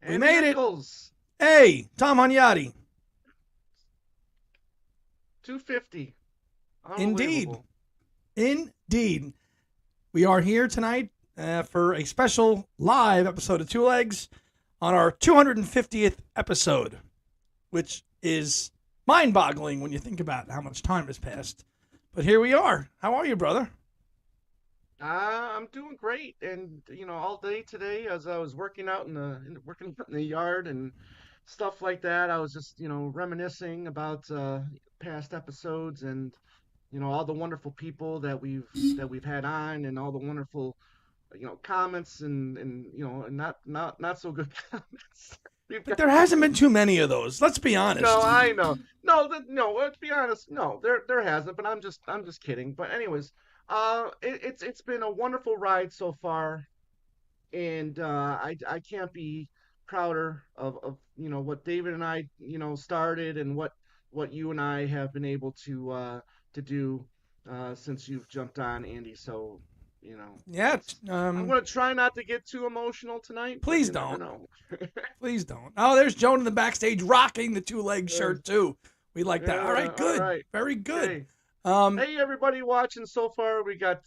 We made it. Nichols, Hey, Tom Hunyadi. 250. Indeed. Unbelievable. Indeed. We are here tonight for a special live episode of Two Legs on our 250th episode, which is mind-boggling when you think about how much time has passed. But here we are. How are you, brother? I'm doing great, and all day today, as I was working out working out in the yard and stuff like that, I was just reminiscing about past episodes and all the wonderful people that we've had on, and all the wonderful comments and not so good comments. We've But got. there hasn't been too many of those. Let's be No, honest. I know. No, no. Let's be honest. No, there hasn't. But I'm just kidding. But anyways, it's been a wonderful ride so far, and I can't be prouder of what David and I started, and what you and I have been able to do since you've jumped on, Andy. So Yeah. I'm gonna try not to get too emotional tonight, but Please you never don't. know. Please don't. Oh, there's Joan in the backstage rocking the two-leg shirt, too. We like that. All right, All good. right. Very good. Okay. Um, Hey everybody watching so far. We got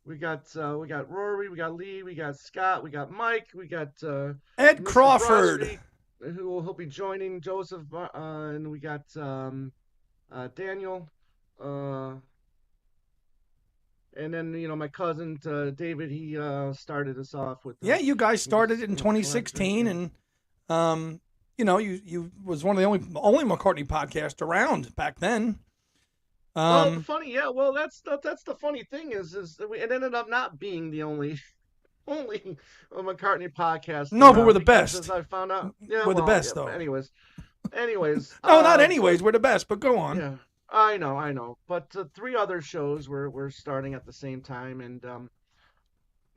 Rory, we got Lee, we got Scott, we got Mike, we got Ed Mr. Crawford. Brodsky, he'll be joining Joseph, and we got Daniel, uh, and then my cousin David. He started us off with Yeah, you guys started it in collection. 2016, Yeah. and you was one of the only McCartney podcasts around back then. Well, funny, yeah. Well, that's the funny thing is that it ended up not being the only McCartney podcast No, but we're around, the because best. as I found out, yeah, We're the well, best, yeah, though. anyways, No, not but anyways. We're the best. But go on. yeah, I know, but three other shows were starting at the same time, and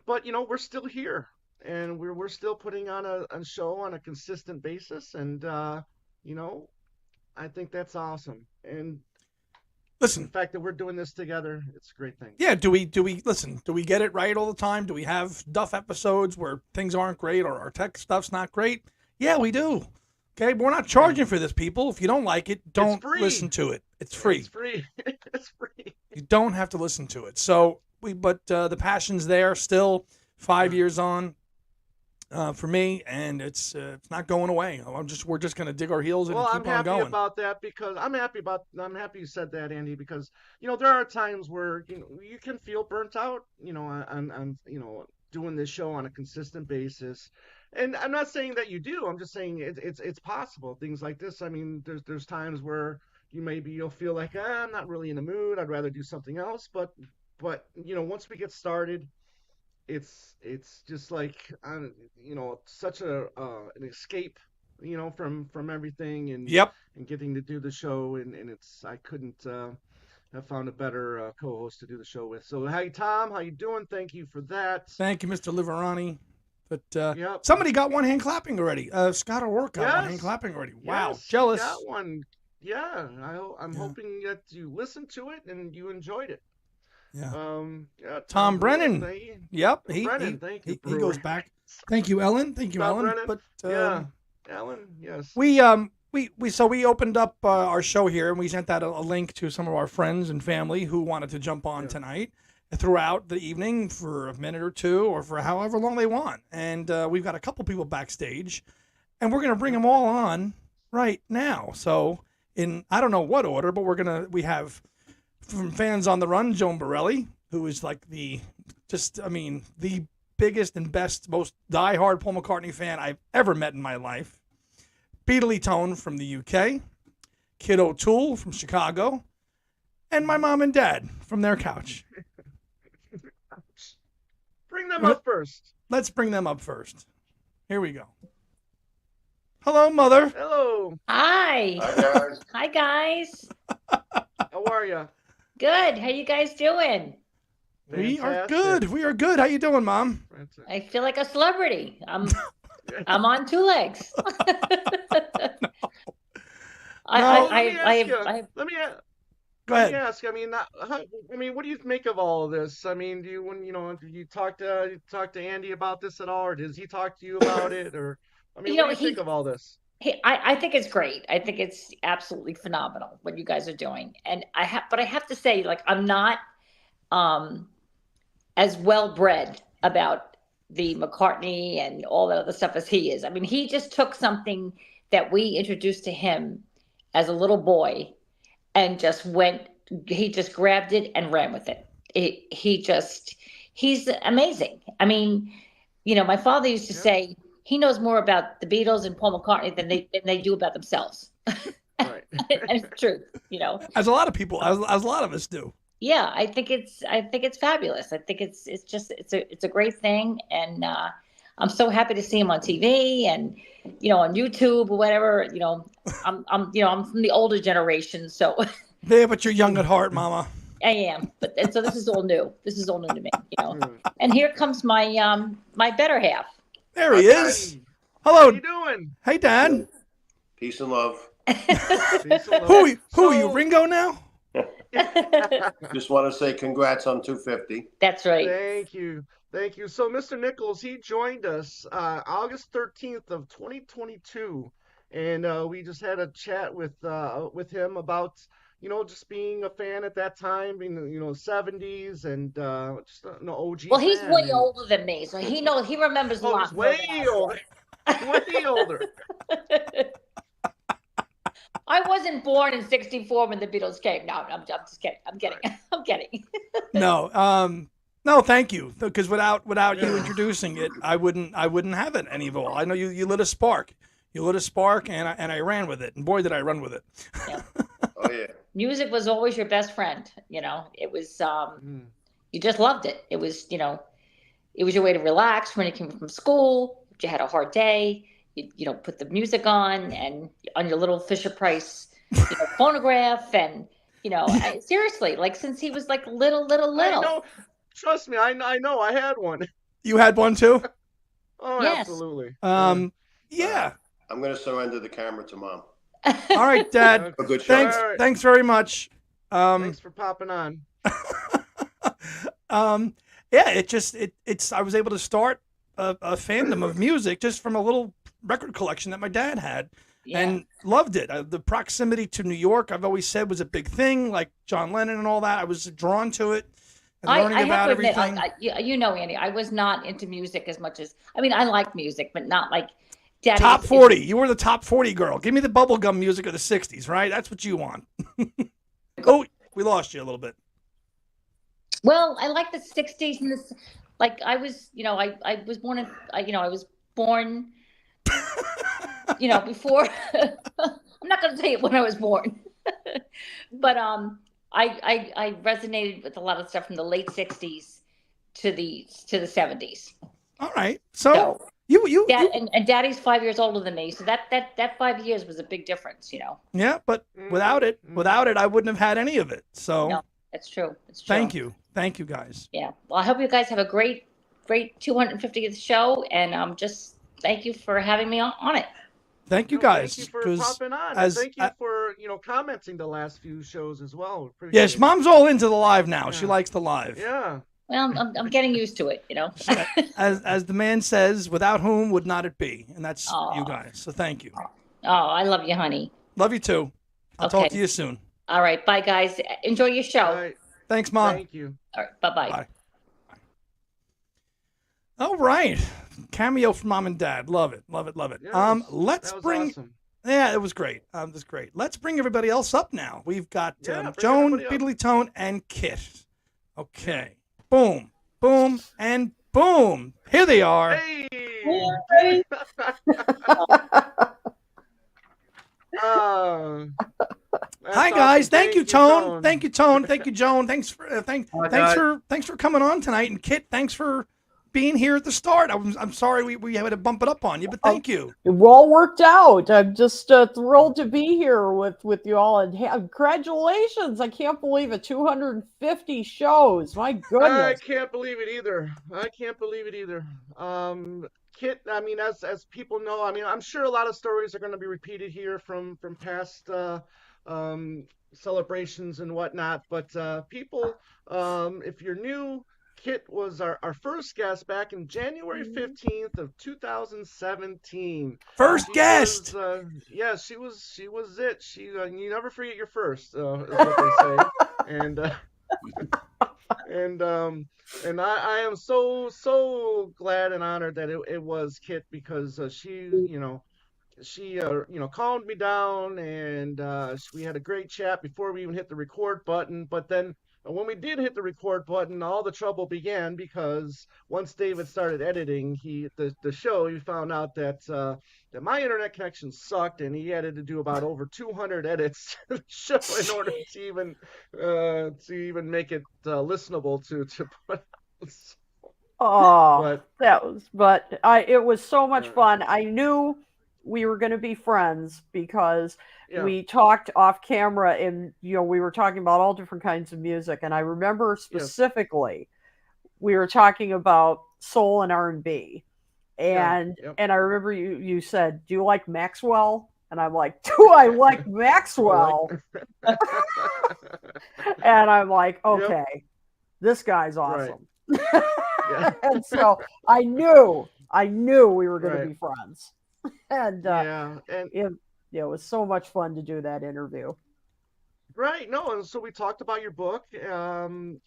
but we're still here, and we're still putting on a show on a consistent basis, and you know, I think that's awesome, and the Listen. fact that we're doing this together, it's a great thing. Yeah. Do we listen? Do we get it right all the time? Do we have duff episodes where things aren't great or our tech stuff's not great? Yeah, we do. Okay, but we're not charging for this, people. If you don't like it, don't listen to it. It's free. It's free. It's free. You don't have to listen to it. So but the passion's there still. 5 years on, for me, and it's not going away. We're just gonna dig our heels in Well, and I'm keep on happy going. about that, because I'm happy you said that, Andy, because there are times where you can feel burnt out, on doing this show on a consistent basis. And I'm not saying that you do. I'm just saying it's possible. Things like this. I mean, there's times where you'll feel like, I'm not really in the mood. I'd rather do something else. But once we get started, it's just like, such an escape, from everything, and Yep. getting to do the show, and I couldn't have found a better co-host to do the show with. So, hey Tom, how you doing? Thank you for that. Thank you, Mr. Liverani. But Yep. somebody got one hand clapping already. Scott O'Rourke got one hand Yes. clapping already. Wow, Yes, you jealous. got one. Yeah, I'm Yeah. hoping that you listened to it and you enjoyed it. Yeah. Yeah, Tom Brennan. Brewer, Yep. Brennan, thank you, He goes Brewer. back. Thank you, Ellen. Thank you, Tom Ellen. Brennan. But Yeah, Alan. Yes. we opened up our show here, and we sent out a link to some of our friends and family who wanted to jump on Yeah. tonight throughout the evening for a minute or two, or for however long they want. And we've got a couple people backstage, and we're gonna bring them all on right now. So in, I don't know what order, but we have from Fans on the Run, Joan Borelli, who is like the biggest and best, most diehard Paul McCartney fan I've ever met in my life. Beatly Tone from the UK, Kid O'Toole from Chicago, and my mom and dad from their couch. Bring them up first. Let's bring them up first. Here we go. Hello, Mother. Hello. Hi. Hi, guys. Hi, guys. How are you? Good. How you guys doing? We are good. We are good. How you doing, Mom? I feel like a celebrity. I'm on two legs. Let me Go Let me ahead. ask. What do you make of all of this? I mean, do you talk to Andy about this at all, or does he talk to you about it, or I mean, You what know, do you think of all this? I think it's great. I think it's absolutely phenomenal what you guys are doing. And but I have to say, like, I'm not um as well bred about the McCartney and all that other stuff as he is. I mean, he just took something that we introduced to him as a little boy and just went, he just grabbed it and ran with it. He's amazing. I mean, my father used to Yeah, say he knows more about the Beatles and Paul McCartney than they do about themselves. right. And it's the truth. As a lot of people, as a lot of us do. Yeah, I think it's fabulous. I think it's a great thing, and I'm so happy to see him on TV and on YouTube or whatever. I'm from the older generation, so Yeah, but you're young at heart, Mama. I am. But and so this is all new. This is all new to me. Mm. And here comes my better half. There he is. Daddy, how Hello. you doing? Hey, Dad. Peace and love. Peace and love. Who are you, Ringo now? Just want to say congrats on 250. That's right. Thank you. Thank you. So Mr. Nichols, he joined us August 13th of 2022, and we just had a chat with him about just being a fan at that time, being 70s and just an OG Well, he's fan. way older than me, so he remembers a Oh, lot he's more way than I older. Way older. I wasn't born in '64 when the Beatles came. No, I'm just kidding. I'm kidding. I'm kidding. No, thank you. Because without you introducing it, I wouldn't have it any of all. I know you lit a spark. You lit a spark, and I ran with it. And boy, did I run with it. Yeah. Oh, yeah. Music was always your best friend. It was you just loved it. It was it was your way to relax when you came from school. If you had a hard day, you put the music on and on your little Fisher Price phonograph, and seriously, like since he was like little. I know. Trust me, I know. I had one. You had one too? Oh, Yes. absolutely. Yeah. I'm going to surrender the camera to Mom. All right, Dad. A good show. Thanks very much. Thanks for popping on. Yeah, it's I was able to start a fandom of music just from a little record collection that my dad had. Yeah. And loved it. The proximity to New York, I've always said, was a big thing, like John Lennon and all that. I was drawn to it and learning I about have to admit, everything. Andy, I was not into music as much as I liked music, but not like Daddy. Top 40. You were the top 40 girl. Give me the bubblegum music of the 60s, right? That's what you want. Oh, we lost you a little bit. Well, I like the '60s and this. Like I was, I was born in, I was born, before. I'm not going to tell you when I was born, but I resonated with a lot of stuff from the late '60s to the '70s. All right, so you and Daddy's 5 years older than me, so that 5 years was a big difference, Yeah, but without it, I wouldn't have had any of it. So no, that's true. It's true. Thank you, guys. Yeah. Well, I hope you guys have a great 250th show, and just thank you for having me on it. Thank you, guys. Thank you for popping on. And thank you for commenting the last few shows as well. Yes, Mom's all into the live now. Yeah. She likes the live. Yeah. Well, I'm getting used to it, as the man says, without whom would not it be? And that's you guys. So thank you. Oh, I love you, honey. Love you too. I'll talk to you soon. All right. Bye, guys. Enjoy your show. All right. Thanks, Mom. Thank you. All right. Bye-bye. Bye. All right. Cameo from Mom and Dad. Love it. Love it. Love it. Yes, let's bring. Awesome. Yeah, it was great. It was great. Let's bring everybody else up now. We've got Joan, Beatly Tone, and Kit. Okay. Boom, boom, and boom. Here they are. Hey. Hi guys. Awesome. Thank you, Tone. Thank you, Tone. Thank you, Joan. Thanks for coming on tonight. And Kit, thanks for being here at the start. I'm sorry we had to bump it up on you, but thank you. It all worked out. I'm just thrilled to be here with you all, and congratulations! I can't believe it. 250 shows. My goodness. I can't believe it either. Kit, I mean, as people know, I mean, I'm sure a lot of stories are going to be repeated here from past celebrations and whatnot. But people, if you're new Kit was our first guest back in January 15th of 2017. First guest. She was it. You never forget your first, is what they say. And and I am so glad and honored that it was Kit, because she calmed me down, and we had a great chat before we even hit the record button. But then when we did hit the record button, all the trouble began, because once David started editing the show, he found out that my internet connection sucked, and he had to do about over 200 edits to the show in order to even make it listenable to put out. Oh, it was so much fun. I knew we were going to be friends because we talked off camera, and we were talking about all different kinds of music. And I remember specifically we were talking about soul and R&B. And I remember you said, "Do you like Maxwell?" And I'm like, "Do I like Maxwell?" And I'm like, "Okay, this guy's awesome." Right. And so I knew we were going to be friends. And it was so much fun to do that interview. Right. No, and so we talked about your book,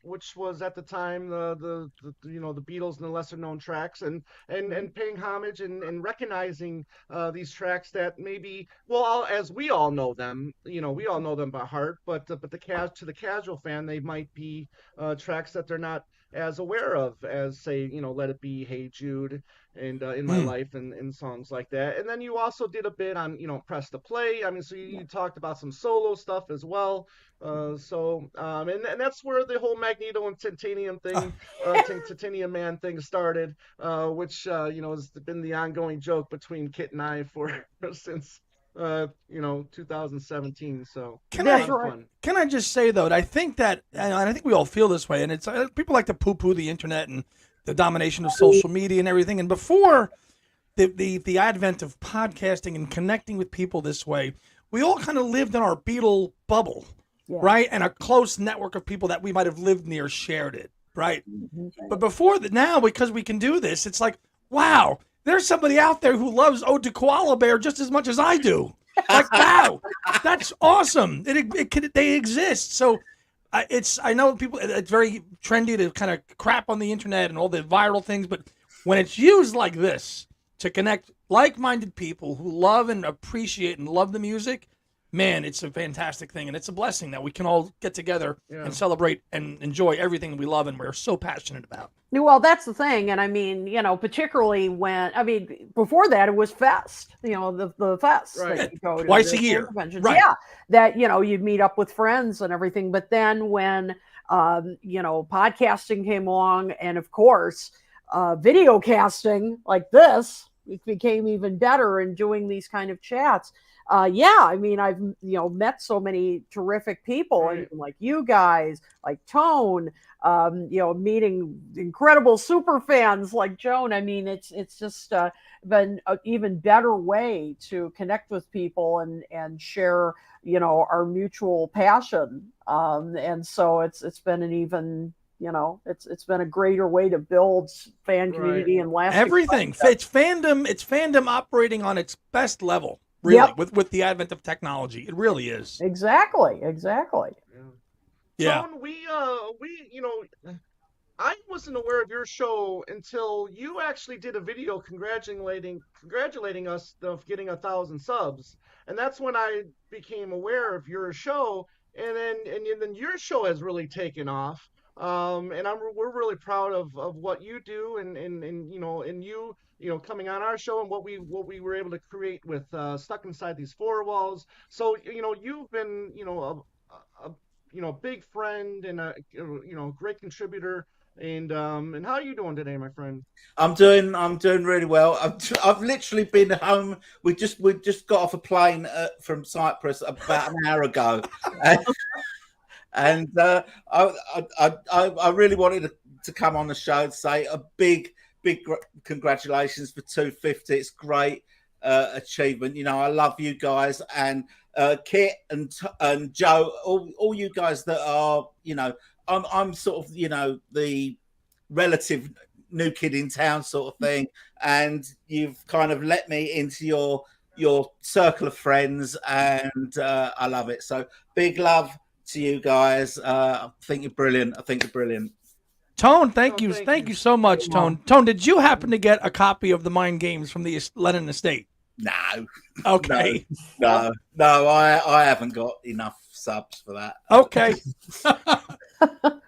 which was at the time the Beatles and the lesser known tracks, and paying homage and recognizing these tracks that maybe, well, as we all know them, we all know them by heart, but to the casual fan, they might be tracks that they're not as aware of as, say, Let It Be, Hey Jude, and In My Life, and songs like that. And then you also did a bit on Press to Play. I mean, so you talked about some solo stuff as well. And that's where the whole Magneto and Titanium thing, Titanium Man thing started, which has been the ongoing joke between Kit and I since 2017. So can I just say, though, that I think that, and I think we all feel this way, and it's people like to poo-poo the internet and the domination of social media and everything. And before the advent of podcasting and connecting with people this way, we all kind of lived in our Beatle bubble, right? And a close network of people that we might have lived near shared it, right? Mm-hmm. But before that, now, because we can do this, it's like, wow, there's somebody out there who loves Ode to Koala Bear just as much as I do. Like, wow, that's awesome. They exist. So I know people, it's very trendy to kind of crap on the internet and all the viral things, but when it's used like this to connect like-minded people who love and appreciate and love the music, man, it's a fantastic thing. And it's a blessing that we can all get together and celebrate and enjoy everything we love and we're so passionate about. Well, that's the thing. And I mean, particularly before that, it was Fest, the Fest that you go to. Twice a year. Right. Yeah. That, you'd meet up with friends and everything. But then when, podcasting came along, and of course, video casting like this, it became even better, and doing these kind of chats. I mean, I've met so many terrific people, and like you guys, like Tone, meeting incredible super fans like Joan. I mean, it's just been an even better way to connect with people and share our mutual passion. And so it's been an even it's been a greater way to build fan community and lasting everything. It's fandom operating on its best level. Really, with the advent of technology, it really is. Exactly. Yeah. John, I wasn't aware of your show until you actually did a video congratulating us of getting 1,000 subs, and that's when I became aware of your show. And then your show has really taken off. And we're really proud of what you do, and you coming on our show, and what we were able to create with Stuck Inside These Four Walls. So you've been a big friend and a great contributor. And how are you doing today, my friend? I'm doing really well. I've literally been home. We just got off a plane from Cyprus about an hour ago. And I really wanted to come on the show and say a big congratulations for 250. It's great achievement. I love you guys, and Kit and Joe, all you guys that are, I'm sort of, the relative new kid in town sort of thing, and you've kind of let me into your circle of friends, and I love it. So big love to you guys. I think you're brilliant. Tone, thank Oh, you. thank Thank you. you so much, Tone. Tone, did you happen to get a copy of the Mind Games from the Lennon estate? No. Okay. No, I haven't got enough subs for that. Okay.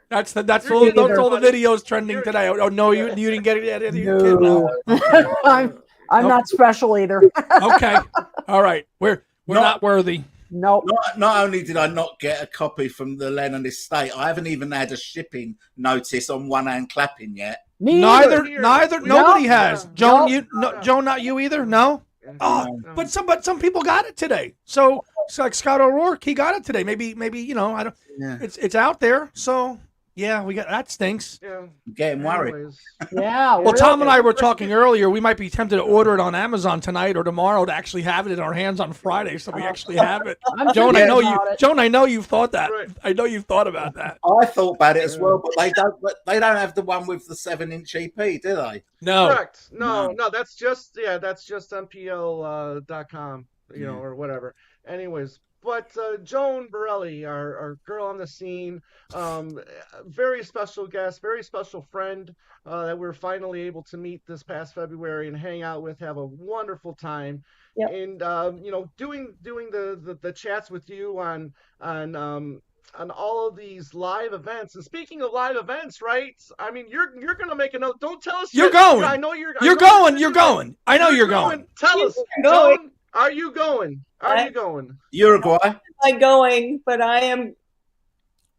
That's all the videos trending You're- today. Oh no, you didn't get it yet. You're kidding. No. I'm not special either. Okay. All right. We're not worthy. Nope. Not only did I not get a copy from the Lennon estate, I haven't even had a shipping notice on one hand clapping yet. Me Neither. either. Nobody No. has. Joan, Joan, not you either. No. Oh, No. but some people got it today. So it's like Scott O'Rourke, he got it today. Maybe I don't. Yeah. It's out there. So yeah, we got that stinks. Yeah. I'm getting worried. Anyways. Yeah. Well, really. Tom and I were talking earlier. We might be tempted to order it on Amazon tonight or tomorrow to actually have it in our hands on Friday, so we actually have it. I'm Joan, thinking I know you. about it. Joan, I know you've thought that. Right. I know you've thought about that. I thought about it as well, but they don't. But they don't have the one with the 7-inch EP, do they? No. Correct. No, that's just MPL.com, or whatever. Anyways, but Joan Borelli, our girl on the scene, very special guest, very special friend that we're finally able to meet this past February and hang out with, have a wonderful time. Yep. And doing the chats with you on all of these live events. And speaking of live events, right? I mean, you're gonna make a note. Don't tell us You're yet. going. I know you're. You're going. You're going. I know you're going. Tell us, Going. Joan, are you going? Are you going? Uruguay. I'm going, but I am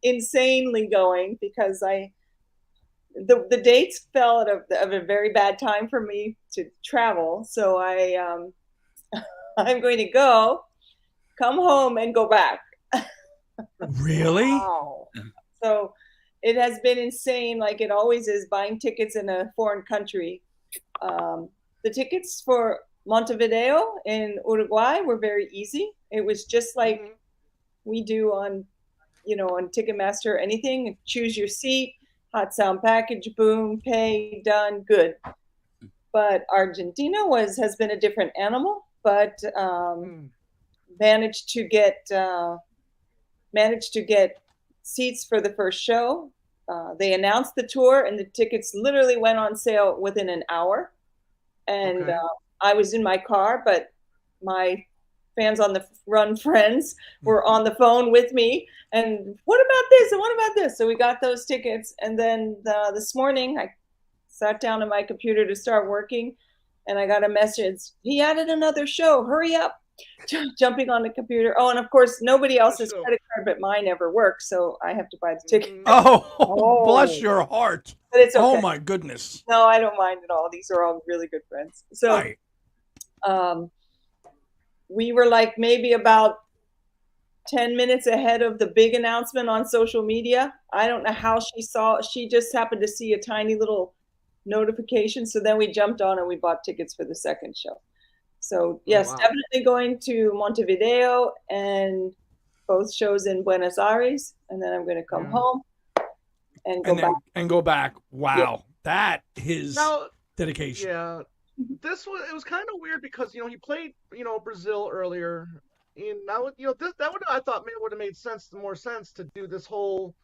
insanely going because the dates fell at a very bad time for me to travel. So I'm going to go, come home, and go back. Really? Wow. So it has been insane, like it always is, buying tickets in a foreign country. The tickets for Montevideo in Uruguay were very easy. It was just like we do on Ticketmaster, anything, choose your seat, hot sound package, boom, pay, done, good. But Argentina has been a different animal, but managed to get seats for the first show. They announced the tour, and the tickets literally went on sale within an hour. And I was in my car, but my fans on the run friends were on the phone with me. And what about this? And what about this? So we got those tickets. And then this morning, I sat down on my computer to start working, and I got a message. He added another show. Hurry up. Jumping on the computer. Oh, and of course, nobody else's credit card but mine ever works, so I have to buy the ticket. Oh, bless your heart. But it's okay. Oh my goodness. No, I don't mind at all. These are all really good friends. So, Right. we were like maybe about 10 minutes ahead of the big announcement on social media. I don't know how she saw. She just happened to see a tiny little notification. So then we jumped on and we bought tickets for the second show. So yes, definitely going to Montevideo and both shows in Buenos Aires, and then I'm going to come home and go back. Wow, Yeah. that is Now, dedication. yeah, it was kind of weird because he played Brazil earlier, and now I thought would have made more sense to do this whole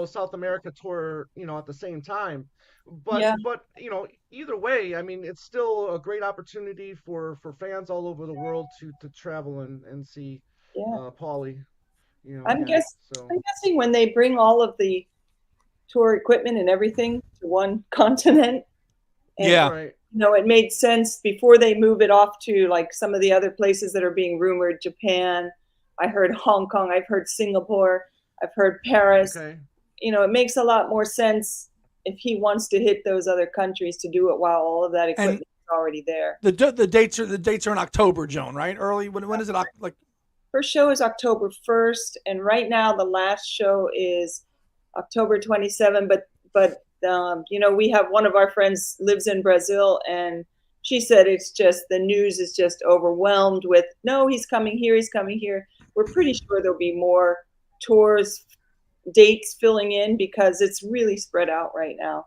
South America tour at the same time. But either way, I mean, it's still a great opportunity for fans all over the world to travel and see Paulie. I'm guessing when they bring all of the tour equipment and everything to one continent. And, it made sense before they move it off to like some of the other places that are being rumored. Japan, I heard Hong Kong, I've heard Singapore, I've heard Paris. Okay. It makes a lot more sense if he wants to hit those other countries to do it while all of that equipment is already there. The dates are in October, Joan, right? Early. When is it? Like first show is October 1st, and right now the last show is October 27. But we have one of our friends lives in Brazil, and she said it's just the news is just overwhelmed with no, he's coming here, he's coming here. We're pretty sure there'll be more tours, dates filling in because it's really spread out right now.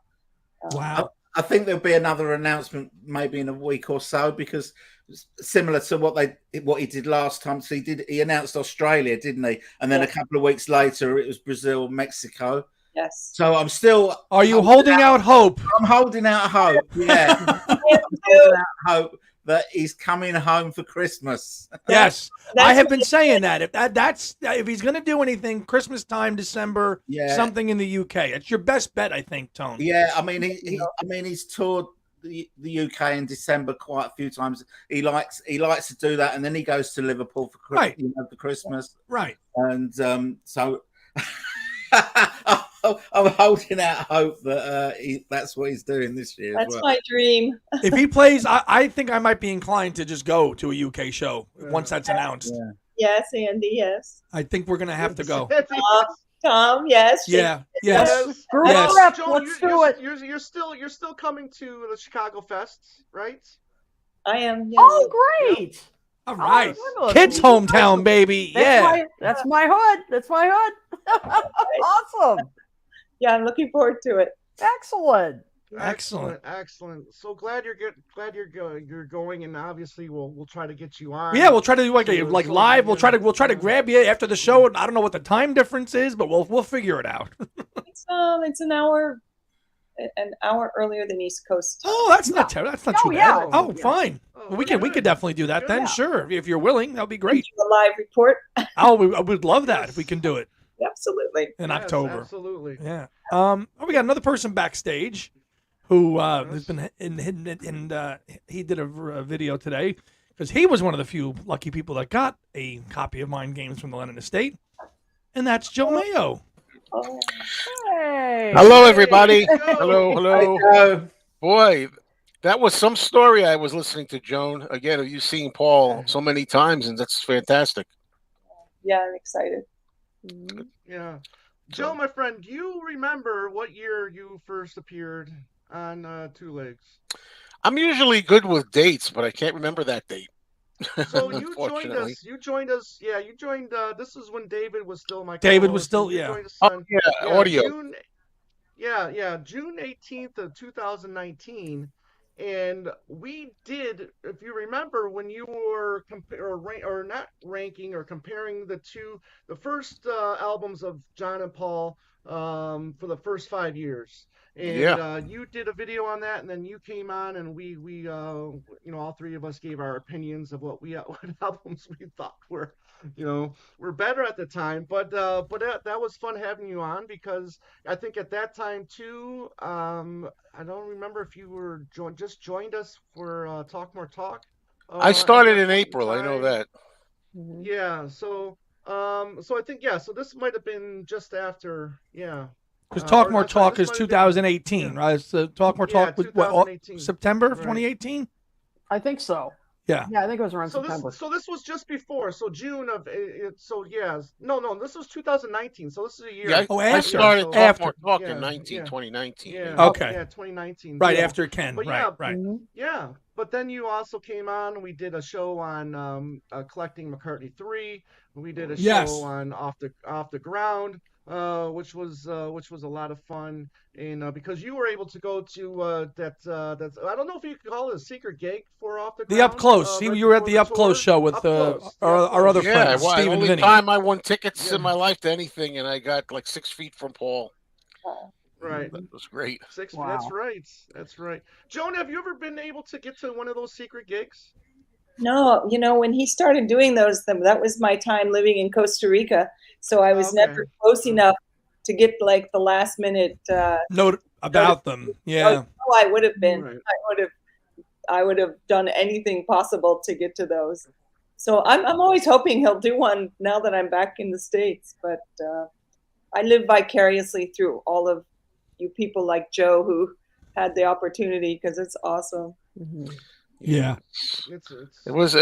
Wow. I think there'll be another announcement maybe in a week or so, because similar to what he did last time. So he announced Australia, didn't he? And then a couple of weeks later it was Brazil, Mexico. Yes. So I'm still. Are you holding out hope? I'm holding out hope. Yeah. I'm holding out hope that he's coming home for Christmas. Yes, I have been saying that. If he's going to do anything, Christmas time, December, something in the UK. It's your best bet, I think, Tone. Yeah, I mean, he's toured the UK in December quite a few times. He likes to do that, and then he goes to Liverpool for Christmas. Right. And so I'm holding out hope that that's what he's doing this year. That's my dream. If he plays, I think I might be inclined to just go to a UK show once that's announced. Yeah. Yes, Andy. Yes. I think we're gonna have to go. Tom. Yes. Yeah. Yes. Yes. Joan, Let's do it. You're still coming to the Chicago Fests, right? I am. Yes. Oh, great. All right. Oh, Kids' hometown, baby. That's my hood. That's my hood. Awesome. Yeah, I'm looking forward to it. Excellent. Excellent. So glad you're going, and obviously we'll try to get you on. Yeah, we'll try to do like live. We'll try to grab you after the show. I don't know what the time difference is, but we'll figure it out. It's an hour earlier than East Coast. Oh, that's not terrible. That's not too bad. yeah. Oh, fine. Well, we could definitely do that then. Yeah. Sure, if you're willing, that'll be great. A live report. I would love that if we can do it Absolutely. in October. Absolutely. Yeah. We got another person backstage who has been hidden, he did a video today because he was one of the few lucky people that got a copy of Mind Games from the Lennon Estate, and that's Joe Mayo. Oh. Hey. Hello, everybody. Hello. Boy, that was some story I was listening to, Joan. Again, of you seeing Paul so many times, and that's fantastic. Yeah, I'm excited. Yeah. Joe, my friend, do you remember what year you first appeared on Two Legs? I'm usually good with dates, but I can't remember that date. So you joined us. Yeah, you joined. This is when David was still my. David was still, audio. June 18th of 2019, and we did. If you remember, when you were comparing the first albums of John and Paul for the first 5 years. And you did a video on that, and then you came on, and we all three of us gave our opinions of what albums we thought were better at the time. But that was fun having you on, because I think at that time too, I don't remember if you were just joined us for Talk More Talk. I started in April. I know that. Yeah. So I think so this might have been just after. Yeah. Because Talk More Talk is 2018, right? So Talk More Talk was what, September of 2018? I think so. Yeah. Yeah, I think it was around September. This was just before. So June of it. So yeah. No, this was 2019. So this is a year. Yeah, I started Talk More Talk in 2019. Yeah. Okay. Yeah, 2019. Right after Ken. But right. Yeah. But then you also came on. We did a show on collecting McCartney 3. We did a show on Off the Ground. Which was a lot of fun, and because you were able to go to that's I don't know if you could call it a secret gig for Off the Ground. The Up Close. You were at the Up Close show with our other friend, Steve and Vinny. Time I won tickets in my life to anything, and I got like 6 feet from Paul. Right. That was great. Wow. That's right. Joan, have you ever been able to get to one of those secret gigs? No, when he started doing those, that was my time living in Costa Rica. So I was never close enough to get like the last minute note about them. Yeah. Oh, I would have been. Right. I would have done anything possible to get to those. So I'm always hoping he'll do one now that I'm back in the States. But I live vicariously through all of you people like Joe who had the opportunity, because it's awesome. Mm-hmm. Yeah, it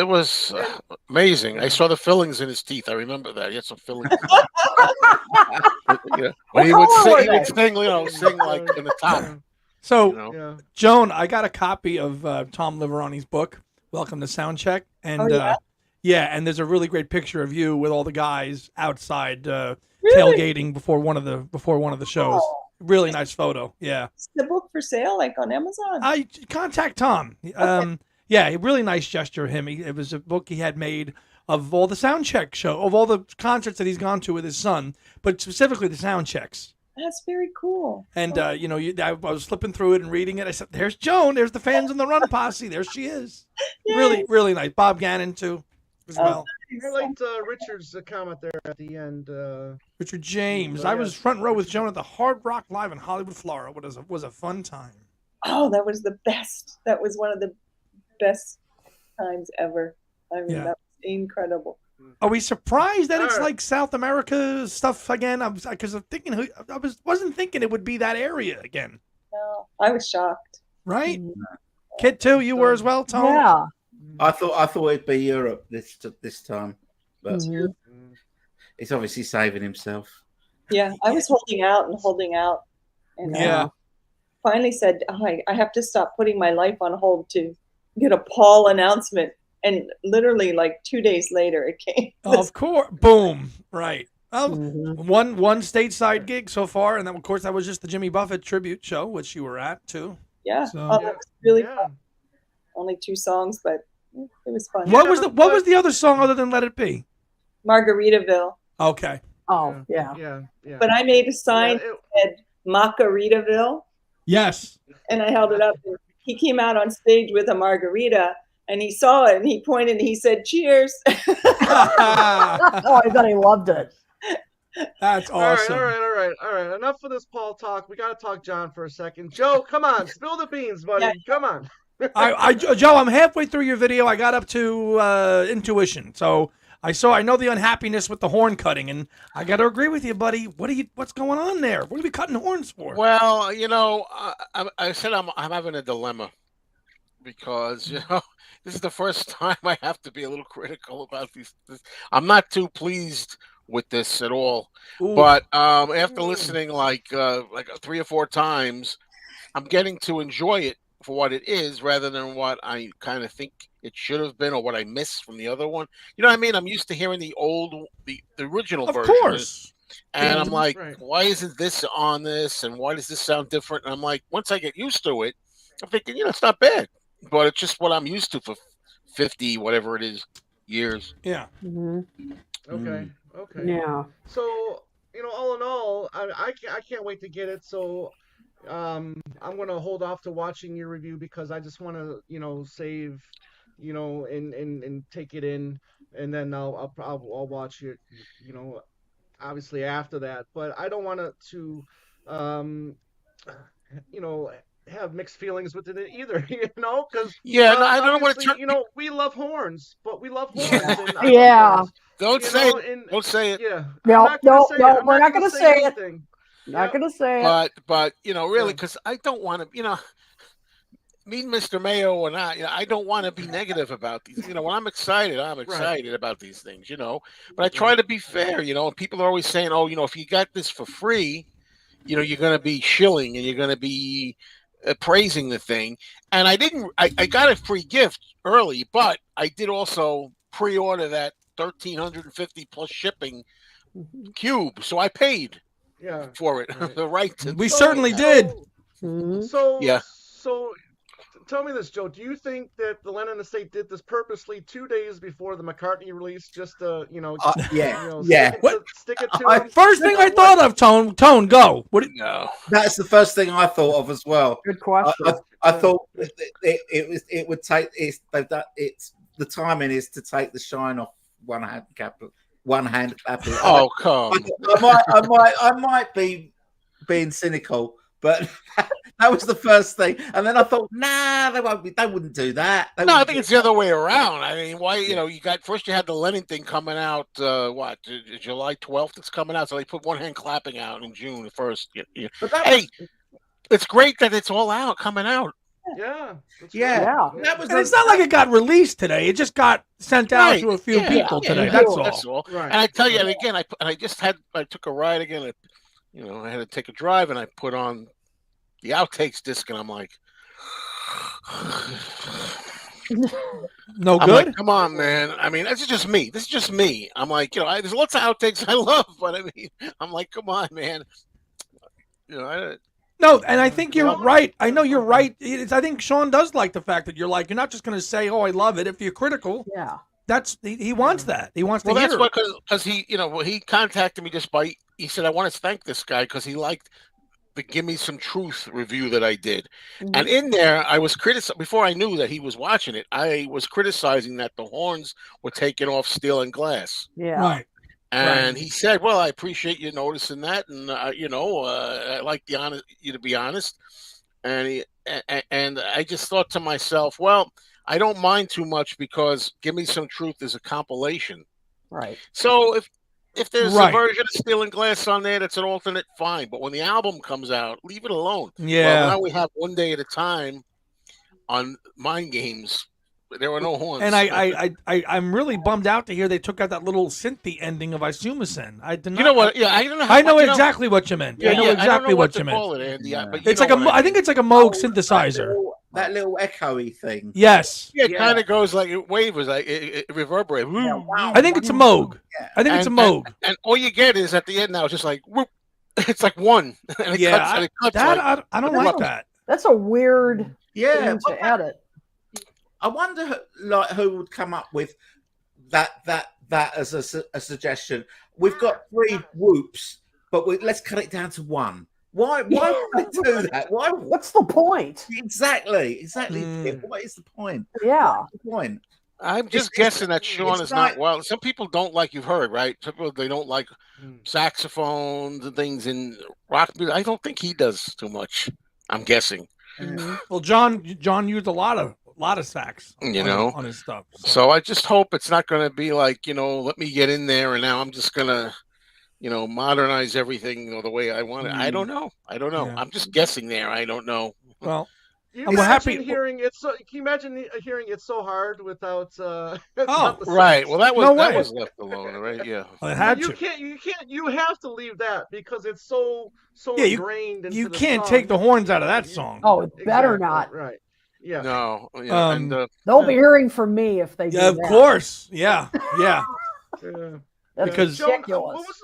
was amazing. I saw the fillings in his teeth. I remember that he had some fillings. When he would sing, sing like in the top. So, Joan, I got a copy of Tom Liverani's book, Welcome to Soundcheck, and and there's a really great picture of you with all the guys outside tailgating before one of the shows. Really nice photo. Yeah. Is the book for sale, like on Amazon? I contact Tom. Yeah, a really nice gesture of him. It was a book he had made of all the sound check show, of all the concerts that he's gone to with his son, but specifically the sound checks. That's very cool. And I was flipping through it and reading it. I said, "There's Joan. There's the fans in the Run Posse. There she is." Yay. Really, really nice. Bob Gannon too, as well. I liked Richard's comment there at the end. Richard James. I was front row with Joan at the Hard Rock Live in Hollywood, Florida. What was a fun time. Oh, that was the best. That was one of the best times ever. I mean, that was incredible. Are we surprised that it's like South America stuff again? Because I'm thinking, wasn't thinking it would be that area again. No, I was shocked. Right, Kid too. You were as well, Tom. Yeah. I thought it'd be Europe this time, but he's obviously saving himself. Yeah, I was holding out, and finally said, I have to stop putting my life on hold to get a Paul announcement. And literally, like 2 days later, it came. Of course, boom, right. One stateside gig so far, and then of course that was just the Jimmy Buffett tribute show, which you were at too. Yeah, that was really fun. Only 2 songs, but it was fun. What was the other song other than "Let It Be"? Margaritaville. Okay. Oh yeah. But I made a sign that said Macaritaville. Yes. And I held it up. And he came out on stage with a margarita. And he saw it, and he pointed, and he said, "Cheers!" Oh, I bet he loved it. That's awesome. All right. Enough of this Paul talk. We got to talk John for a second. Joe, come on, spill the beans, buddy. Yeah. Come on. Joe, I'm halfway through your video. I got up to intuition, so I know the unhappiness with the horn cutting, and I got to agree with you, buddy. What's going on there? What are we cutting horns for? Well, I said I'm having a dilemma because this is the first time I have to be a little critical about these. I'm not too pleased with this at all. Ooh. But after listening like 3 or 4 times, I'm getting to enjoy it for what it is rather than what I kind of think it should have been or what I missed from the other one. You know what I mean? I'm used to hearing the original version. Of course. And I'm like, why isn't this on this? And why does this sound different? And I'm like, once I get used to it, I'm thinking, it's not bad. But it's just what I'm used to for 50, whatever it is, years. Yeah. Mm-hmm. Okay. Yeah. So, all in all, I can't wait to get it. So, I'm going to hold off to watching your review because I just want to, save, and take it in, and then I'll watch it, obviously after that. But I don't want it to, have mixed feelings with it either, because I don't want to. We love horns, but we love horns. And Don't say it. Don't say it. Yeah. No, we're not going to say it. Not going to say it. But really, because I don't want to, me, Mr. Mayo, and I don't want to be negative about these. When I'm excited about these things. But I try to be fair. And people are always saying, "Oh, if you got this for free, you're going to be shilling and you're going to be." Praising the thing, and I got a free gift early, but I did also pre-order that 1,350 plus shipping cube, so I paid for it. The right to. We certainly did. So tell me this, Joe. Do you think that the Lennon estate did this purposely 2 days before the McCartney release, just to stick it to him? First thing I thought of, Tone, go. No, that's the first thing I thought of as well. Good question. I thought it would take it's the timing is to take the shine off one hand capital. Oh, come! I might be being cynical. But that was the first thing, and then I thought, nah, they wouldn't do that. I think it's the other way around. I mean, why? You had the Lennon thing coming out. July 12th? It's coming out, so they put One Hand Clapping out in June 1st. It's great that it's all coming out. Yeah. And it's not like it got released today. It just got sent out to a few people today. That's all. Right. And I tell you, and again, I took a ride again. I had to take a drive, and I put on the outtakes disc, and I'm like, no I'm good. Like, come on, man. I mean, this is just me. I'm like, there's lots of outtakes I love, but I mean, I'm like, come on, man. No, and I think you're Well, right. I know you're right. I think Sean does like the fact that you're like, you're not just going to say, "Oh, I love it." If you're critical, Yeah. he wants that. He wants to Well, hear that's it. why, because he contacted me just by, he said, I want to thank this guy because he liked the Give Me Some Truth review that I did. Mhm. And in there, I was before I knew that he was watching it, I was criticizing that the horns were taken off steel and glass. Yeah. Right. And he said, "Well, I appreciate you noticing that, and I like you to be honest." And and I just thought to myself, "Well, I don't mind too much because Give Me Some Truth is a compilation. Right. So if there's Right. a version of Steel and Glass on there that's an alternate, fine. But when the album comes out, leave it alone." Yeah. Well, now we have One Day at a Time on Mind Games. There were no horns. And I'm really bummed out to hear they took out that little synthy ending of Isumacen. I did not. You know what? Yeah, I don't know. I know exactly what you meant. I know I exactly don't know what to you meant. call it, Andy. Yeah. But It's like I think it's like a Moog synthesizer. That little echoey thing. Yes. Yeah, it kind of goes like it wavers, like it reverberates. I think it's a Moog. I think it's a Moog. And all you get is at the end now, it's just like whoop. It's like one. And it cuts, and it cuts like, I don't like that. That's a weird Yeah, thing to edit. I wonder, who would come up with that as a suggestion. We've got 3 whoops, but let's cut it down to 1. Why would they do that? Why? What's the point? Exactly. What is the point? Yeah. What's the point? I'm just guessing that Sean is not well. Some people don't like, you've heard, right? Some people, they don't like saxophones and things in rock music. I don't think he does too much. I'm guessing. Mhm. Well, John used a lot of sax, on his stuff. So I just hope it's not going to be like, let me get in there and now I'm just going to, modernize everything the way I want it. I don't know. Yeah. I'm just guessing there. I don't know. Well, You I'm imagine happy- hearing it so. Can you imagine hearing it so hard without? Oh, Right. Well, that was No that way. was left alone, right? Yeah. Well, it had you to. can't. You have to leave that because it's so Yeah, ingrained into You the can't song. take the horns out of that song. Oh, it better Exactly, not. Right. Yeah. No. Yeah. They'll be hearing from me if they do Yeah, of that. course. Yeah. Yeah. That's Because- Joan, ridiculous.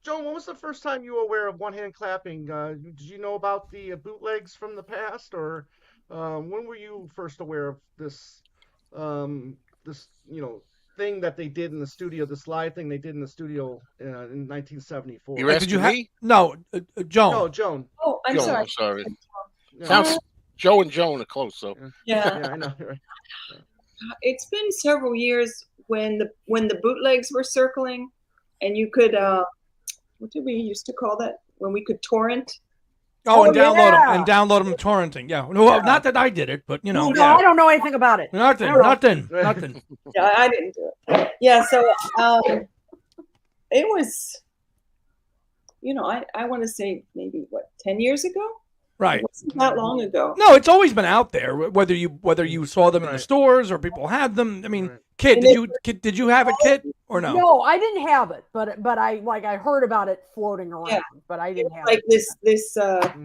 Joan, when was the first time you were aware of one-hand clapping? Did you know about the bootlegs from the past, or when were you first aware of this thing that they did in the studio, this live thing they did in the studio in 1974? You're Did you asking me? No, Joan. No, Joan. Oh, I'm Joan, sorry. I'm sorry. Yeah. Sounds Joe and Joan are close, so. Yeah. Yeah, I know. Right. It's been several years when the bootlegs were circling, and you could what did we used to call that when we could torrent? Oh, and Oh, download yeah. them and download them torrenting. Yeah. No, well, not that I did it, but No, yeah. I don't know anything about it. Nothing. Yeah, I didn't do it. Yeah, so it was, I want to say maybe 10 years ago. Right. It wasn't that long ago. No, it's always been out there. Whether you saw them in the Right. stores or people had them. I mean, Right. Kit, And did you have it, Kit, or no? No, I didn't have it, but I heard about it floating around, Yeah. but I It didn't was have like it. this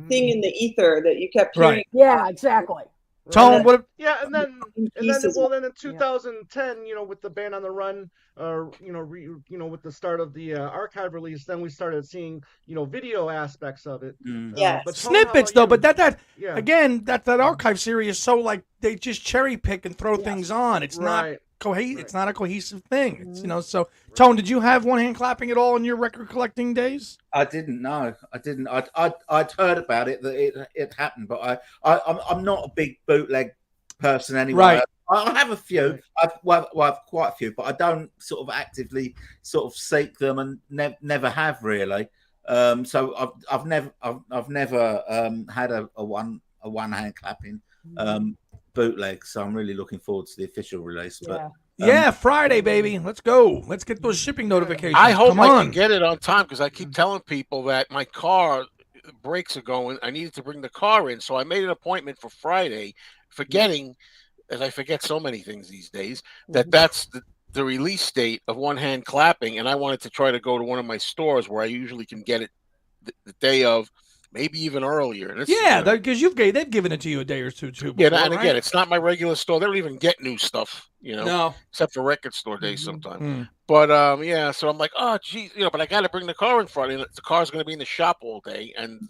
thing in the ether that you kept hearing. Right. Yeah, exactly. Tone, what? Yeah, and then pieces. then in 2010, with the Band on the Run, with the start of the archive release, then we started seeing video aspects of it. Yes. But Tone, how Snippets, about though, you? but that Yeah. again, that archive series is so like they just cherry pick and throw things on. It's not Right. It's not a cohesive thing. It's So, Tone, did you have one hand clapping at all in your record collecting days? I didn't know. I didn't. I'd heard about it that it happened, but I'm not a big bootleg person anyway. Right. I have a few. I've quite a few, but I don't sort of actively sort of seek them, and never have really. So I've never had a one hand clapping bootleg. So I'm really looking forward to the official release. But Yeah, Friday, baby. Let's go. Let's get those shipping notifications. I hope Come I on. can get it on time because I keep telling people that my car brakes are going. I needed to bring the car in, so I made an appointment for Friday, forgetting, as I forget so many things these days, that's the release date of One Hand Clapping, and I wanted to try to go to one of my stores where I usually can get it the day of, maybe even earlier. And it's, Yeah, because they've given it to you a day or two too. yeah, before, and right? again, it's not my regular store. They don't even get new stuff, No. except for record store days sometimes. Mm. But yeah, so I'm like, oh geez, but I got to bring the car in Friday. And the car's going to be in the shop all day, and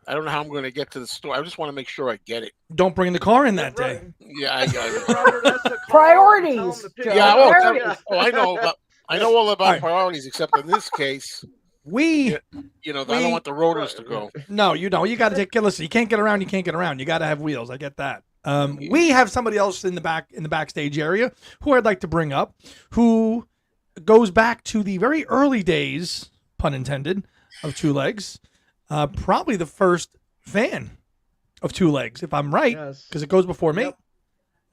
I don't know how I'm going to get to the store. I just want to make sure I get it. Don't bring the car in that That's right. day. Yeah, Robert has to call Priorities, and tell him to pick Joe. it yeah. up. Oh, Priorities. I know about. I know all about All right. priorities, except in this case, We I don't want the rotors to go. No, you don't. You got to take. Listen, you can't get around. You can't get around. You got to have wheels. I get that. We have somebody else in the backstage area who I'd like to bring up, who goes back to the very early days, pun intended, of Two Legs. Probably the first fan of Two Legs, if I'm right, Yes. because it goes before me. Yep.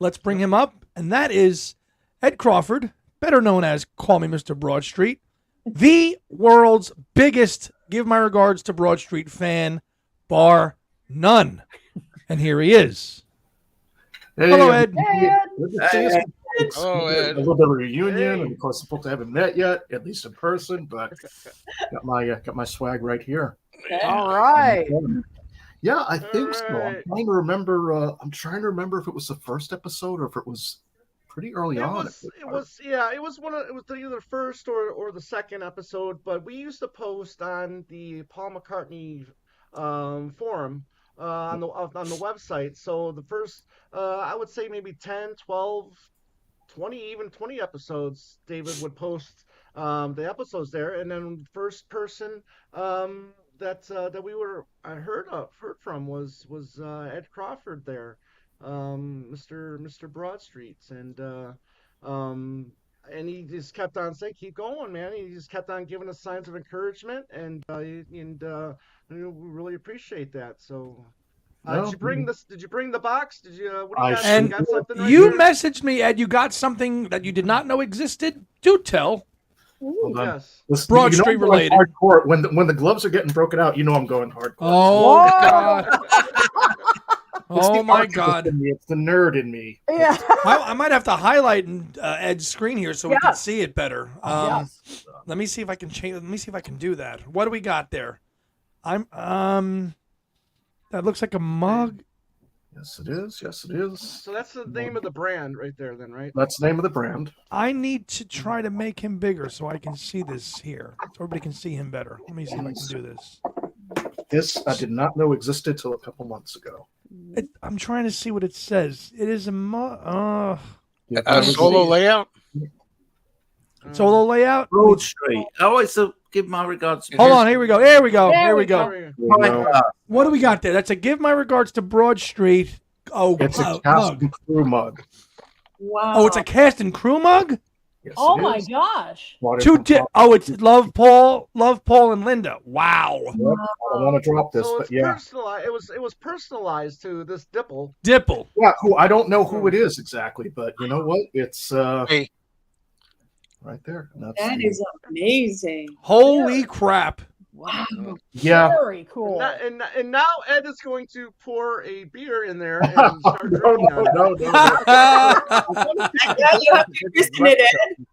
Let's bring him up, and that is Ed Crawford, better known as Call Me Mr. Broadstreet, the world's biggest Give My Regards to Broadstreet fan, bar none. And here he is. Hey, Hello, Ed. Good to see you. It's Hello, a Ed. little bit of a reunion, Hey. and of course, the folks I haven't met yet, at least in person, but got my swag right here. All right. Yeah, I think so. Alright. I'm trying to remember. I'm trying to remember if it was the first episode or if it was pretty early on. It was either the first or the second episode, but we used to post on the Paul McCartney forum on the website. So the first I would say maybe 10, 12, 20, even 20 episodes, David would post the episodes there, and then first person that we heard from was Ed Crawford there, Mr. Broadstreets, and he just kept on saying, "Keep going, man." He just kept on giving us signs of encouragement, and we really appreciate that. So. Did you bring this? Did you bring the box? Did you? What do you got? And You got something right you here? messaged me, Ed. You got something that you did not know existed? Do tell. Hold on. Yes. This, Broad you know Street I'm going related. Hardcore. When the gloves are getting broken out, you know I'm going hardcore. Oh, Whoa. God. It's Oh, the my artist God. in me. It's the nerd in me. Yeah. I might have to highlight Ed's screen here so we can Yes. see it better. Yes. Let me see if I can change. Let me see if I can do that. What do we got there? That looks like a mug. Yes, it is. Yes, it is. So that's the name of the brand right there, then, right? That's the name of the brand. I need to try to make him bigger so I can see this here, so everybody can see him better. Let me see if I can do this. This I did not know existed till a couple months ago. I'm trying to see what it says. It is a mug. Yeah, A solo layout. Solo layout. Broad Street. I always give my regards. Hold on. Here we go. Here we go. There Here we we go. There you go. What do we got there? That's a give my regards to Broad Street. Oh, It's a mug. cast and crew mug. Wow. Oh, it's a cast and crew mug. Yes, Oh it my is. gosh. Water Two. from top. It's Love Paul, and Linda. Wow. Yep. I don't want to drop this, So but it's yeah. personalized. It was personalized to this dipple. Dipple. Yeah, cool. I don't know who it is exactly, but you know what? It's Hey, right there. That's That the- is amazing. Holy crap. Wow. yeah. Very cool. And now Ed is going to pour a beer in there and start No, drinking no, on it. no, no, no. Now you have to christen it, Ed.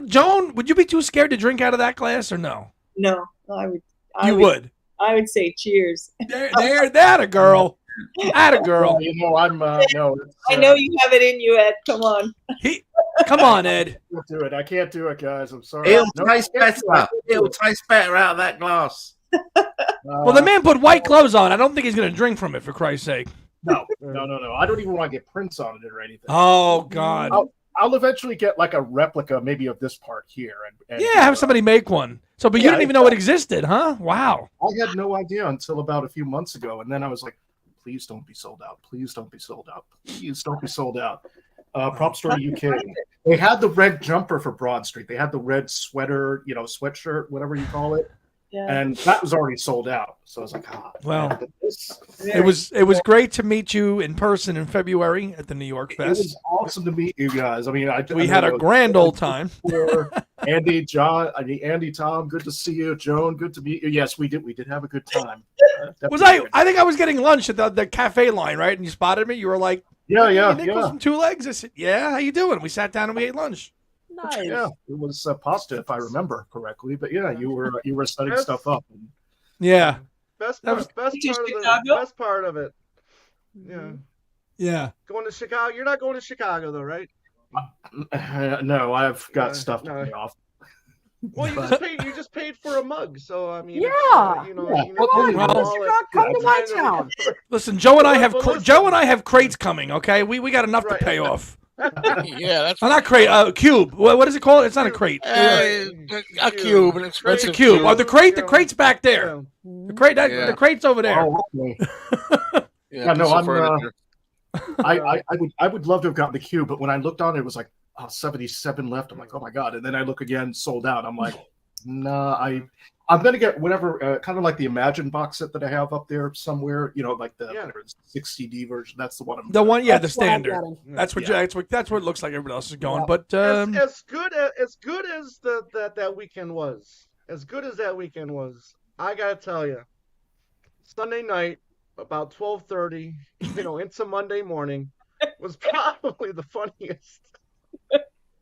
Joan, would you be too scared to drink out of that glass or no? No, I You would. I would say cheers. There, that a girl. That a girl. You know, I'm no. It's, I know you have it in you, Ed. Come on. Come on, Ed. I can't do it. I can't do it, guys. I'm sorry. It'll No, taste I can't do better. it. It'll taste better out of that glass. Well, the man put white gloves on. I don't think he's going to drink from it, for Christ's sake. No. I don't even want to get prints on it or anything. Oh, God. I'll eventually get like a replica, maybe of this part here. And Yeah, have somebody make one. So, but you Yeah, didn't even know it existed, huh? Wow. I had no idea until about a few months ago, and then I was like, "Please don't be sold out. Please don't be sold out. Please don't be sold out." Prop Store UK. They had the red jumper for Broad Street. They had the red sweater, sweatshirt, whatever you call it, Yeah. and that was already sold out. So I was like, Well, man, this. It was great to meet you in person in February at the New York It Fest. was awesome to meet you guys. I mean, We had a grand old time. Andy, John, Andy, Tom, good to see you. Joan, good to meet you. Yes, we did. We did have a good time. Was I think I was getting lunch at the cafe line, right? And you spotted me. You were like, Yeah, "Hey, Nicholas yeah. from Two Legs." I said, "Yeah, how you doing?" We sat down and we ate lunch. Nice. Yeah, it was pasta if I remember correctly. But yeah, you were setting Yes. stuff up. Yeah, Best That was- part, To Chicago? best part of it. Yeah. yeah. Going to Chicago. You're not going to Chicago though, right? No, I've got No, stuff to no. pay off. Well, you just paid for a mug, so I mean, Yeah. you know, Yeah. you Well, know, you know, come to my kind of town. Listen, Joe and I have But listen- Joe and I have crates coming. Okay, we got enough to Right. pay off. Yeah, that's Not crate, cube. What is it called? It's not a crate. a cube, an It's expensive a cube. Oh, the Yeah. crate's back there. The crate, Yeah. the crate's over there. Oh, okay. Yeah, no, piece of I'm, furniture. I would love to have gotten the cube, but when I looked on it, it was like 77 left. I'm like, oh my god! And then I look again, sold out. I'm like, nah. I'm gonna get whatever, kind of like the Imagine box set that I have up there somewhere. You know, like the whatever, 6 CD version. That's the one. The one, yeah, the That's what I'm standard. getting. That's what that's what it looks like. Everybody else is going, Yeah. but as good as that weekend was, I gotta tell you, Sunday night about 12:30, into Monday morning, was probably the funniest.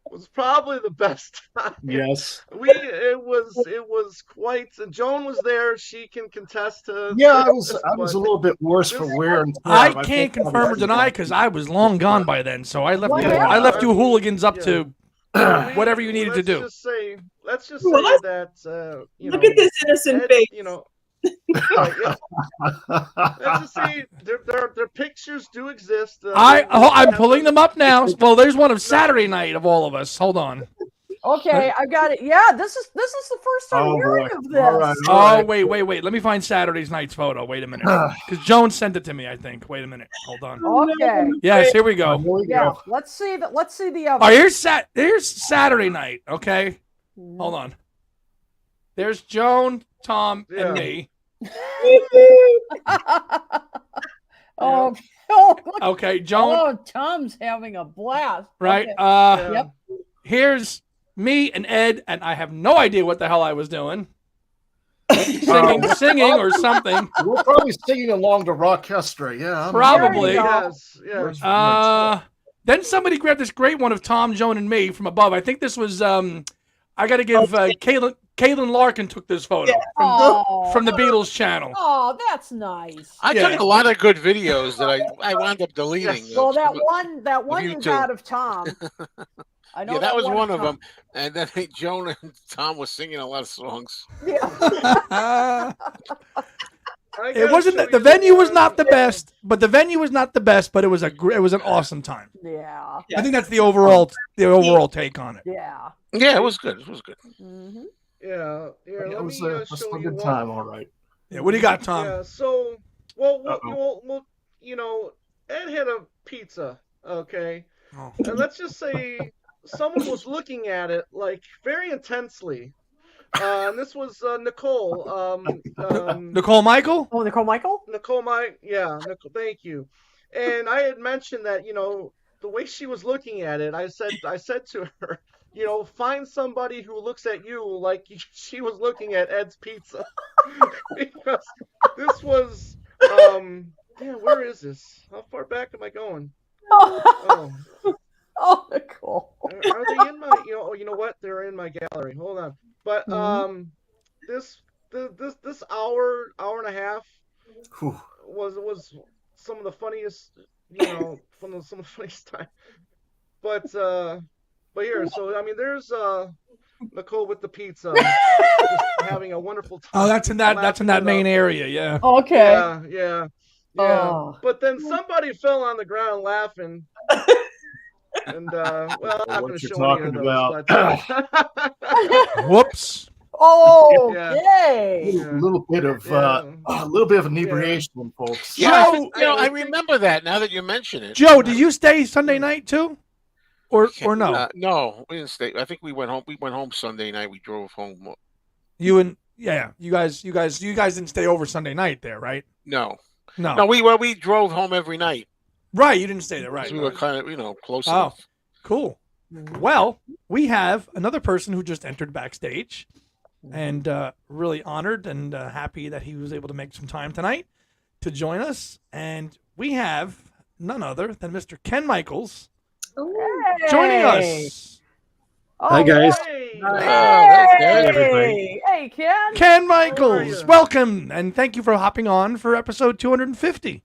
Was probably the best time. Yes. It was quite. Joan was there. She can contest to. Yeah, I was a little bit worse for wear and tear. I can't confirm or deny because I was long gone by then. So I left you hooligans up to whatever you needed to do. Let's just say that. Look at this innocent face. Let's just say their pictures do exist. I'm pulling them up now. Well, there's one of Saturday night of all of us. Hold on. Okay, I got it. Yeah, this is the first time hearing of this. All right. Oh, wait. Let me find Saturday's night's photo. Wait a minute. Because Joan sent it to me, I think. Wait a minute. Hold on. Okay. Yes, here we go. Yeah, let's see the other. Oh, here's Saturday night. Okay. Hold on. There's Joan, Tom, and me. Oh, look. Okay, Joan. Oh, Tom's having a blast. Right. Okay. Yep. Here's me and Ed, and I have no idea what the hell I was doing. Singing or something. We're probably singing along to Rockestra, yeah. Probably. Yes. Then somebody grabbed this great one of Tom, Joan, and me from above. I think this was I got to give Caitlin Larkin took this photo from the Beatles channel. Oh, that's nice. I took a lot of good videos that I wound up deleting. Well, that one you YouTube. got of Tom. I know that was one of them. And then Joan and Tom was singing a lot of songs. Yeah. It wasn't the venue was not the best, but it was an awesome time. Yeah. I think that's the overall take on it. Yeah. Yeah, it was good. It was good. Mm-hmm. Yeah. It was a good time, all right. Yeah. What do you got, Tom? Yeah. So, well, Ed had a pizza. Okay. Oh. And let's just say someone was looking at it like very intensely. And this was Nicole. Nicole Michael? Oh, Nicole Michael? Nicole, thank you. And I had mentioned that, the way she was looking at it, I said to her, find somebody who looks at you like she was looking at Ed's pizza. Because this was, where is this? How far back am I going? Oh, Nicole. Are they in my, you know what? They're in my gallery. Hold on. But this hour and a half was some of the funniest, some of the funniest time. But here, so I mean, there's Nicole with the pizza, just having a wonderful time. Oh, that's in that main area, yeah. Okay. Yeah. Oh. But then somebody fell on the ground laughing. And well, I'm not going to show any of those. But, whoops. Oh, okay. A little bit of inebriation, folks. Joe, I remember that now that you mention it. Joe, did you stay Sunday night too, or no? No, we didn't stay. I think we went home. We went home Sunday night. We drove home. You guys didn't stay over Sunday night there, right? No. We drove home every night. Right, you didn't stay there, right? We were kind of close Oh, enough. Cool. Well, we have another person who just entered backstage, and really honored and happy that he was able to make some time tonight to join us. And we have none other than Mr. Ken Michaels joining us. Hi, guys. Hey, Ken. Ken Michaels, welcome, and thank you for hopping on for episode 250.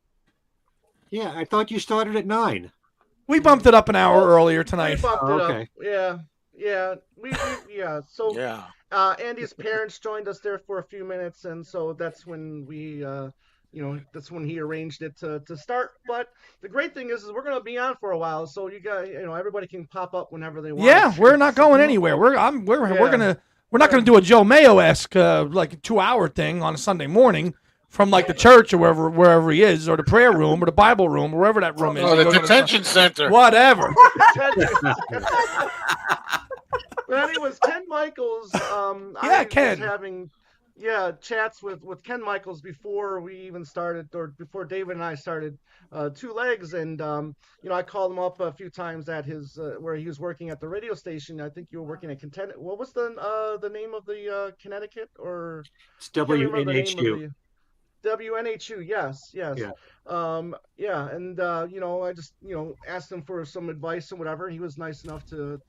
Yeah, I thought you started at 9. We bumped it up an hour earlier tonight. We bumped it up. Yeah. Yeah, So Yeah. Andy's parents joined us there for a few minutes, and so that's when that's when he arranged it to start. But the great thing is we're going to be on for a while, so you guys, everybody can pop up whenever they want. Yeah, we're not going anywhere. We're not gonna do a Joe Mayo-esque like 2-hour thing on a Sunday morning from like the church or wherever he is, or the prayer room or the Bible room, wherever that room is. Oh, the detention center. Whatever. But anyways, Ken Michaels, I Ken. was having chats with Ken Michaels before we even started, or before David and I started Two Legs, and I called him up a few times at his where he was working at the radio station. I think you were working at what was the name of the Connecticut, or It's WNHU. WNHU, yes. Yeah. And I just asked him for some advice and whatever. He was nice enough to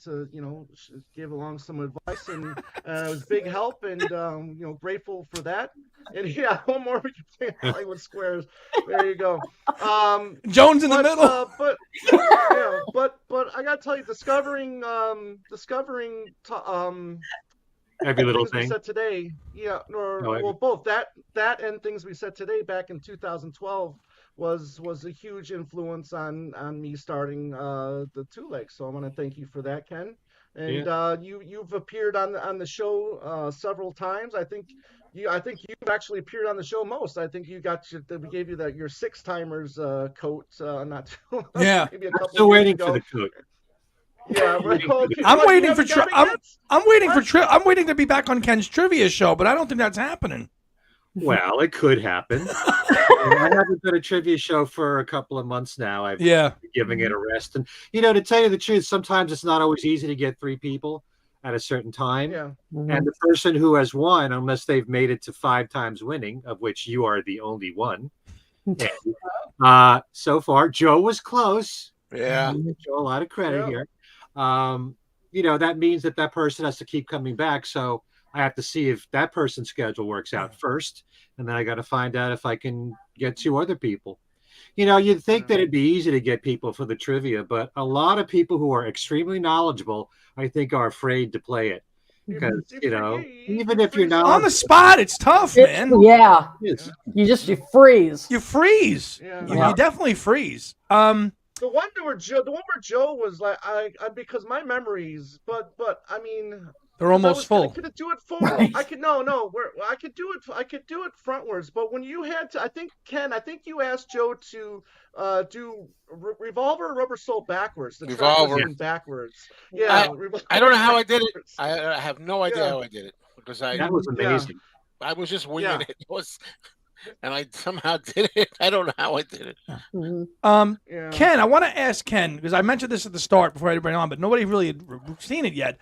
give along some advice, and it was big help, and grateful for that. And one more we can play Hollywood Squares. There you go. Jones in the middle. But I gotta tell you, discovering Every little things we thing. said today, both that and things we said today back in 2012 was a huge influence on me starting the Two Legs. So I want to thank you for that, Ken. And you've appeared on the show several times. I think you've actually appeared on the show most. I think we gave you your six timers coat not too maybe a couple. I'm still waiting for the coat. Yeah, I'm waiting for I'm waiting to be back on Ken's trivia show, but I don't think that's happening. Well, it could happen. I haven't done a trivia show for a couple of months now. I've been giving it a rest, and to tell you the truth, sometimes it's not always easy to get 3 people at a certain time. Yeah. And the person who has won, unless they've made it to 5 times winning, of which you are the only one. So far, Joe was close. Yeah. Joe, a lot of credit here. That means that person has to keep coming back. So I have to see if that person's schedule works out first. And then I got to find out if I can get 2 other people. You'd think that it'd be easy to get people for the trivia, but a lot of people who are extremely knowledgeable, I think, are afraid to play it. Because, even if you're not on the spot, it's tough, man. Yeah. You freeze. You freeze. Yeah. You definitely freeze. The one where Joe was like, I because my memories, but I mean, they're almost full. I could do it forward. I could I could do it frontwards. But when you had to, I think you asked Joe to do Revolver or Rubber Soul backwards. The Revolver backwards. Yeah. I don't know how I did it. I have no idea how I did it, because that was amazing. I was just winging it. And I somehow did it. I don't know how I did it. Ken, I want to ask Ken, because I mentioned this at the start before I bring it on, but nobody really had seen it yet.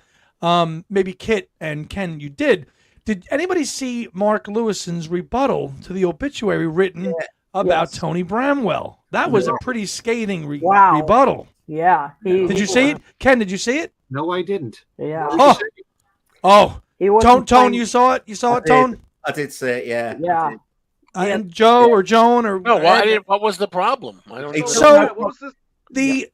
Maybe Kit and Ken, you did. Did anybody see Mark Lewison's rebuttal to the obituary written about Tony Bramwell? That was a pretty scathing rebuttal. Yeah. Did you see it? Ken, did you see it? No, I didn't. Yeah. Tone, you saw it? You saw it, Tone? I did see it, yeah. Yeah. And Joe or Joan or what was the problem? I don't know. So what was this?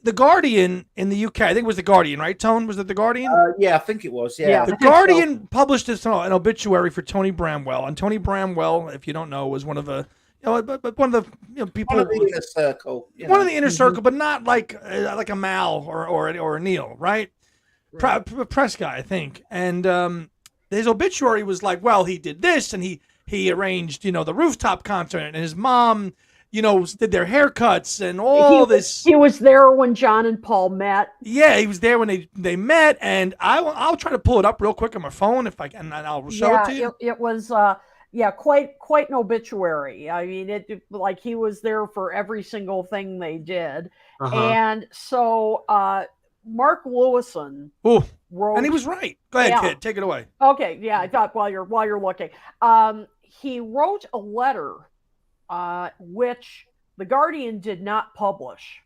The Guardian in the UK, I think it was the Guardian, right? Tone, was it the Guardian? Yeah, I think it was. Yeah. The Guardian published an obituary for Tony Bramwell, and Tony Bramwell, if you don't know, was one of the one of the people. One of the inner circle. One of the inner circle, but not like a Mal or a Neil, right? Press guy, I think, and his obituary was like, well, he did this, and he arranged, the rooftop concert, and his mom, did their haircuts and all this. He was there when John and Paul met. Yeah, he was there when they met, and I'll try to pull it up real quick on my phone if I can, and I'll show it to you. It was quite an obituary. I mean, like he was there for every single thing they did, and so Mark Lewison wrote, and he was right. Go ahead, Kid, take it away. Okay, yeah, I thought while you're looking, he wrote a letter, which the Guardian did not publish,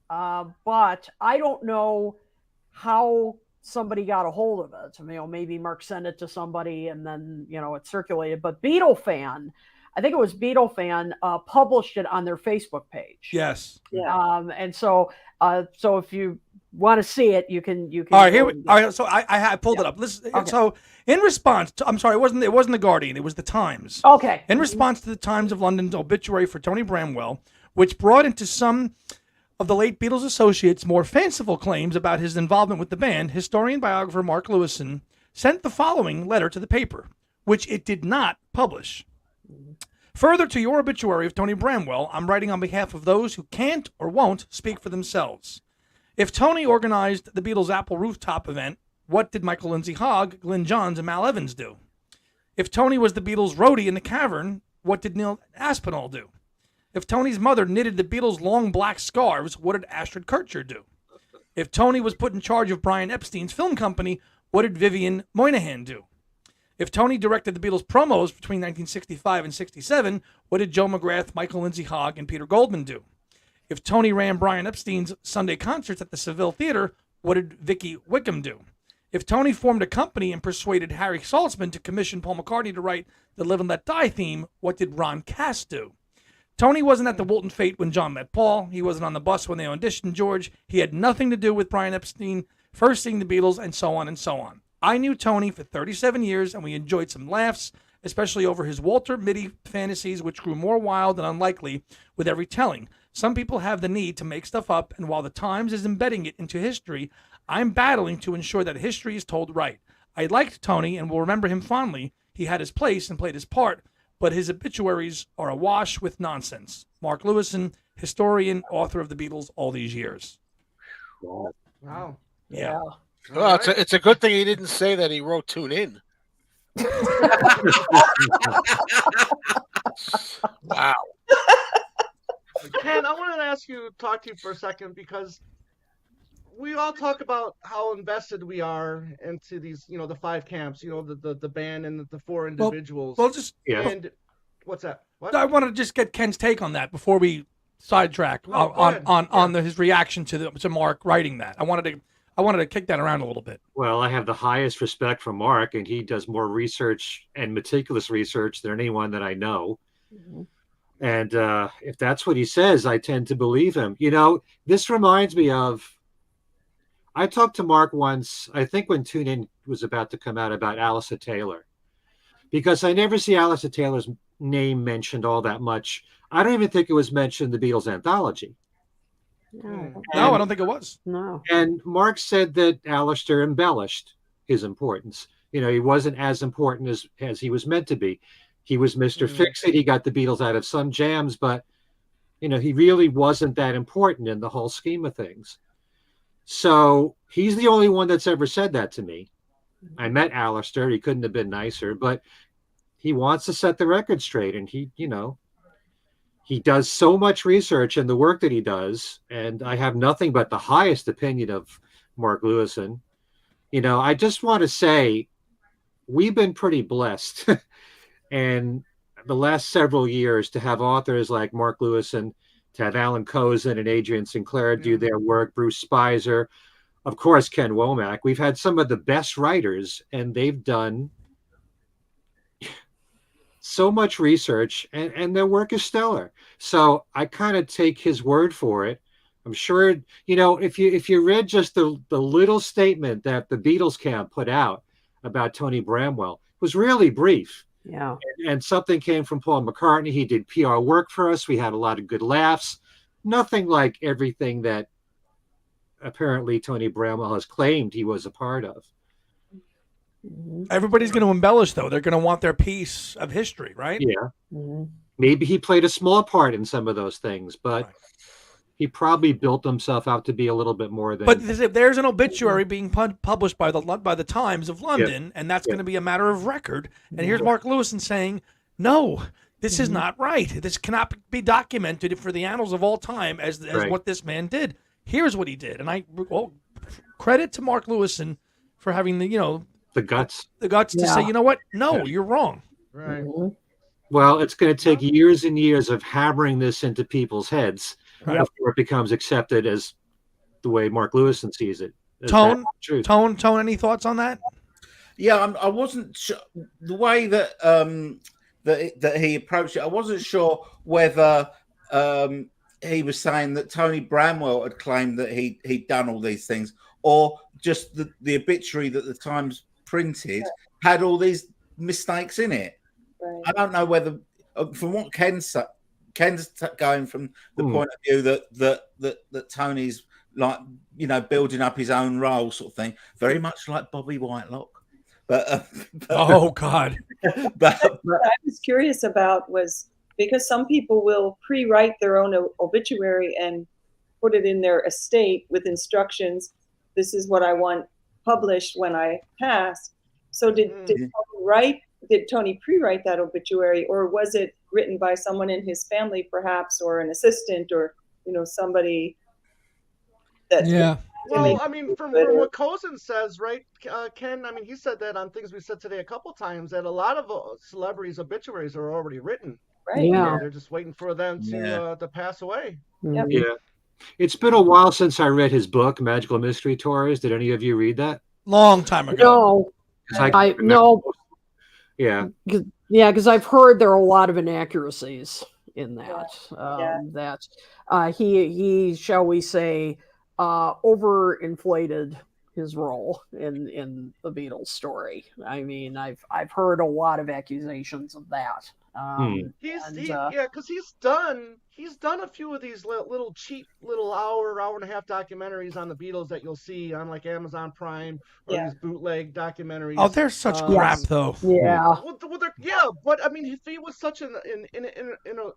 but I don't know how somebody got a hold of it. Maybe Mark sent it to somebody and then it circulated. But Beatle Fan, I think it was Beatle Fan, published it on their Facebook page. Yes. Yeah. And so if you want to see it, you can. All right, go all right. So I pulled it up. Listen. Okay. So in response, I'm sorry, it wasn't the Guardian. It was the Times. Okay. In response to the Times of London's obituary for Tony Bramwell, which brought into some of the late Beatles associates more fanciful claims about his involvement with the band, historian biographer Mark Lewison sent the following letter to the paper, which it did not publish. Further to your obituary of Tony Bramwell, I'm writing on behalf of those who can't or won't speak for themselves. If Tony organized the Beatles' Apple rooftop event, what did Michael Lindsay Hogg, Glyn Johns, and Mal Evans do? If Tony was the Beatles' roadie in the cavern, what did Neil Aspinall do? If Tony's mother knitted the Beatles' long black scarves, what did Astrid Kircher do? If Tony was put in charge of Brian Epstein's film company, what did Vivian Moynihan do? If Tony directed the Beatles' promos between 1965 and 67, what did Joe McGrath, Michael Lindsay Hogg, and Peter Goldman do? If Tony ran Brian Epstein's Sunday concerts at the Seville Theater, what did Vicky Wickham do? If Tony formed a company and persuaded Harry Saltzman to commission Paul McCartney to write the Live and Let Die theme, what did Ron Cass do? Tony wasn't at the Woolton Fete when John met Paul. He wasn't on the bus when they auditioned George. He had nothing to do with Brian Epstein first seeing the Beatles, and so on and so on. I knew Tony for 37 years, and we enjoyed some laughs, especially over his Walter Mitty fantasies, which grew more wild and unlikely with every telling. Some people have the need to make stuff up, and while the Times is embedding it into history, I'm battling to ensure that history is told right. I liked Tony and will remember him fondly. He had his place and played his part, but his obituaries are awash with nonsense. Mark Lewison, historian, author of the Beatles all these years. Wow. Yeah. Well, it's a good thing he didn't say that he wrote "Tune In." Wow. Ken, I wanted to talk to you for a second, because we all talk about how invested we are into these, the five camps, the band and the four individuals. Well, just and what's that? What? I want to just get Ken's take on that before we sidetrack on his reaction to Mark writing that. I wanted to kick that around a little bit. Well, I have the highest respect for Mark, and he does more research and meticulous research than anyone that I know. Mm-hmm. And if that's what he says, I tend to believe him. This reminds me of, I talked to Mark once, I think when Tune In was about to come out, about Alistair Taylor, because I never see Alistair Taylor's name mentioned all that much. I don't even think it was mentioned in the Beatles anthology. No, I don't think it was. No. And Mark said that Alistair embellished his importance. He wasn't as important as he was meant to be. He was Mr. Fix-It. He got the Beatles out of some jams, but, he really wasn't that important in the whole scheme of things. So he's the only one that's ever said that to me. I met Alistair. He couldn't have been nicer, but he wants to set the record straight. And he does so much research in the work that he does. And I have nothing but the highest opinion of Mark Lewison. I just want to say we've been pretty blessed and the last several years to have authors like Mark Lewison, to have Alan Kozin and Adrian Sinclair do their work, Bruce Spicer, of course, Ken Womack. We've had some of the best writers, and they've done so much research, and their work is stellar. So I kind of take his word for it. I'm sure, if you read just the little statement that the Beatles camp put out about Tony Bramwell, it was really brief. Yeah. And something came from Paul McCartney. He did PR work for us. We had a lot of good laughs. Nothing like everything that apparently Tony Bramwell has claimed he was a part of. Everybody's going to embellish, though. They're going to want their piece of history, right? Yeah. Mm-hmm. Maybe he played a small part in some of those things, but he probably built himself out to be a little bit more than. But there's an obituary being published by the Times of London, and that's going to be a matter of record. And here's Mark Lewison saying, "No, this is not right. This cannot be documented for the annals of all time as what this man did. Here's what he did." And credit to Mark Lewison for having the guts to say, you know what? No, you're wrong. Right. Well, it's going to take years and years of hammering this into people's heads before it becomes accepted as the way Mark Lewison sees it. Tone, any thoughts on that? Yeah, I wasn't sure the way that that he approached it. I wasn't sure whether he was saying that Tony Bramwell had claimed that he'd done all these things, or just the obituary that the Times printed had all these mistakes in it. Right. I don't know whether, from what Ken's going from the point of view that Tony's like, you know, building up his own role, sort of thing, very much like Bobby Whitelock. But oh God! but what I was curious about was, because some people will pre-write their own obituary and put it in their estate with instructions. This is what I want published when I pass. So did Tony pre-write that obituary, or was it written by someone in his family, perhaps, or an assistant, or somebody that? Yeah. Well, I mean, from what Cozen says, right, Ken? I mean, he said that on Things We Said Today a couple times, that a lot of celebrities' obituaries are already written. Right. Yeah. They're just waiting for them to pass away. Yep. Yeah. It's been a while since I read his book, Magical Mystery Tours. Did any of you read that? Long time ago. No. 'Cause I no. Yeah. Yeah, because I've heard there are a lot of inaccuracies in that. Yeah. That he shall we say overinflated his role in the Beatles story. I mean, I've heard a lot of accusations of that. Because he's done a few of these little cheap hour and a half documentaries on the Beatles that you'll see on like Amazon Prime, or these bootleg documentaries. Oh, they're such crap, though. Yeah. But I mean, if he was such an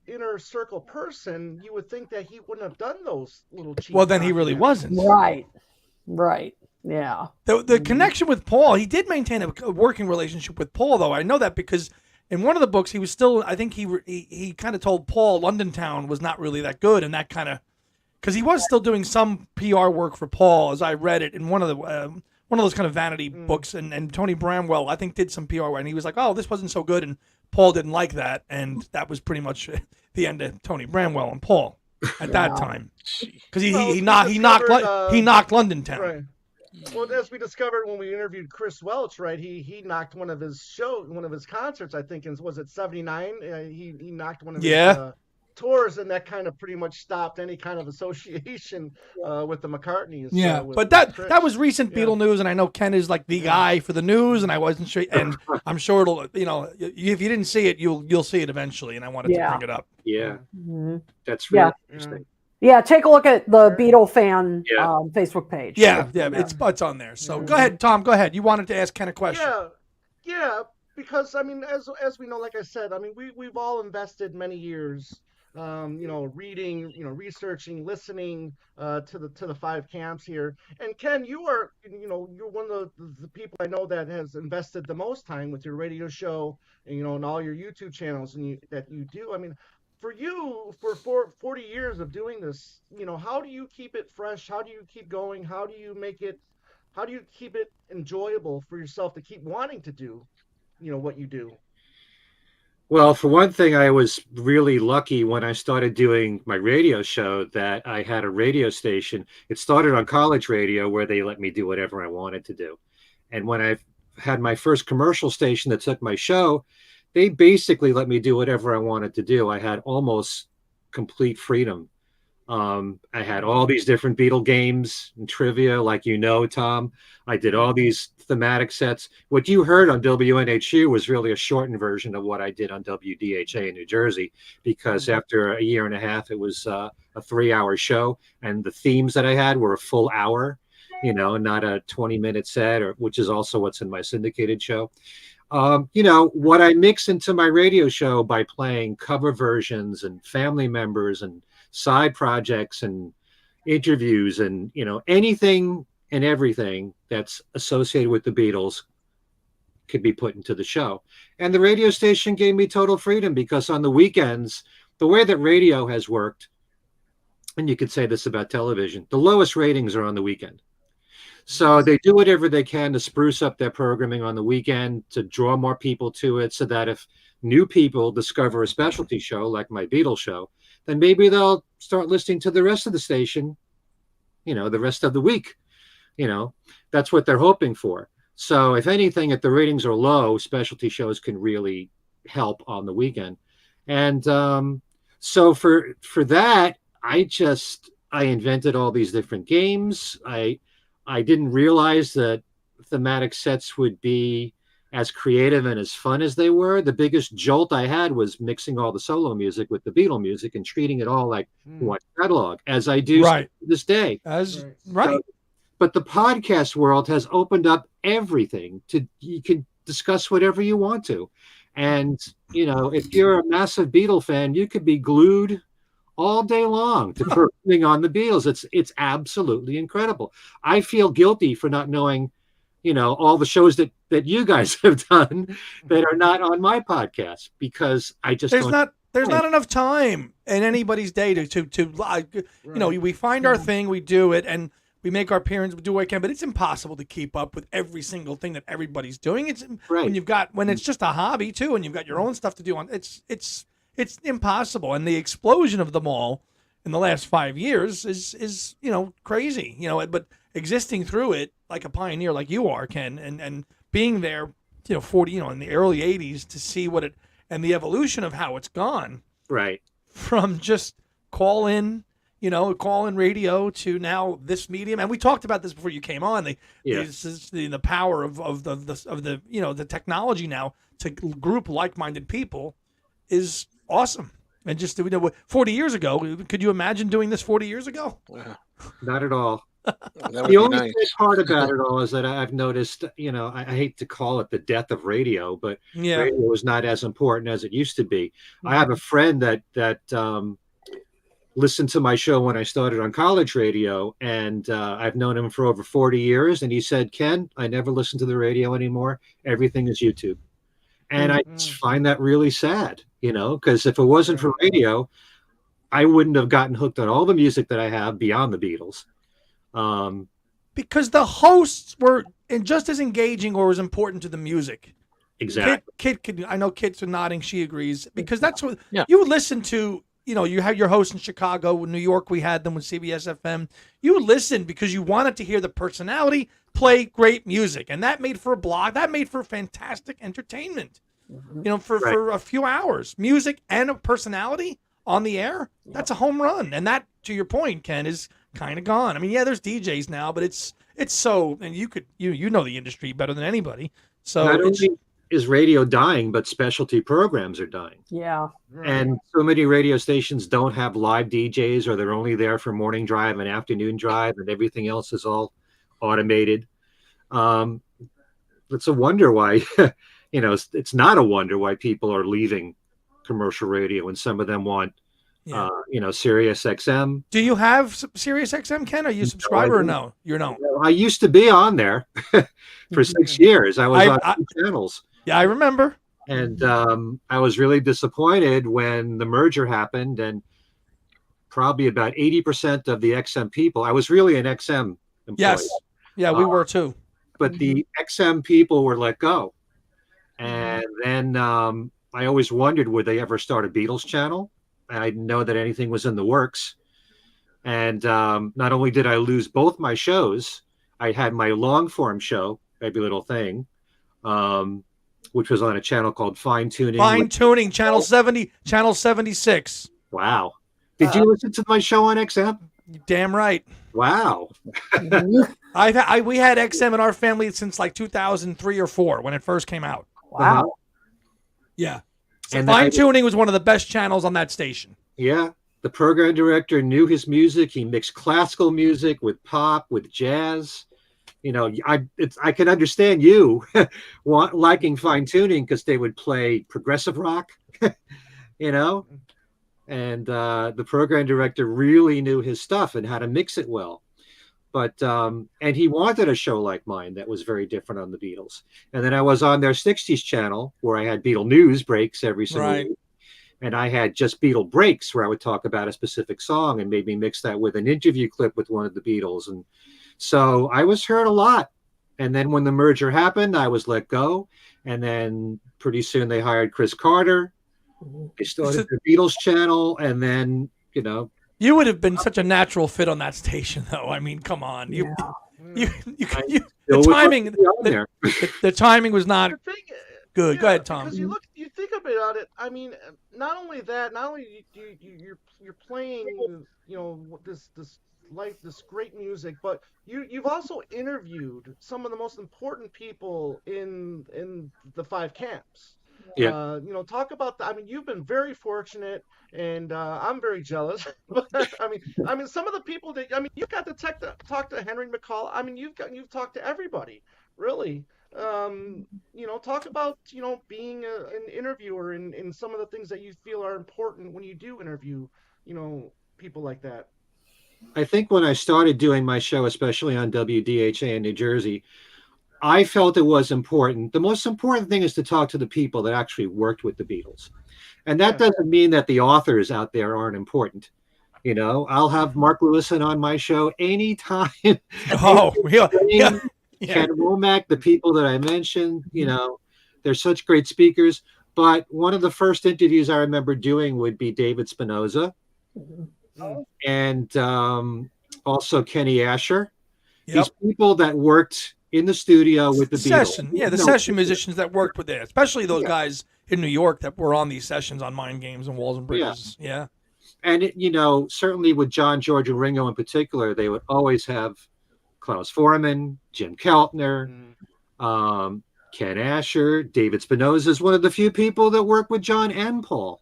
inner circle person, you would think that he wouldn't have done those little cheap. Well, then he really wasn't. Right. Yeah. The connection with Paul, he did maintain a working relationship with Paul, though. I know that because in one of the books, he was still, I think he kind of told Paul London Town was not really that good, and that kind of, because he was still doing some PR work for Paul, as I read it in one of those kind of vanity books, and Tony Bramwell, I think, did some PR work, and he was like, oh, this wasn't so good, and Paul didn't like that, and that was pretty much the end of Tony Bramwell and Paul at that time, because he knocked London Town. Right. Well, as we discovered when we interviewed Chris Welch, right? He knocked one of his concerts, I think, was it '79? He knocked one of his tours, and that kind of pretty much stopped any kind of association with the McCartneys. Yeah, but that was recent Beatle news, and I know Ken is like the guy for the news, and I wasn't sure, and I'm sure it'll, if you didn't see it, you'll see it eventually, and I wanted to bring it up. Yeah, that's really interesting. Yeah, take a look at the Beatle fan Facebook page. Yeah, it's on there. So go ahead, Tom. Go ahead. You wanted to ask Ken a question. Yeah, because I mean, as we know, like I said, I mean, we've all invested many years, reading, researching, listening to the five camps here. And Ken, you're one of the people I know that has invested the most time with your radio show, and and all your YouTube channels that you do. I mean, for you, for 40 years of doing this, how do you keep it fresh? How do you keep going? How do you keep it enjoyable for yourself to keep wanting to do, what you do? Well, for one thing, I was really lucky when I started doing my radio show that I had a radio station. It started on college radio where they let me do whatever I wanted to do. And when I had my first commercial station that took my show, they basically let me do whatever I wanted to do. I had almost complete freedom. I had all these different Beatle games and trivia, like Tom. I did all these thematic sets. What you heard on WNHU was really a shortened version of what I did on WDHA in New Jersey, because after a year and a half, it was a 3-hour show, and the themes that I had were a full hour, not a 20-minute set, which is also what's in my syndicated show. What I mix into my radio show by playing cover versions and family members and side projects and interviews and, anything and everything that's associated with the Beatles could be put into the show. And the radio station gave me total freedom, because on the weekends, the way that radio has worked, and you could say this about television, the lowest ratings are on the weekend. So they do whatever they can to spruce up their programming on the weekend, to draw more people to it, so that if new people discover a specialty show like my Beatles show, then maybe they'll start listening to the rest of the station, the rest of the week. That's what they're hoping for. So if anything, if the ratings are low, specialty shows can really help on the weekend. And so for that, I invented all these different games. I didn't realize that thematic sets would be as creative and as fun as they were. The biggest jolt I had was mixing all the solo music with the Beatle music and treating it all like one catalog, as I do Right. to this day. Right. So, but the podcast world has opened up everything to you can discuss whatever you want to. And, you know, if you're a massive Beatle fan, you could be glued all day long to something on the Beatles. It's absolutely incredible. I feel guilty for not knowing, you know, all the shows that you guys have done that are not on my podcast, because I just there's not enough time in anybody's day to you know, we find our thing, we do it, and we make our appearance, we do what we can, but it's impossible to keep up with every single thing that everybody's doing. It's when it's just a hobby too, and you've got your own stuff to do on it's impossible. And the explosion of them all in the last 5 years is you know, crazy, you know, but existing through it like a pioneer like you are, Ken, and being there, you know, 40, you know, in the early 80s to see what it and the evolution of how it's gone. Right. From just call in radio to now this medium. And we talked about this before you came on. The power of the you know, the technology now to group like-minded people is awesome. And just, you know, 40 years ago, could you imagine doing this 40 years ago? Not at all. That The only good part about it all is that I've noticed, you know, I hate to call it the death of radio, but radio is not as important as it used to be. I have a friend that listened to my show when I started on college radio, and I've known him for over 40 years. And he said, Ken, I never listen to the radio anymore. Everything is YouTube. And I just find that really sad, you know, because if it wasn't for radio, I wouldn't have gotten hooked on all the music that I have beyond the Beatles. Because the hosts were just as engaging or as important to the music. Exactly. Kid, I know kids are nodding. She agrees, because that's what you would listen to. You know, you had your hosts in Chicago, New York. We had them with CBS FM. You listened because you wanted to hear the personality play great music, and that made for a blog. That made for fantastic entertainment. You know, for a few hours, music and a personality on the air. That's a home run, and that, to your point, Ken, is kind of gone. I mean, yeah, there's DJs now, but it's so, and you know the industry better than anybody. So not only is radio dying, but specialty programs are dying. Yeah. And so many radio stations don't have live DJs, or they're only there for morning drive and afternoon drive, and everything else is all automated. It's a wonder why, you know, it's not a wonder why people are leaving commercial radio, and some of them want, you know, Sirius XM. Do you have Sirius XM, Ken? Are you a subscriber or no? You're no. I used to be on there for 6 years. I was on 2 channels. Yeah, I remember. And I was really disappointed when the merger happened, and probably about 80% of the XM people, I was really an XM employee. Yes. Yeah, we were too. But the XM people were let go. And then I always wondered, would they ever start a Beatles channel? I didn't know that anything was in the works. And not only did I lose both my shows, I had my long form show, Every Little Thing, which was on a channel called Fine Tuning. Fine Tuning, channel 70, channel 76. Wow. Did you listen to my show on XM? Damn right. Wow. We had XM in our family since like 2003 or 4 when it first came out. Wow. Yeah. So And Fine Tuning was one of the best channels on that station. Yeah. The program director knew his music. He mixed classical music with pop, with jazz. You know, I can understand you liking Fine Tuning, because they would play progressive rock, you know, and the program director really knew his stuff and how to mix it well. But and he wanted a show like mine that was very different on the Beatles. And then I was on their 60s channel, where I had Beatle news breaks every single week. And I had just Beatle breaks, where I would talk about a specific song and maybe mix that with an interview clip with one of the Beatles. And so I was heard a lot. And then when the merger happened, I was let go. And then pretty soon they hired Chris Carter. They started the Beatles channel. And then, you know. You would have been such a natural fit on that station, though. I mean, come on. The timing was not. Good. Yeah, Go ahead, Tom. because you think about it. I mean, not only that, not only you're playing, this great music, but you've also interviewed some of the most important people in the five camps. Yeah. Talk about that. I mean, you've been very fortunate, and I'm very jealous. But I mean, some of the people that you've got to talk to Henry McCall. I mean, you've talked to everybody, really. Talk about being an interviewer and some of the things that you feel are important when you do interview people like that. I think when I started doing my show, especially on WDHA in New Jersey, I felt it was important. The most important thing is to talk to the people that actually worked with the Beatles. And that doesn't mean that the authors out there aren't important. I'll have Mark Lewison on my show anytime. Oh, yeah. Ken Womack, the people that I mentioned, they're such great speakers. But one of the first interviews I remember doing would be David Spinoza and also Kenny Asher. Yep. These people that worked in the studio with the session. Beatles. Yeah, the session musicians that worked with it, especially those guys in New York that were on these sessions on Mind Games and Walls and Bridges. Yeah. And, certainly with John, George, and Ringo in particular, they would always have Klaus Foreman, Jim Keltner, Ken Asher, David Spinoza is one of the few people that work with John and Paul,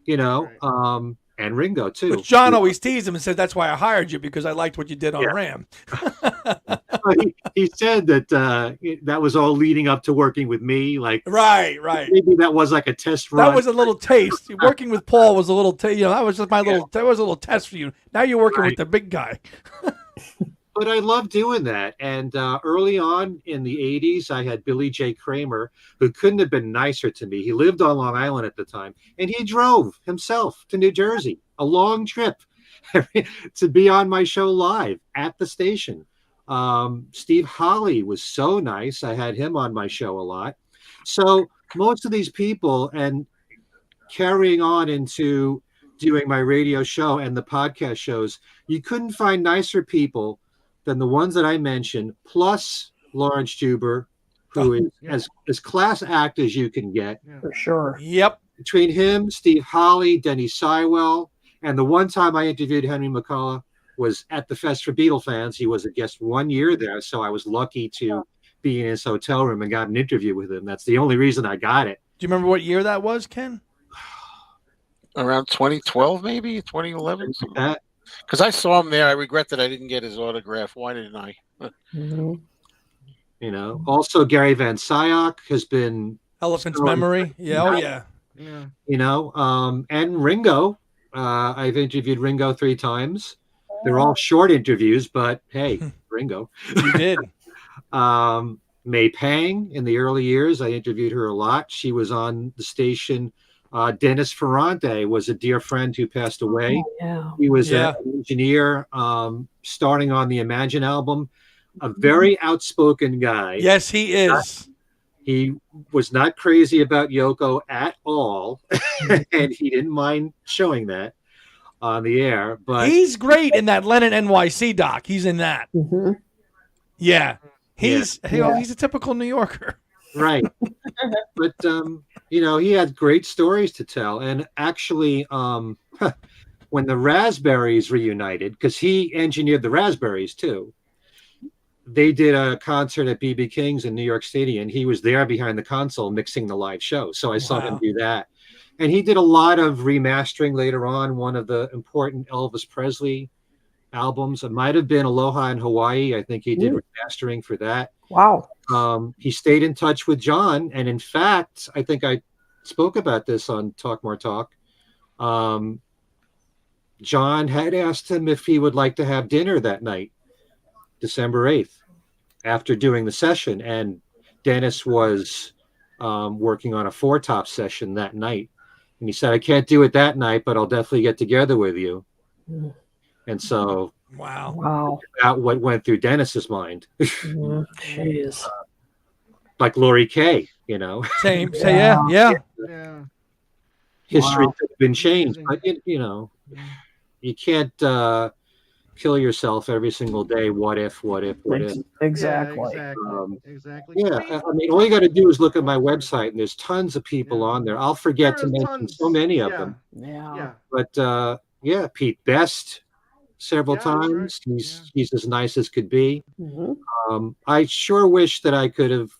and Ringo too. Which John always teased him and said, "That's why I hired you, because I liked what you did on Ram." he said that that was all leading up to working with me. Like, right. Maybe that was like a test run. That was a little taste. Working with Paul was a little taste. That was just that was a little test for you. Now you're working with the big guy. But I love doing that. And early on in the 80s, I had Billy J. Kramer, who couldn't have been nicer to me. He lived on Long Island at the time, and he drove himself to New Jersey, a long trip, to be on my show live at the station. Steve Holly was so nice. I had him on my show a lot. So most of these people, and carrying on into doing my radio show and the podcast shows, you couldn't find nicer people than the ones that I mentioned, plus Lawrence Juber, who is as class act as you can get. For sure. Yep. Between him, Steve Holly, Denny Sywell, and the one time I interviewed Henry McCullough was at the Fest for Beatle fans. He was a guest 1 year there, so I was lucky to be in his hotel room and got an interview with him. That's the only reason I got it. Do you remember what year that was, Ken? Around 2012, maybe 2011. Because I saw him there. I regret that I didn't get his autograph. Why didn't I? Also Gary Van Syok has been Elephant's Memory. Yeah. And Ringo. I've interviewed Ringo 3 times. They're all short interviews, but hey, Ringo. You did. May Pang, in the early years, I interviewed her a lot. She was on the station. Dennis Ferrante was a dear friend who passed away. He was an engineer starting on the Imagine album, a very outspoken guy. Yes, he is. He was not crazy about Yoko at all, and he didn't mind showing that on the air. But he's great in that Lennon NYC doc. He's in that. Yeah. He's a typical New Yorker. Right. But he had great stories to tell. And actually, when the Raspberries reunited, because he engineered the Raspberries too, they did a concert at BB King's in New York City, and he was there behind the console mixing the live show. So I saw him do that. And he did a lot of remastering later on. One of the important Elvis Presley albums, it might have been Aloha in Hawaii. I think he did remastering for that. Wow. He stayed in touch with John. And in fact, I think I spoke about this on Talk More Talk. John had asked him if he would like to have dinner that night, December 8th, after doing the session. And Dennis was working on a 4-top session that night. And he said, I can't do it that night, but I'll definitely get together with you. And so, wow, about what went through Dennis's mind. Jeez. Like Lori Kay, Same. Say yeah. History could have been changed, but you can't kill yourself every single day. What if? Exactly. Yeah, exactly. Yeah, I mean, all you got to do is look at my website, and there's tons of people on there. I'll forget to mention so many of them. Yeah. But yeah, Pete Best several times. He's as nice as could be. I sure wish that I could have.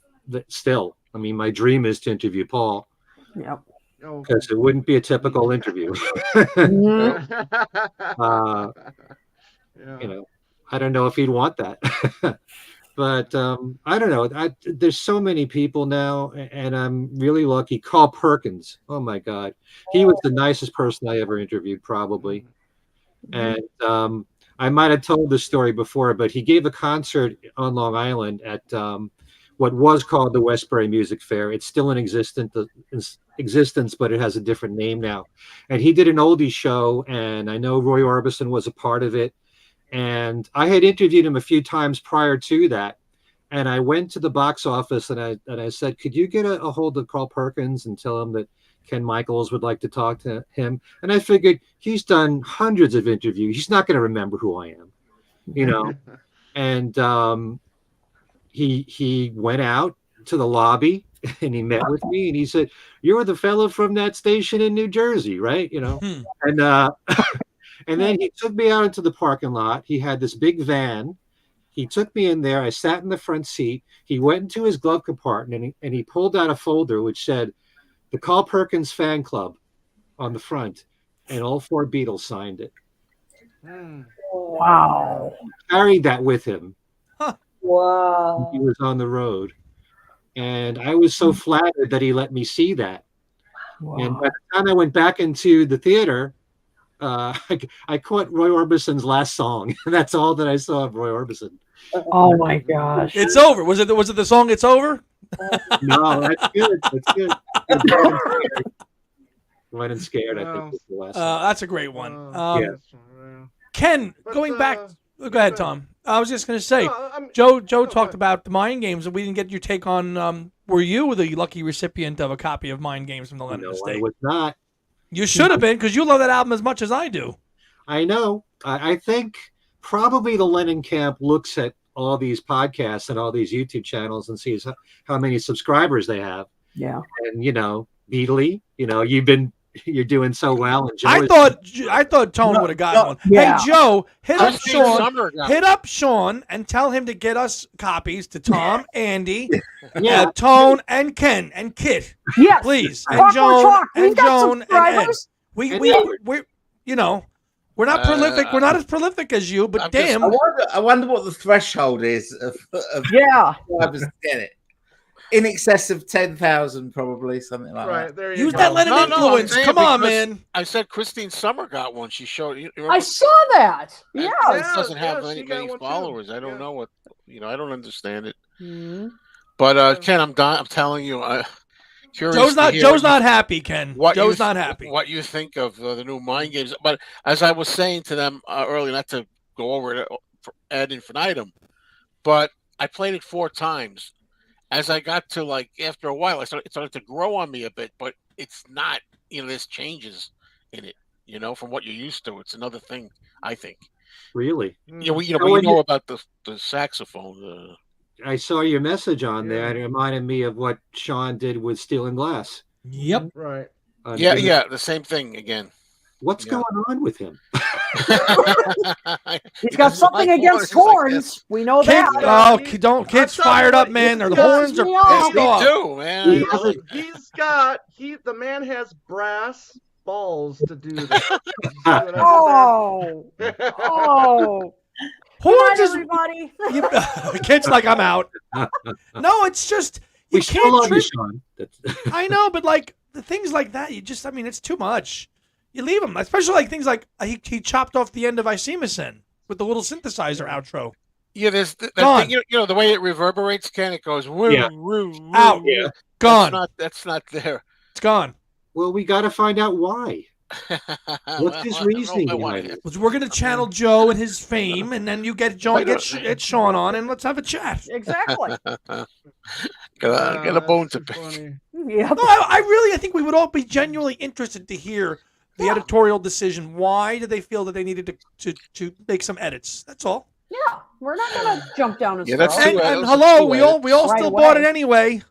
Still, I mean, my dream is to interview Paul. Yep. Because it wouldn't be a typical interview. You know, I don't know if he'd want that. But I don't know. There's so many people now, and I'm really lucky. Carl Perkins. Oh my God, he was the nicest person I ever interviewed, probably. And I might have told this story before, but he gave a concert on Long Island at what was called the Westbury Music Fair. It's still in existence, but it has a different name now. And he did an oldie show, and I know Roy Orbison was a part of it. And I had interviewed him a few times prior to that. And I went to the box office and I said, could you get a hold of Carl Perkins and tell him that Ken Michaels would like to talk to him? And I figured he's done hundreds of interviews. He's not going to remember who I am, you know. And he went out to the lobby and he met with me and he said, "You're the fellow from that station in New Jersey, right?" You know. And and then he took me out into the parking lot. He had this big van. He took me in there. I sat in the front seat. He went into his glove compartment and he pulled out a folder which said the Carl Perkins Fan Club on the front, and all 4 Beatles signed it. Wow. He carried that with him. Wow. He was on the road. And I was so flattered that he let me see that. Wow. And by the time I went back into the theater, I caught Roy Orbison's last song. That's all that I saw of Roy Orbison. Oh my gosh! It's over. Was it the song "It's Over"? No, that's good. That's good. Right and Scared. I think was the last song. That's a great one. Yeah. Ken, going back. Go ahead, Tom. I was just going to say, Joe talked about the Mind Games, and we didn't get your take on. Were you the lucky recipient of a copy of Mind Games from the Lennon Estate? I was not. You should have been, because you love that album as much as I do. I know. I think probably the Lennon camp looks at all these podcasts and all these YouTube channels and sees how many subscribers they have. Yeah. And Beatley, you're doing so well. And I thought Tone would have gotten one. Yeah. Hey Joe, hit up Sean and tell him to get us copies to Tom, Andy, Tone, and Ken and Kit. Yes, please. And Joan and Ed. We're not prolific. We're not as prolific as you, but damn. I wonder what the threshold is of subscribers to get it. In excess of 10,000, probably, something like that. There you Use go. that Lennon influence. Come on, man. I said Christine Summer got one. She showed. I saw that. Yeah. It doesn't have many followers. I don't know what. I don't understand it. Mm-hmm. But Ken, I'm telling you, Joe's not happy, Ken. Joe's not happy. What you think of the new Mind Games? But as I was saying to them earlier, not to go over it ad infinitum, but I played it 4 times. As I got to after a while, it started to grow on me a bit, but it's not. There's changes in it. From what you're used to. It's another thing, I think. Really? We know about the saxophone. I saw your message on there. It reminded me of what Sean did with Steel and Glass. Yep. Right. The same thing again. What's going on with him? He's got something against horns. We know that. Kids fired up, man. Their horns are pissed off. Me too, man. The man has brass balls to do that. Oh. Horns is everybody. Kids like I'm out. No, it's just you can't trip. I know, but the things like that, it's too much. You leave them, especially things like he chopped off the end of I See Sin with the little synthesizer outro. Yeah, there's that thing, the way it reverberates, Ken, it goes woo, woo, woo. Out. Yeah. Gone. That's not there. It's gone. Well, we got to find out why. What's his reasoning behind it? We're going to channel Joe and his fame, and then you get Sean on, and let's have a chat. Exactly. Get a bone to pick. Yeah. No, I think we would all be genuinely interested to hear the editorial decision. Why did they feel that they needed to make some edits? That's all. Yeah, we're not going to jump down his Yeah, that's throat. two. And those are hello, two we all Right still bought it away. anyway.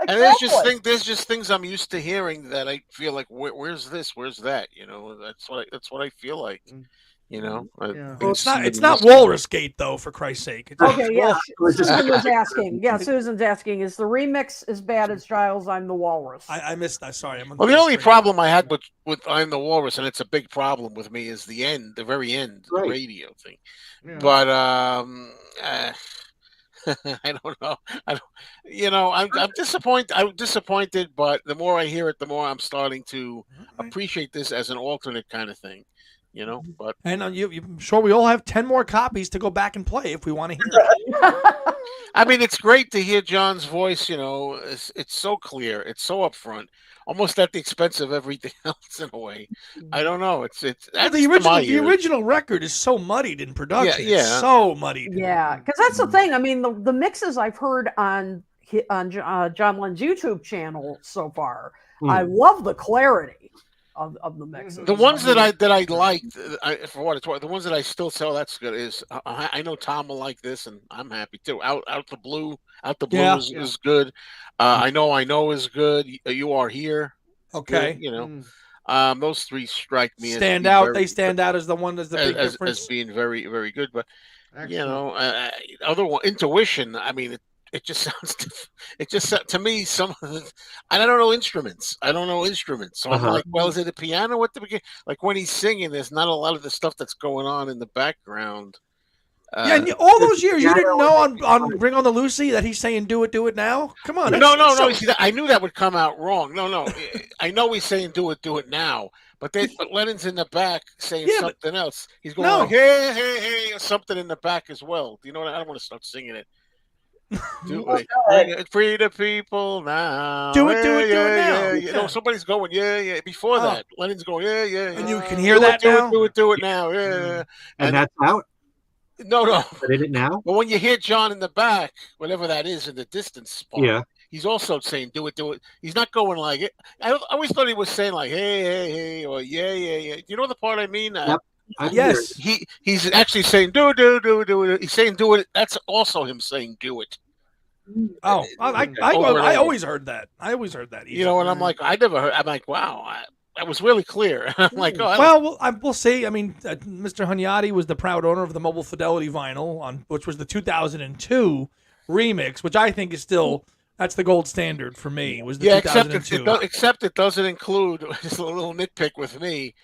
And there's just things I'm used to hearing that I feel like, where's this, where's that? You know, that's what I feel like. You know, Yeah. Well, it's not Walrus Gate though, for Christ's sake. Okay, yeah. was just- Susan was asking. Yeah, Susan's asking, is the remix as bad as Giles' I'm the Walrus? I missed that. Sorry, I'm on Well, the full only screen. problem I had with I'm the Walrus, and it's a big problem with me, is the end, the very end, the Right. radio thing. Yeah. But I don't know. I'm disappointed. I'm disappointed, but the more I hear it, the more I'm starting to appreciate this as an alternate kind of thing. You know, but And I'm sure we all have 10 more copies to go back and play if we want to hear it. I mean, it's great to hear John's voice. You know, it's so clear, it's so upfront, almost at the expense of everything else in a way. I don't know. It's Well, that's to my ears. original record is so muddied in production. Yeah. It's so muddied. Yeah, because that's the thing. I mean, the mixes I've heard on John Lenn's YouTube channel so far, I love the clarity of the mixes. The ones that I liked, for what it's worth, the ones that I still sell, that's good. Is I know Tom will like this, and I'm happy too. Out the blue Yeah. is good. I know is good. You are here. Okay. Good, you know, those three strike me Stand as being out. very- They stand out as the one that's the big difference. as being very, very good. But Excellent. you know, other one, Intuition. I mean, it just sounds. It just to me some of the, I don't know instruments. I don't know instruments. So I'm like, well, is it a piano at the beginning? Like when he's singing, there's not a lot of the stuff that's going on in the background. Yeah, and all those years you didn't know on Bring on the Lucy that he's saying "Do it now." Come on. No. so- You see, I knew that would come out wrong. No. I know he's saying do it now, but Lennon's in the back saying Yeah, but- something else. He's going No. like, hey, or something in the back as well. You know what? I don't want to start singing it. Bring it, free the people now. Do it now. Yeah. No, somebody's going, yeah. Before that, Lennon's going, yeah. And you can hear that now. Do it now, yeah. And that's out. No. But in it now. But when you hear John in the back, whatever that is in the distance spot, Yeah. he's also saying, do it. He's not going like it. I always thought he was saying like, hey, or yeah. You know the part I mean? Yep. I can Yes. He's actually saying, do it. He's saying, do it. That's also him saying, do it. Oh, I Over and over. always heard that. I always heard that. You know, and I'm like, I never heard. I'm like, wow, that was really clear. I'm like, oh, We'll see. I mean, Mr. Hunyadi was the proud owner of the Mobile Fidelity vinyl, which was the 2002 remix, which I think is still that's the gold standard for me. Was the 2002? Except it doesn't include just a little nitpick with me.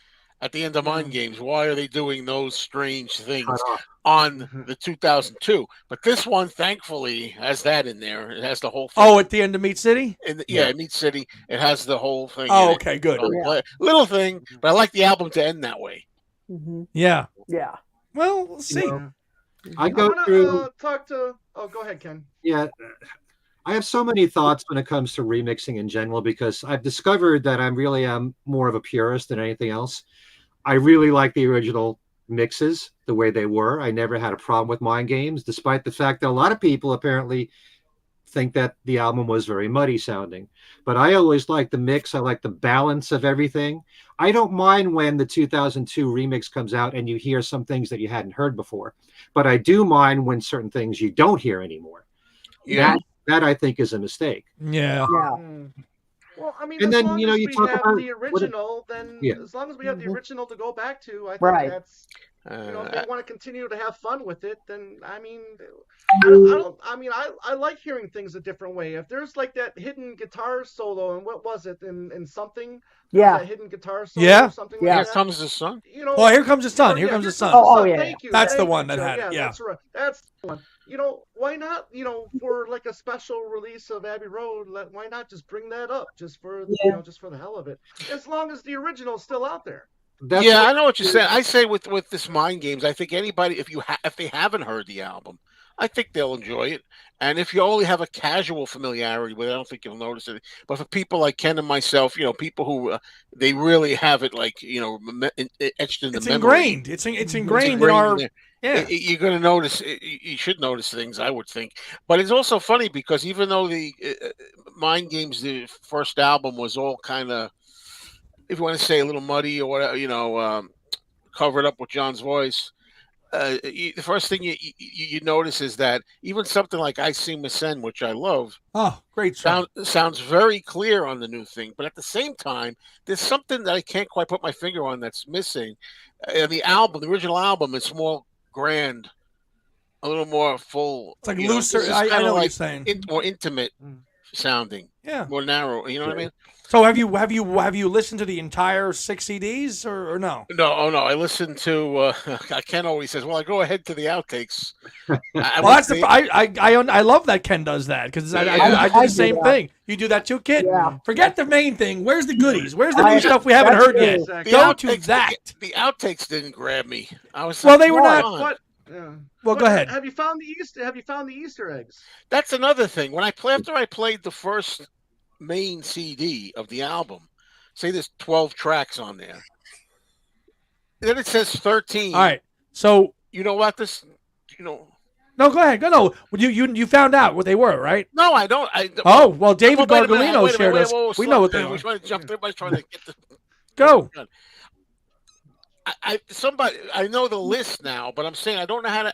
At the end of Mind Games, why are they doing those strange things on the 2002? But this one, thankfully, has that in there. It has the whole thing. Oh, at the end of Meat City? Meat City. It has the whole thing. Oh, in okay, it. good. Little thing, but I like the album to end that way. Yeah. Yeah. Well, we'll see. I go I want through. to talk to. Oh, go ahead, Ken. Yeah. I have so many thoughts when it comes to remixing in general because I've discovered that I really am more of a purist than anything else. I really like the original mixes the way they were. I never had a problem with Mind Games, despite the fact that a lot of people apparently think that the album was very muddy sounding. But I always like the mix. I like the balance of everything. I don't mind when the 2002 remix comes out and you hear some things that you hadn't heard before. But I do mind when certain things you don't hear anymore. Yeah. That I think is a mistake. Yeah. Well, I mean, And as then, long you know, as you we talk have about the original, then Yeah. as long as we have the original to go back to, I think Right. that's if they want to continue to have fun with it, then I mean, I like hearing things a different way. If there's like that hidden guitar solo, and what was it in something? Yeah. That hidden guitar solo Yeah. or something Yeah. like Here that. comes the sun. You know, Oh, Here Comes the Sun. or, Here yeah, Comes the Sun. Oh, yeah. Thank you. That's the Thank one you, that Joe. had it, yeah. That's right. That's the one. You know, why not? You know, for like a special release of Abbey Road, why not just bring that up just for just for the hell of it? As long as the original's still out there. I know what you're saying. I say with this Mind Games, I think anybody, if they haven't heard the album, I think they'll enjoy it. And if you only have a casual familiarity with it, I don't think you'll notice it. But for people like Ken and myself, you know, people who they really have it, like, you know, etched in the It's memory. ingrained. It's ingrained in our. Yeah. You're going to notice. You should notice things, I would think. But it's also funny because even though the Mind Games, the first album, was all kind of if you want to say a little muddy or whatever, cover it up with John's voice. The first thing you notice is that even something like "I Sing Sen," which I love, great song, sounds very clear on the new thing. But at the same time, there's something that I can't quite put my finger on that's missing. The album, the original album, is more grand, a little more full. It's like looser. I know what you're saying. More intimate sounding. Yeah, more narrow. You know what I mean? So have you listened to the entire 6 CDs or no? No, I listened to. Ken always says, "Well, I go ahead to the outtakes." I love that Ken does that because I do the same thing. You do that too, kid. Yeah. Forget the main thing. Where's the goodies? Where's the new stuff we haven't heard yet? Exactly. Go to that. The outtakes didn't grab me. I was they were not. Yeah. Well, go ahead. Have you found the Easter eggs? That's another thing. After I played the first main CD of the album, say there's 12 tracks on there, then it says 13. All right, so you know what this, No, go ahead. Go. No, you found out what they were, right? No, I don't. Well, David Gargolino shared us. We know what they are. Everybody's trying to get the go. I know the list now, but I'm saying I don't know how to.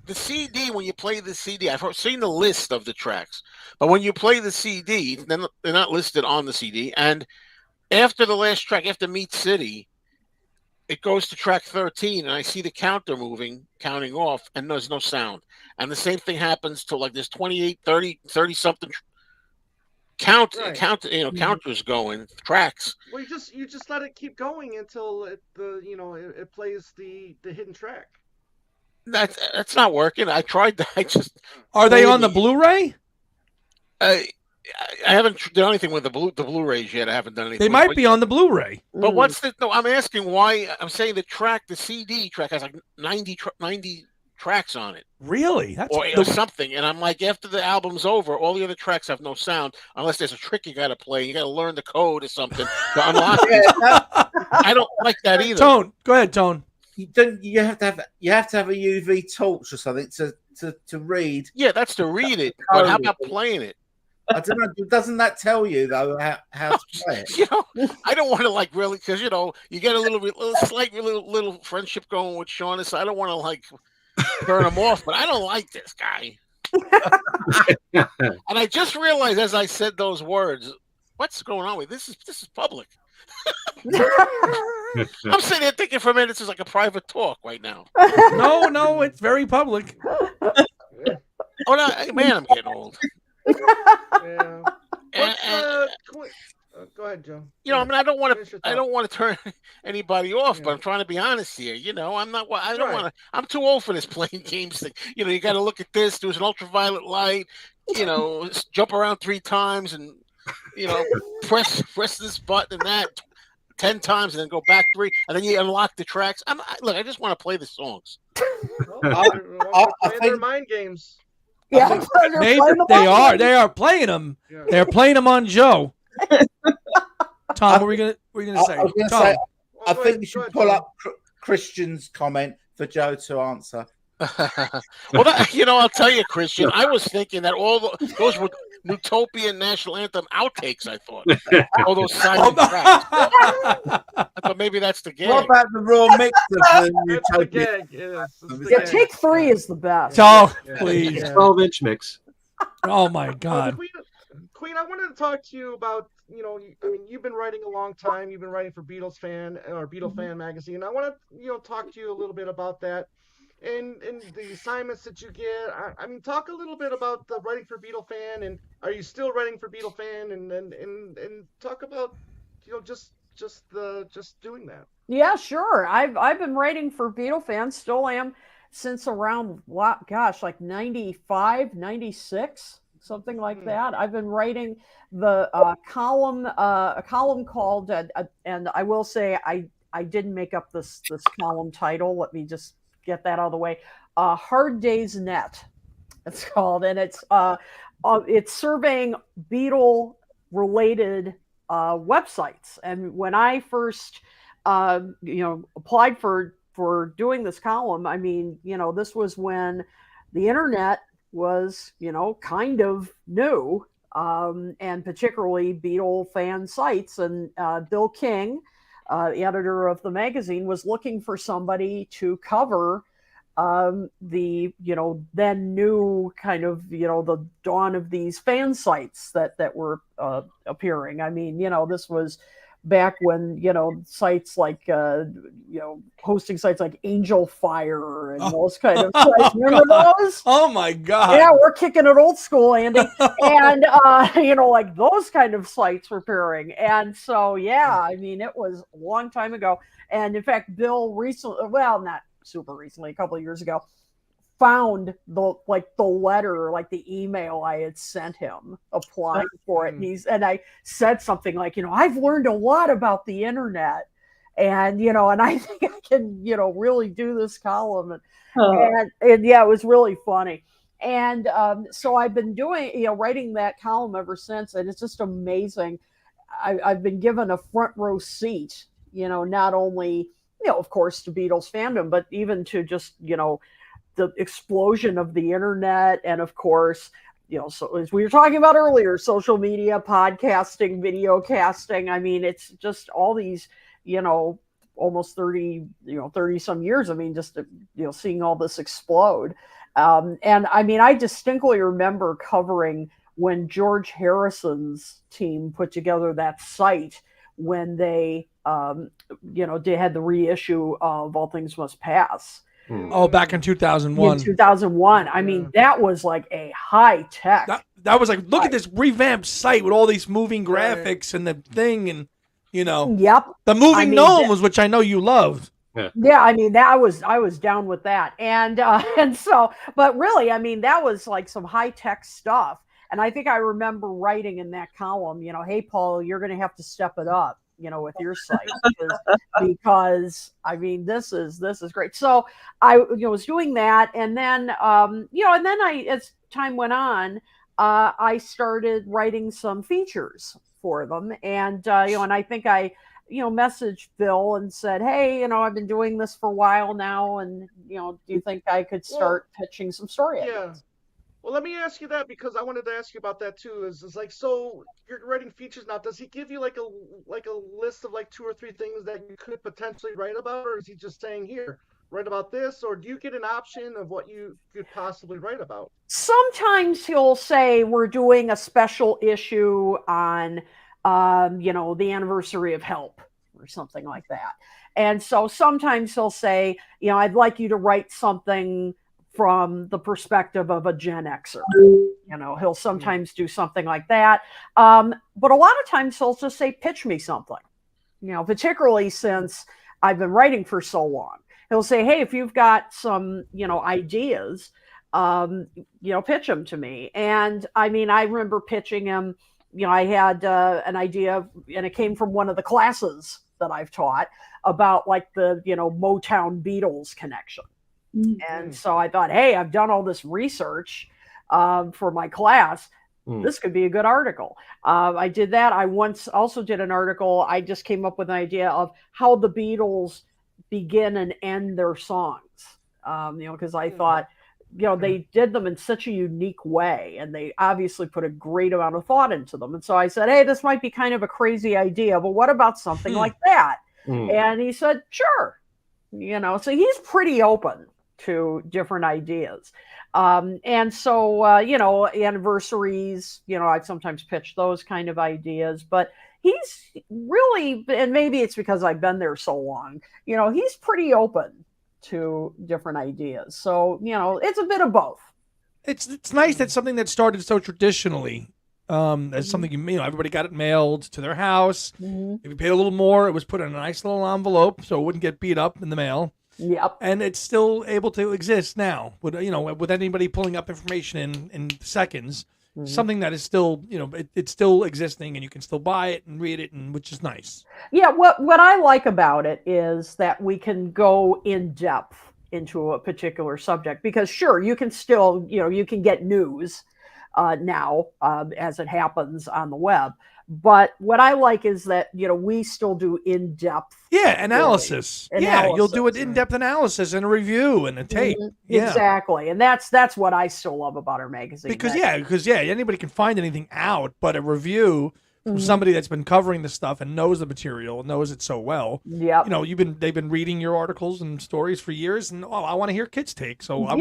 The CD, when you play the CD, I've seen the list of the tracks, but when you play the CD, then they're not listed on the CD. And after the last track, after Meat City, it goes to track 13, and I see the counter counting off, and there's no sound. And the same thing happens to like there's 28, 30 something counters going tracks. Well, you just let it keep going until it plays the hidden track. That's not working. I tried that. Are they on the Blu-ray? I haven't done anything with the Blu-rays yet. I haven't done anything. They might be on the Blu-ray. But what's the? No, I'm asking why. I'm saying the CD track has like 90 tracks on it. Really? Or something. And I'm like, after the album's over, all the other tracks have no sound unless there's a trick you got to play. You got to learn the code or something to unlock it. I don't like that either. Tone, go ahead, Tone. You have to have a UV torch or something to read. Yeah, that's to read it. But how about playing it? I don't know. Doesn't that tell you though how to play it? I don't want to really because you get a slight little friendship going with Sean. So I don't want to burn him off, but I don't like this guy. And I just realized as I said those words, what's going on with this? This is public. I'm sitting there thinking for a minute this is like a private talk right now. No, it's very public. Oh no, man, I'm getting old. Yeah. Go ahead, Joe. I don't want to turn anybody off, but I'm trying to be honest here. I'm too old for this playing games thing. You got to look at this. There's an ultraviolet light. Jump around 3 times and press this button and that 10 times and then go back 3 and then you unlock the tracks. I just want to play the songs. I think mind games. Yeah, they are playing them. Yeah. They're playing them on Joe. Tom, what were you gonna say? I think you should pull up Christian's comment for Joe to answer. Well, I'll tell you, Christian. I was thinking that those were Utopian National Anthem outtakes. I thought all those silent tracks. I thought maybe that's the gag. What about the raw mix of the Utopia? Take 3 is the best. Oh, please, 12-inch mix. Oh my God, Queen, I wanted to talk to you about you've been writing a long time. You've been writing for Beatles Fan or Beatle Fan magazine. I want to talk to you a little bit about that. And the assignments that you get, talk a little bit about the writing for Beatle Fan, and are you still writing for Beatle Fan, and talk about just doing that. Yeah, sure. I've been writing for Beatle Fan, still am, since around like 95, 96, something like that. I've been writing the a column called, and I will say I didn't make up this column title. Let me just get that out of the way. Hard Day's Net, it's called, and it's surveying Beatle related websites. And when I first applied for doing this column, this was when the internet was kind of new, and particularly Beatle fan sites. And Bill King the editor of the magazine, was looking for somebody to cover the then new kind of the dawn of these fan sites that were appearing. I mean, this was back when sites like hosting sites like Angel Fire and those kind of sites. Remember those? Oh my God! Yeah, we're kicking it old school, Andy. And like those kind of sites were appearing. And so I mean, it was a long time ago. And in fact, Bill recently, well, not super recently, a couple of years ago, found the letter, like the email I had sent him applying for it. And I said something like, I've learned a lot about the internet, and and I think I can really do this column. And it was really funny. And so I've been doing writing that column ever since, and it's just amazing. I've been given a front row seat, not only of course to Beatles fandom, but even to just the explosion of the internet. And of course, so as we were talking about earlier, social media, podcasting, video casting. I mean, it's just all these, almost 30 some years. I mean, just, seeing all this explode. And I mean, I distinctly remember covering when George Harrison's team put together that site when they, they had the reissue of All Things Must Pass. Oh, back in 2001. In 2001. I mean, that was like a high tech. That was like, look at this revamped site with all these moving graphics and the thing, and Yep. the moving gnomes, which I know you loved. Yeah, I mean, I was down with that, and so, but really, I mean, that was like some high tech stuff. And I think I remember writing in that column, hey, Paul, you're going to have to step it up, with your site, because I mean, this is great. So I was doing that, and then and then as time went on, I started writing some features for them, and and I think I messaged Bill and said, hey, I've been doing this for a while now, and do you think I could start pitching some story ideas? Well, let me ask you that, because I wanted to ask you about that too. Is like, so you're writing features now. Does he give you like a list of like 2 or 3 things that you could potentially write about, or is he just saying, here, write about this, or do you get an option of what you could possibly write about? Sometimes he'll say, we're doing a special issue on the anniversary of Help or something like that. And so sometimes he'll say, I'd like you to write something from the perspective of a Gen Xer. He'll sometimes do something like that. But a lot of times he'll just say, pitch me something, particularly since I've been writing for so long. He'll say, hey, if you've got some, ideas, pitch them to me. And I mean, I remember pitching him, I had an idea, and it came from one of the classes that I've taught about like the, Motown Beatles connection. And so I thought, hey, I've done all this research for my class. This could be a good article. I did that. I once also did an article. I just came up with an idea of how the Beatles begin and end their songs. Because I thought, they did them in such a unique way, and they obviously put a great amount of thought into them. And so I said, hey, this might be kind of a crazy idea, but what about something like that? And he said, sure. So he's pretty open to different ideas. And so, anniversaries, I've sometimes pitched those kind of ideas, but he's really, and maybe it's because I've been there so long, he's pretty open to different ideas. So, it's a bit of both. It's nice that something that started so traditionally, as something, everybody got it mailed to their house. If you paid a little more, it was put in a nice little envelope so it wouldn't get beat up in the mail. Yep. And it's still able to exist now with with anybody pulling up information in seconds. Something that is still it's still existing, and you can still buy it and read it, and which is nice. Yeah, what I like about it is that we can go in depth into a particular subject, because sure, you can still you can get news now as it happens on the web. But what I like is that, we still do in-depth. Yeah, analysis. You'll do an in-depth analysis and a review and a tape. Yeah. Exactly. And that's what I still love about our magazine. Because anybody can find anything out, but a review from somebody that's been covering the stuff and knows the material, knows it so well. Yeah. You know, they've been reading your articles and stories for years, and I want to hear Kit's take. So I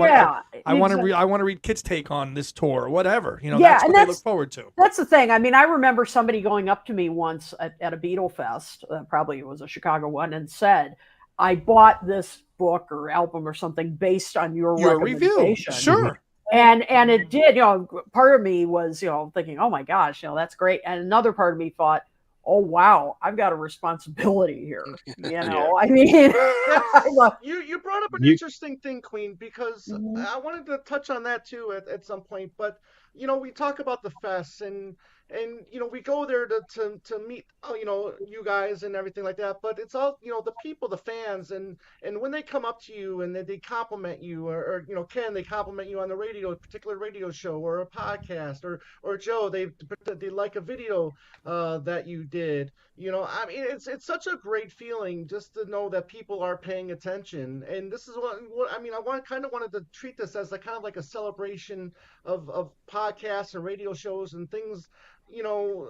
want to read Kit's take on this tour or whatever. You know, that's what they look forward to. That's the thing. I mean, I remember somebody going up to me once at a Beatle Fest, probably it was a Chicago one, and said, "I bought this book or album or something based on your review." Sure. And it did, you know, part of me was, you know, thinking, oh my gosh, you know, that's great. And another part of me thought, oh wow, I've got a responsibility here. You know, I mean, you brought up an interesting thing, Queen, because I wanted to touch on that too at some point. But you know, we talk about the fests and you know, we go there to meet, you know, you guys and everything like that. But it's all, you know, the people, the fans, and when they come up to you and they compliment you, or you know, Ken, they compliment you on the radio, a particular radio show or a podcast, or Joe, they like a video that you did. You know, I mean, it's such a great feeling just to know that people are paying attention. And this is what I mean. I wanted to treat this as kind of like a celebration of podcasts and radio shows and things, you know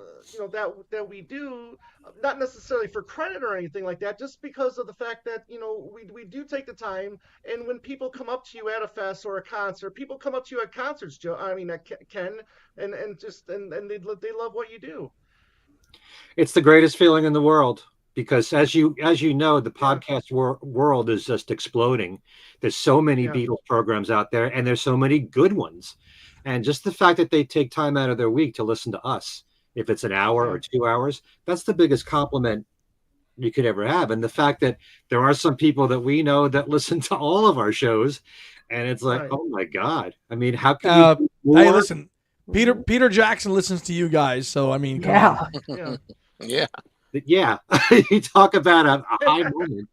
that we do, not necessarily for credit or anything like that, just because of the fact that, you know, we do take the time. And when people come up to you at a fest or a concert, people come up to you at concerts, Joe, I mean, Ken, and they love what you do. It's the greatest feeling in the world, because as you know, the podcast world is just exploding. There's so many Beatles programs out there, and there's so many good ones. And just the fact that they take time out of their week to listen to us, if it's an hour or 2 hours, that's the biggest compliment you could ever have. And the fact that there are some people that we know that listen to all of our shows, and it's like, oh my God. I mean, how can you do more? Hey, listen, Peter Jackson listens to you guys, so I mean, come on. Yeah. You talk about a high moment.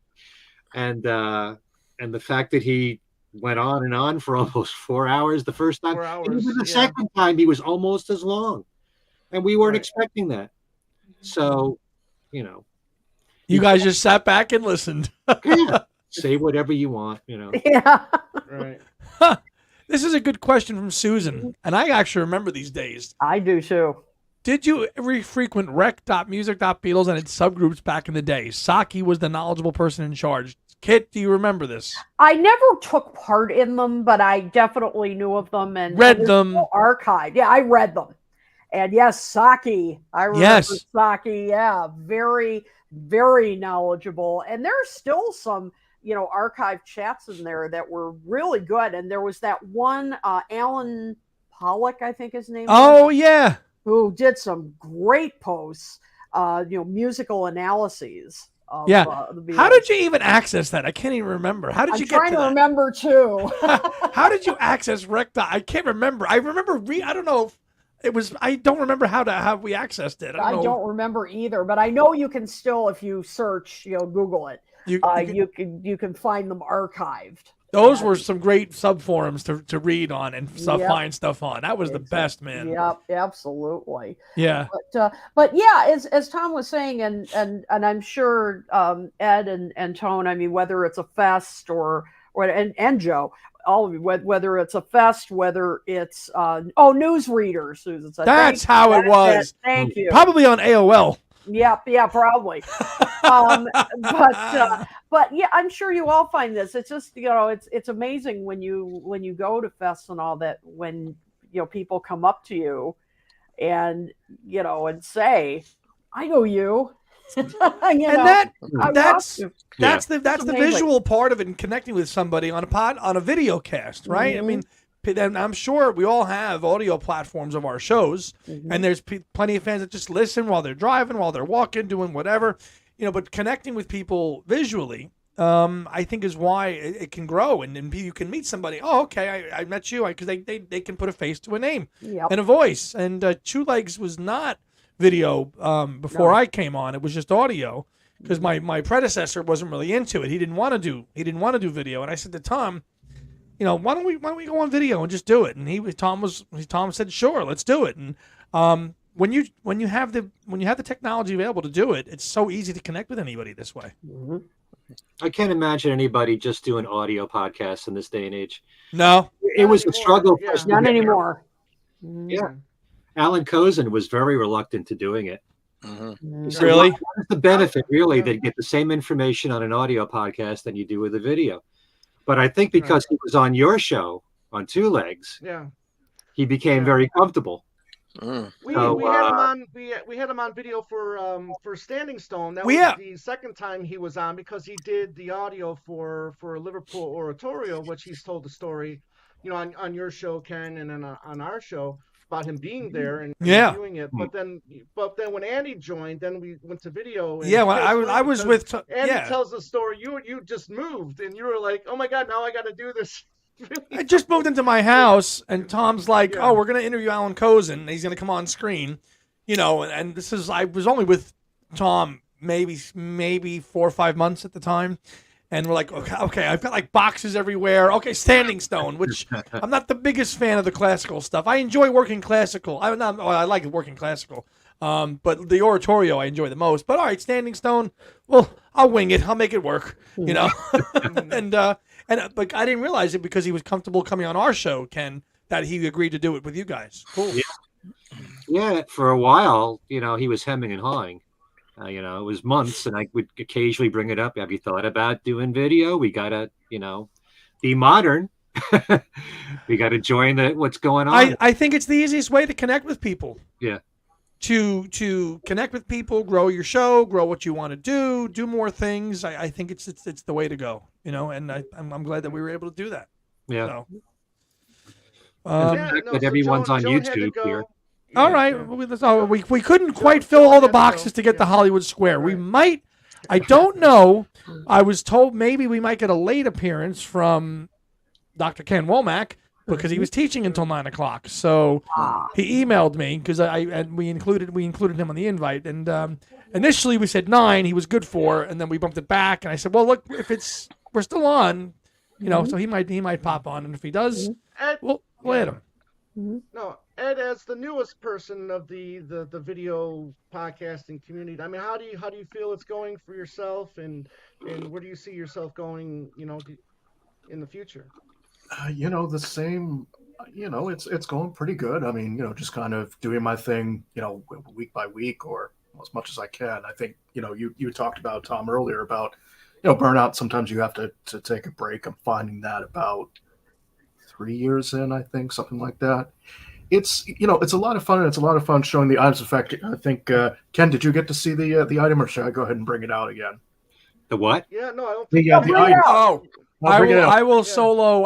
And the fact that he went on and on for almost 4 hours the first time. 4 hours, and even the second time, he was almost as long. And we weren't expecting that. So, you know. You guys just sat back and listened. Say whatever you want, you know. Yeah. Right. This is a good question from Susan, and I actually remember these days. I do too. Did you ever frequent rec.music.beatles and its subgroups back in the day? Saki was the knowledgeable person in charge. Kit, do you remember this? I never took part in them, but I definitely knew of them and read them. Archived. Yeah, I read them. And yes, Saki. I remember Saki. Yeah, very, very knowledgeable. And there's still some, you know, archived chats in there that were really good. And there was that one, Alan Pollock, I think his name was. Yeah. Who did some great posts, you know, musical analyses. Of, how did you even access that? I can't even remember. How did you get to that? I'm trying to remember too. How did you access Rec? I can't remember. I remember. I don't know if it was. I don't remember how we accessed it. I don't remember either. But I know you can still, if you search, you know, Google it. You can find them archived. Those were some great subforums to read on and find stuff on. That was the best, man. Yep, absolutely. Yeah. But yeah, as Tom was saying, and I'm sure Ed and Tone, I mean, whether it's a fest or Joe, all of you, whether it's a fest, whether it's newsreaders, Susan said. That's how it was. Thank you. Probably on AOL. Yeah, probably. But yeah, I'm sure you all find this. It's just, you know, it's amazing when you go to fests and all that, when, you know, people come up to you and, you know, and say, I know you. That's the visual part of it, and connecting with somebody on a video cast, right? I mean, and I'm sure we all have audio platforms of our shows, and there's plenty of fans that just listen while they're driving, while they're walking, doing whatever, you know. But connecting with people visually, I think, is why it can grow, and you can meet somebody. Oh, okay, I met you, because they can put a face to a name and a voice. And Two Legs was not video before I came on; it was just audio, because my predecessor wasn't really into it. He didn't want to do video, and I said to Tom, you know, why don't we go on video and just do it? And Tom said, sure, let's do it. And when you have the technology available to do it, it's so easy to connect with anybody this way. I can't imagine anybody just doing audio podcasts in this day and age. No, it was a struggle. Not anymore. Yeah, Alan Kozin was very reluctant to doing it. So Really? what is the benefit, really, that you get the same information on an audio podcast than you do with a video? But I think because he was on your show on Two Legs, he became very comfortable. We had him on. We had him on video for Standing Stone. That was the second time he was on because he did the audio for Liverpool Oratorio, which he's told the story, on your show, Ken, and then on our show about him being there and doing it. But then when Andy joined, then we went to video. And I was with Andy tells the story. You just moved and you were like, oh my God, now I got to do this. I just moved into my house, and Tom's like, "Oh, we're gonna interview Alan Kozin. He's gonna come on screen, And this is I was only with Tom maybe 4 or 5 months at the time, and we're like, okay, I've got like boxes everywhere. Okay, Standing Stone, which I'm not the biggest fan of the classical stuff. I enjoy working classical. I like working classical, but the oratorio I enjoy the most. But all right, Standing Stone. Well, I'll wing it. I'll make it work. But I didn't realize it because he was comfortable coming on our show, Ken, that he agreed to do it with you guys. Cool. Yeah, for a while, he was hemming and hawing. It was months, and I would occasionally bring it up. Have you thought about doing video? We got to, be modern. We got to join what's going on. I think it's the easiest way to connect with people. Yeah. To connect with people, grow your show, grow what you want to do more things. I think it's the way to go, and I'm glad that we were able to do that. Yeah. But everyone's on YouTube here. All right. We couldn't quite fill all the boxes to get to Hollywood Square. We might. I don't know. I was told maybe we might get a late appearance from Dr. Ken Womack, because he was teaching until 9:00. So he emailed me because we included him on the invite. And initially we said 9, he was good for, and then we bumped it back. And I said, well, look, if we're still on, so he might pop on, and if he does, we'll add him. No, Ed, as the newest person of the video podcasting community, I mean, how do you feel it's going for yourself, and where do you see yourself going, in the future? The same, it's going pretty good. I mean, just kind of doing my thing, week by week or as much as I can. I think, you talked about, Tom, earlier about, burnout. Sometimes you have to take a break. I'm finding that about 3 years in, I think, something like that. It's, it's a lot of fun, and it's a lot of fun showing the items. In fact, I think, Ken, did you get to see the item, or should I go ahead and bring it out again? The what? Yeah, no, I don't think the item. Oh. I will solo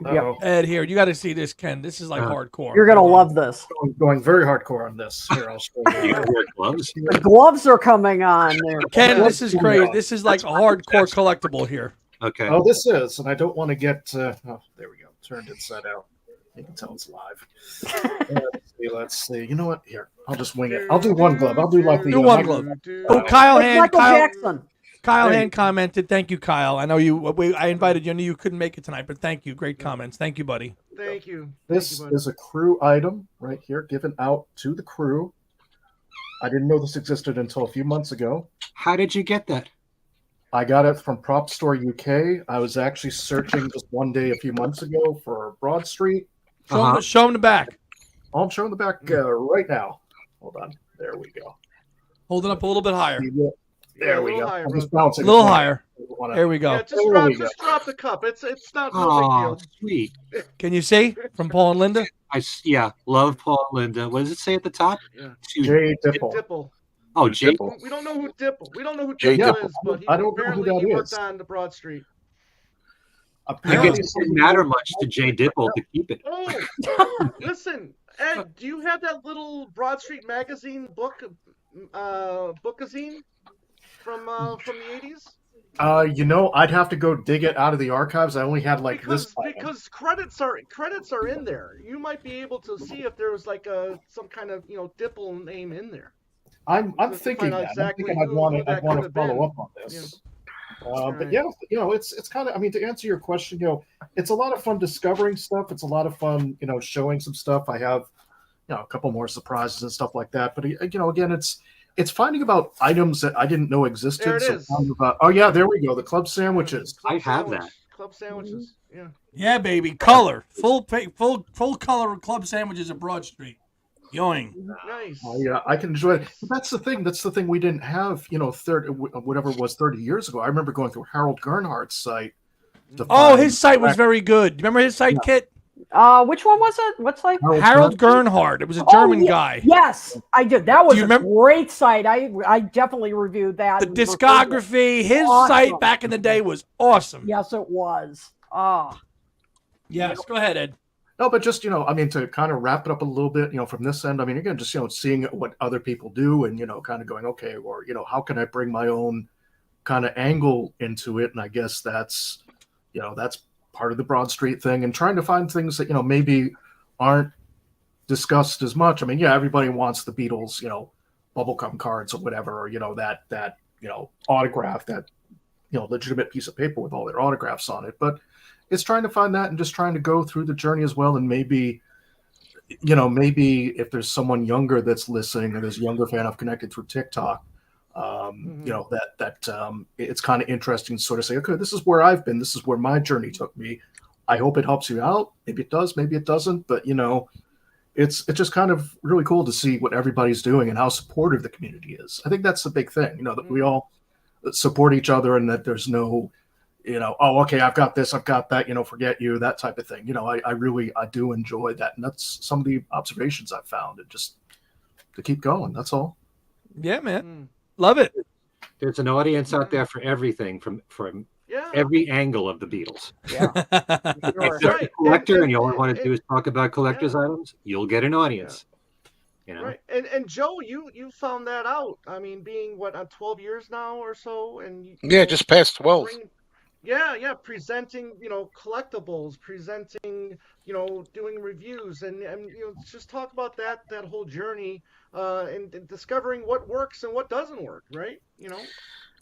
Uh-oh. Ed here. You got to see this, Ken. This is like hardcore. You're gonna love this. Going very hardcore on this. Here, I'll show you. Gloves. The gloves are coming on there. Ken, this is great. This is like a hardcore collectible here. Okay. Oh, this is, and I don't want to get. There we go. Turned inside out. You can tell it's live. Let's see. You know what? Here, I'll just wing it. I'll do one glove. I'll do like the one glove. Oh, Kyle Hand. Michael Jackson. Kyle Hand commented, "Thank you, Kyle. I know you. I invited you. I knew you couldn't make it tonight, but thank you. Great comments. Thank you, buddy. Thank you. This is a crew item right here, given out to the crew. I didn't know this existed until a few months ago. How did you get that? I got it from Prop Store UK. I was actually searching just one day a few months ago for Broad Street. Show him the back. I'm showing the back right now. Hold on. There we go. Hold it up a little bit higher. There we go. Higher, I'm just bouncing a little higher. There we go. Yeah, just drop the cup. It's not no big deal. Sweet. Can you see from Paul and Linda? Love Paul and Linda. What does it say at the top? Yeah. Jay Dipple. Dipple. Oh, Jay. Dipple. We don't know who Dipple. We don't know who Jay Dipple is, but I don't know who that he worked is. on the Broad Street. I guess it didn't matter much to Jay Dipple to keep it. Oh, listen, Ed, do you have that little Broad Street magazine bookazine from the 80s? I'd have to go dig it out of the archives. I only had this. Because credits are in there. You might be able to see if there was like some kind of Dipple name in there. I'm thinking that. Exactly I'd want to follow up on this. Yeah. But it's kind of. I mean, to answer your question, it's a lot of fun discovering stuff. It's a lot of fun, showing some stuff. I have, a couple more surprises and stuff like that. But again, it's finding about items that I didn't know existed. There it is. There we go. The club sandwiches. I have that. Club sandwiches. Yeah. Yeah, baby. Color. Full color club sandwiches at Broad Street. Yoing. Nice. Yeah, I can enjoy it. But that's the thing. That's the thing we didn't have. Whatever it was 30 years ago. I remember going through Harold Gernhardt's site. To Oh, find his site was very good. Remember his site, Kit? Which one was it? What site? Harold Gernhardt. It was a German guy. Yes, I did. That was you a remember? Great site. I definitely reviewed that. The discography, his site back in the day was awesome. Yes, it was. Ah. Yes, go ahead, Ed. No, but just, to kind of wrap it up a little bit, from this end, again, just, seeing what other people do and, kind of going, okay, or, how can I bring my own kind of angle into it? And I guess that's part of the Broad Street thing, and trying to find things that, maybe aren't discussed as much. Everybody wants the Beatles, bubblegum cards or whatever, or, that autograph, that, legitimate piece of paper with all their autographs on it. But it's trying to find that and just trying to go through the journey as well. And maybe if there's someone younger that's listening, or there's a younger fan I've connected through TikTok, it's kind of interesting to sort of say, okay, this is where I've been. This is where my journey took me. I hope it helps you out. Maybe it does, maybe it doesn't. But, it's just kind of really cool to see what everybody's doing and how supportive the community is. I think that's the big thing, that we all support each other, and that there's no, oh, okay, I've got this, I've got that, forget you, that type of thing. I do enjoy that. And that's some of the observations I've found, and just to keep going. That's all. Yeah, man. Love it. There's an audience out there for everything from every angle of the Beatles. Yeah. If you're a collector and you only want to do is talk about collector's items, you'll get an audience. Right. And Joe, you found that out. Being on 12 years now or so, and just past 12. Presenting, collectibles, presenting, doing reviews, and just talk about that whole journey, and discovering what works and what doesn't work, right?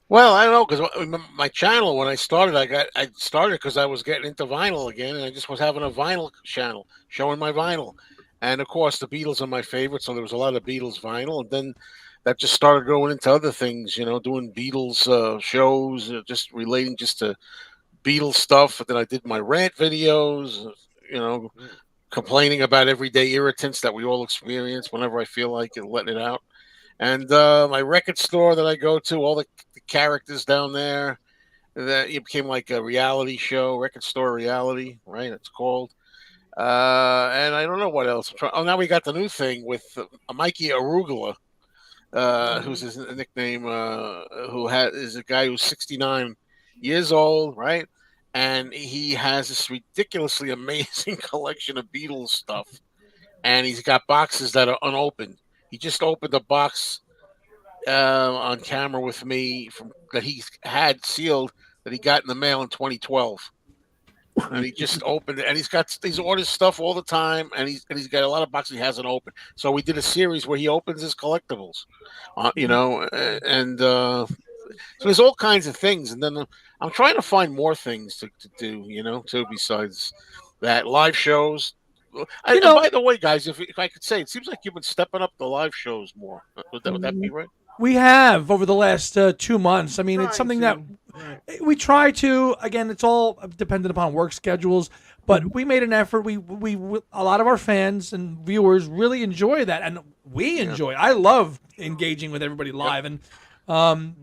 Well, I don't know, because my channel, when I started, I started because I was getting into vinyl again, and I just was having a vinyl channel showing my vinyl, and of course the Beatles are my favorite, so there was a lot of Beatles vinyl, and then that just started going into other things, doing Beatles shows, just relating just to Beatles stuff. And then I did my rant videos, complaining about everyday irritants that we all experience whenever I feel like it, letting it out. And my record store that I go to, all the characters down there, that it became like a reality show, record store reality, right? It's called. And I don't know what else. Now we got the new thing with Mikey Arugula. Who's his nickname, is a guy who's 69 years old, right? And he has this ridiculously amazing collection of Beatles stuff. And he's got boxes that are unopened. He just opened a box on camera with me that he had sealed, that he got in the mail in 2012. And he just opened it, and he's orders stuff all the time, and he's got a lot of boxes he hasn't opened. So we did a series where he opens his collectibles, so there's all kinds of things. And then I'm trying to find more things to do, too, besides that. Live shows. And by the way, guys, if I could say, it seems like you've been stepping up the live shows more. Would that be right? We have over the last 2 months. It's something that we try to. Again, it's all dependent upon work schedules, but we made an effort. We a lot of our fans and viewers really enjoy that, and we enjoy it. I love engaging with everybody live, and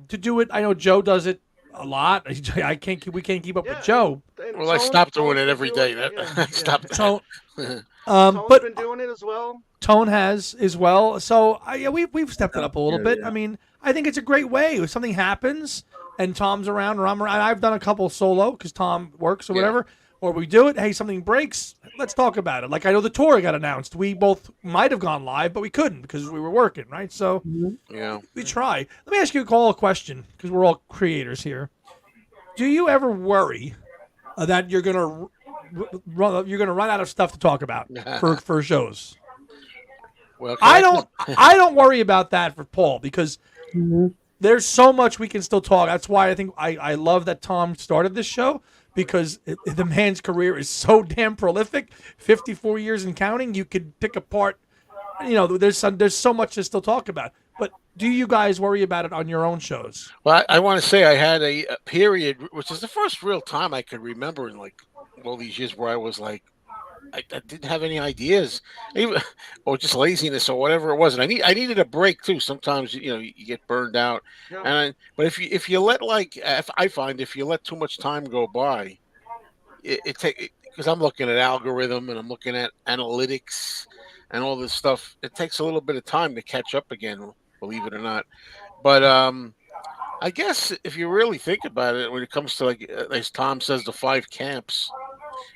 to do it, I know Joe does it a lot. We can't keep up with Joe. Well, I stopped doing it every day. Stopped. Tone's but been doing it as well. Tone has as well. So we've stepped it up a little bit. Yeah. I think it's a great way. If something happens and Tom's around, or I'm around, I've done a couple solo because Tom works or whatever, or we do it. Hey, something breaks. Let's talk about it. Like, I know the tour got announced. We both might have gone live, but we couldn't because we were working, right? So we try. Let me ask you a question, because we're all creators here. Do you ever worry that you're gonna run out of stuff to talk about for shows? Well, I don't worry about that for Paul, because there's so much we can still talk. That's why I think I love that Tom started this show, because the man's career is so damn prolific. 54 years and counting. You could pick apart. There's so much to still talk about. But do you guys worry about it on your own shows? Well, I want to say I had a period, which is the first real time I could remember in like all these years, where I was like I didn't have any ideas, even or just laziness or whatever it was. And I needed a break too. Sometimes you get burned out, Yeah. but if you let I find if you let too much time go by, it take because I'm looking at algorithm and I'm looking at analytics and all this stuff. It takes a little bit of time to catch up again, believe it or not. But I guess if you really think about it, when it comes to as Tom says, the 5 camps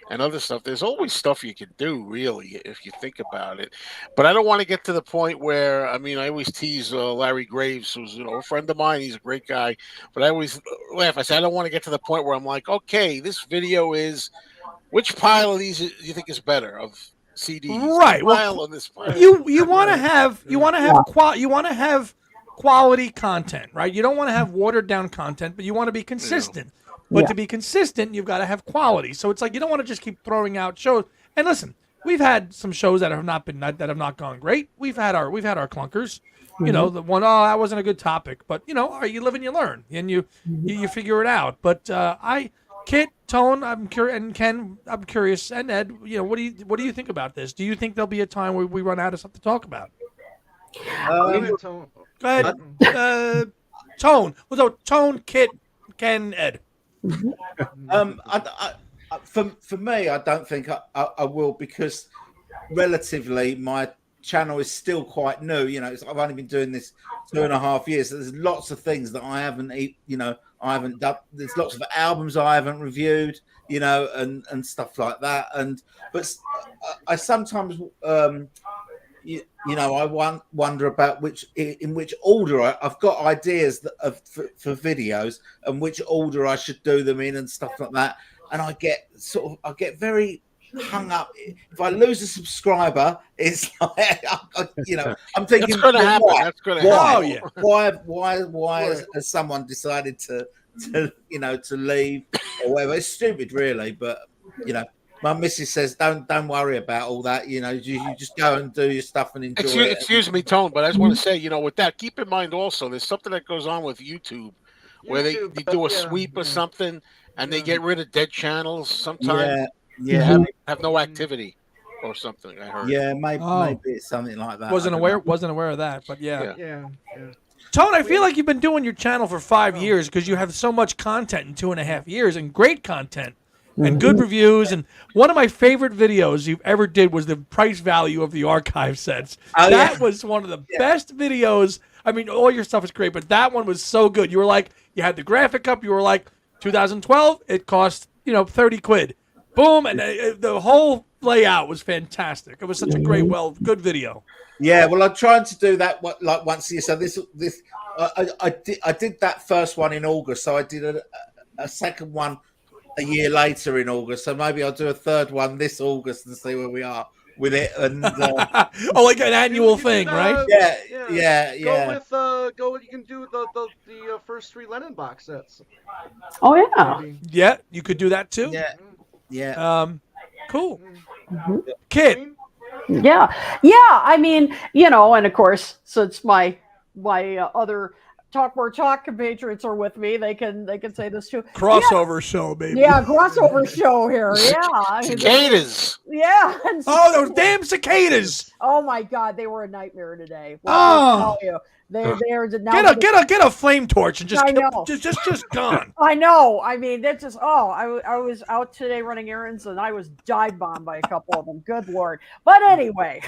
and other stuff, there's always stuff you can do, really, if you think about it. But I don't want to get to the point where, I mean, I always tease Larry Graves, who's a friend of mine. He's a great guy, but I always laugh. I say I don't want to get to the point where I'm like, okay, this video is which pile of these do you think is better of CDs? Right. This Well, pile or this pile? you want to have you want to have quality content, right? You don't want to have watered down content, but you want to be consistent. But to be consistent, you've got to have quality. So it's like you don't want to just keep throwing out shows. And listen, we've had some shows that have not gone great. We've had our clunkers. You know, the one, that wasn't a good topic, but you live and you learn, and you figure it out. But Kit, Tone, I'm curious, and Ken, I'm curious, and Ed, what do you think about this? Do you think there'll be a time where we run out of something to talk about? Tone. Go ahead, Tone. Well, so Tone, Kit, Ken, Ed. For me, I don't think I will, because relatively my channel is still quite new. I've only been doing this 2.5 years. So there's lots of things that I haven't done. There's lots of albums I haven't reviewed, and stuff like that. But I sometimes, I wonder about in which order I've got ideas for videos and which order I should do them in and stuff like that. And I get very hung up. If I lose a subscriber, it's like, I'm thinking, that's going to happen. That's going to happen. Why has someone decided to leave or whatever? It's stupid, really. But my missus says, don't worry about all that. You just go and do your stuff and enjoy it. Excuse me, Tone, but I just want to say, with that, keep in mind also, there's something that goes on with YouTube where they do a sweep or something, and they get rid of dead channels sometimes. Have no activity or something. I heard. Yeah, maybe it's something like that. Wasn't aware of that, but Yeah. Tone, I feel like you've been doing your channel for 5 years because you have so much content in 2.5 years, and great content and good reviews. And one of my favorite videos you've ever did was the price value of the archive sets. That was one of the best videos. I mean, all your stuff is great, but that one was so good. You were like, you had the graphic up. You were like, 2012, it cost 30 quid. Boom, and the whole layout was fantastic. It was such a great, good video. Yeah, well, I'm trying to do that once a year. So I did that first one in August. So I did a second one a year later in August. So maybe I'll do a third one this August and see where we are with it. And like an annual thing, right? Yeah. Go with you can do the first 3 Lennon box sets. Oh yeah. Maybe. Yeah, you could do that too. Yeah. Cool. Kid. Yeah. I mean, and of course, since my other Talk More Talk compatriots are with me, they can say this too. Crossover show, baby. Yeah, crossover show here. Yeah. Cicadas. Yeah. Those damn cicadas. Oh my God, they were a nightmare today. Well, they're now get a flame torch and just gone. I know. I mean, that's just I was out today running errands and I was dive bombed by a couple of them. Good Lord. But anyway.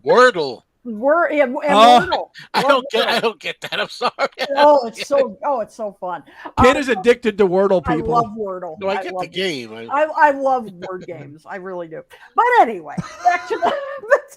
Wordle. Wordle. I don't get that. I'm sorry. It's so fun. Kid is addicted to Wordle, people. I love Wordle. No, I get the game. I love word games. I really do. But anyway, back to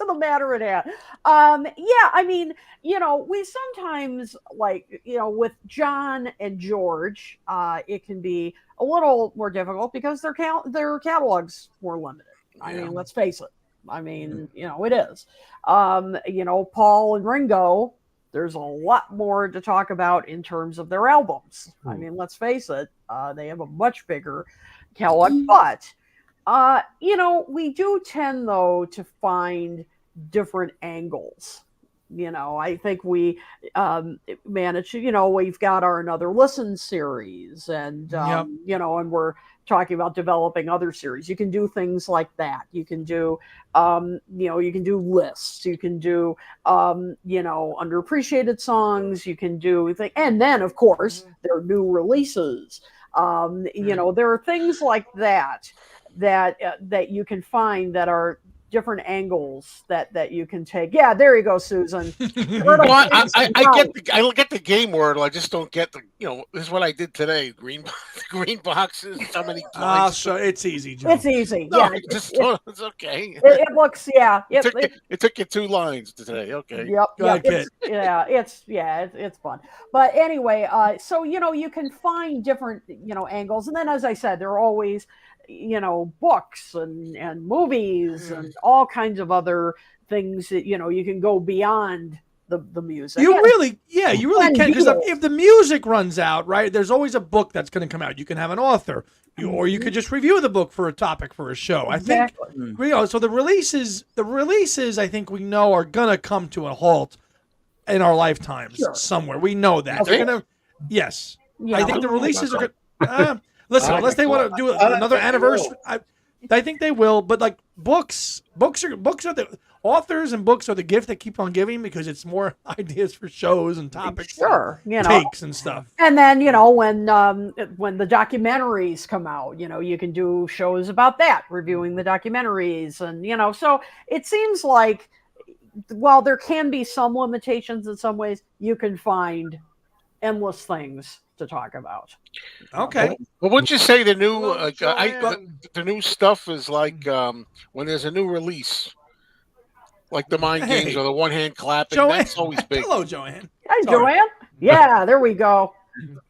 the matter at hand. I mean, we sometimes with John and George, it can be a little more difficult because their catalogs more limited. I mean, let's face it. I mean, it is. Paul and Ringo, there's a lot more to talk about in terms of their albums. I mean, let's face it, they have a much bigger catalog, but, we do tend, though, to find different angles I think we managed to, we've got our Another Listen series, and, Yep. and we're talking about developing other series. You can do things like that. You can do, you can do lists. You can do, underappreciated songs. You can do things. And then, of course, there are new releases. There are things like that that you can find that are different angles that you can take. Yeah, there you go, Susan. Well, I get the game wordle. I just don't get the this is what I did today. Green boxes. So many lines. So it's easy, Joe. It's easy. No, Yeah, it's okay. It looks. Yeah, It took you 2 lines today. Okay. Yep. Go ahead, Kit. It's fun. But anyway, so you can find different angles, and then as I said, there are always books and movies and all kinds of other things that you can go beyond the music. You really can, because if the music runs out, right, there's always a book that's going to come out. You can have an author, or you could just review the book for a topic for a show. Exactly. I think so. The releases, I think we know are going to come to a halt in our lifetimes somewhere. We know that they're going to. Yes, I think the releases are going. Listen, unless they want to do another anniversary, I think they will. But like books are the authors, and books are the gift that keep on giving, because it's more ideas for shows and topics, takes and stuff. And then when the documentaries come out, you can do shows about that, reviewing the documentaries, and so it seems like while there can be some limitations in some ways, you can find endless things to talk about. Okay. Well, wouldn't you say the new the new stuff is like when there's a new release, like the mind games or the one hand clapping? Joanne. That's always big. Hello, Joanne. Hi, Joanne. Yeah, there we go.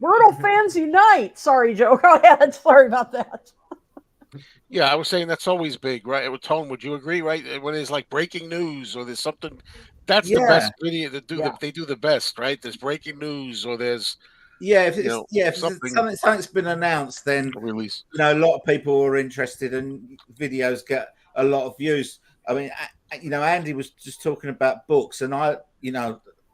Brutal fans unite. Sorry, Joe. Go ahead. Sorry about that. Yeah, I was saying that's always big, right? Tone, would you agree? Right, when there's like breaking news or there's something, that's the best video to do. They do the best, right? There's breaking news or there's if something's been announced, then release. A lot of people are interested, and videos get a lot of views. I mean, Andy was just talking about books, and I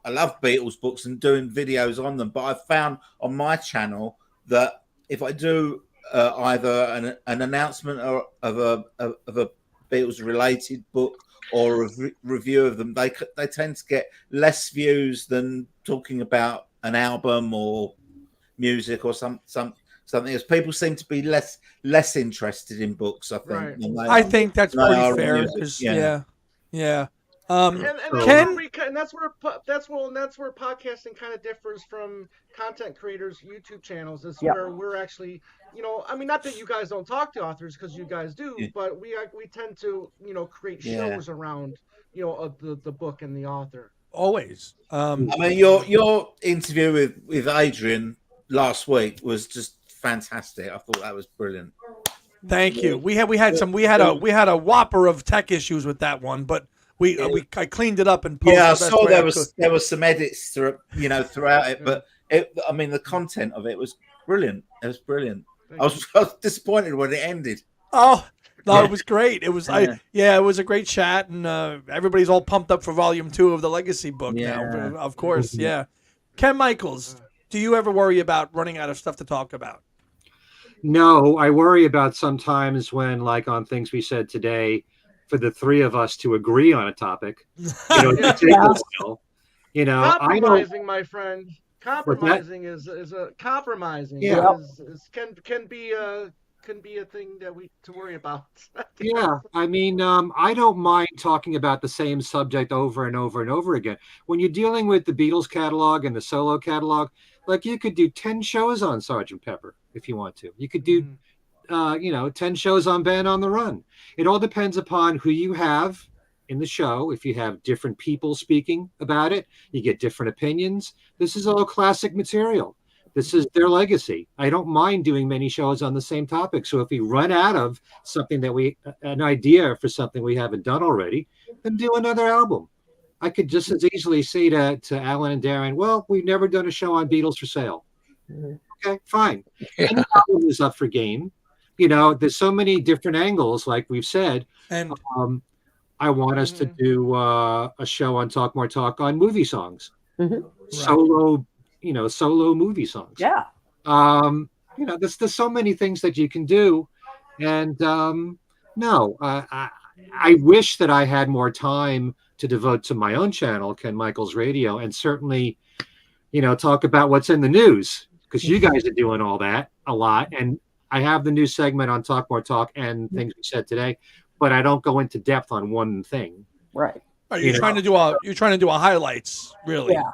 love Beatles books and doing videos on them. But I've found on my channel that if I do either an announcement of a Beatles related book or a review of them, they tend to get less views than talking about an album or music or something else. People seem to be less interested in books, I think. Right. I think that's pretty fair. Yeah. And that's where podcasting kind of differs from content creators' YouTube channels. Is where we're actually, not that you guys don't talk to authors, because you guys do, but we tend to create shows around the book and the author. Always. I mean, your interview with Adrian last week was just fantastic. I thought that was brilliant. Thank you. We had a whopper of tech issues with that one, but I cleaned it up and posted. Yeah, I saw there was some edits throughout it, but the content of it was brilliant. It was brilliant. I was disappointed when it ended. Oh. No, it was great. It was it was a great chat, and everybody's all pumped up for Volume 2 of the Legacy book now. Of course, yeah. Ken Michaels, do you ever worry about running out of stuff to talk about? No, I worry about sometimes when, like on things we said today, for the three of us to agree on a topic. Compromising, my friend. Compromising is a compromising. Yeah. Can be a thing to worry about. Yeah, I don't mind talking about the same subject over and over and over again. When you're dealing with the Beatles catalog and the solo catalog, like you could do 10 shows on Sgt. Pepper if you want to. You could do, 10 shows on Band on the Run. It all depends upon who you have in the show. If you have different people speaking about it, you get different opinions. This is all classic material. This is their legacy. I don't mind doing many shows on the same topic. So if we run out of something an idea for something we haven't done already, then do another album. I could just as easily say to Alan and Darren, well, we've never done a show on Beatles for sale. Okay, fine. Any album is up for game. There's so many different angles, like we've said. And I want us to do a show on Talk More Talk on movie songs, solo movie songs. Yeah. There's so many things that you can do, and no, I wish that I had more time to devote to my own channel, Ken Michaels Radio, and certainly, talk about what's in the news, because you guys are doing all that a lot, and I have the new segment on Talk More Talk and things we said today, but I don't go into depth on one thing. Right. You're trying to do a highlights, really. Yeah.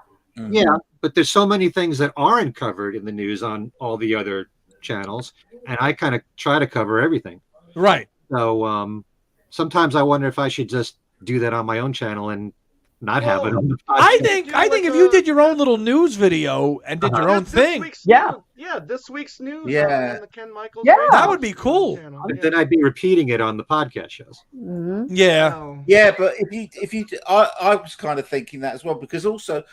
Yeah, but there's so many things that aren't covered in the news on all the other channels, and I kind of try to cover everything. Right. So sometimes I wonder if I should just do that on my own channel and not have it on the podcast. I think if you did your own little news video and did your own thing, this week's news. Yeah. On the Ken Michaels. Yeah. that would be cool. But then I'd be repeating it on the podcast shows. Yeah. Yeah, but I was kind of thinking that as well, because also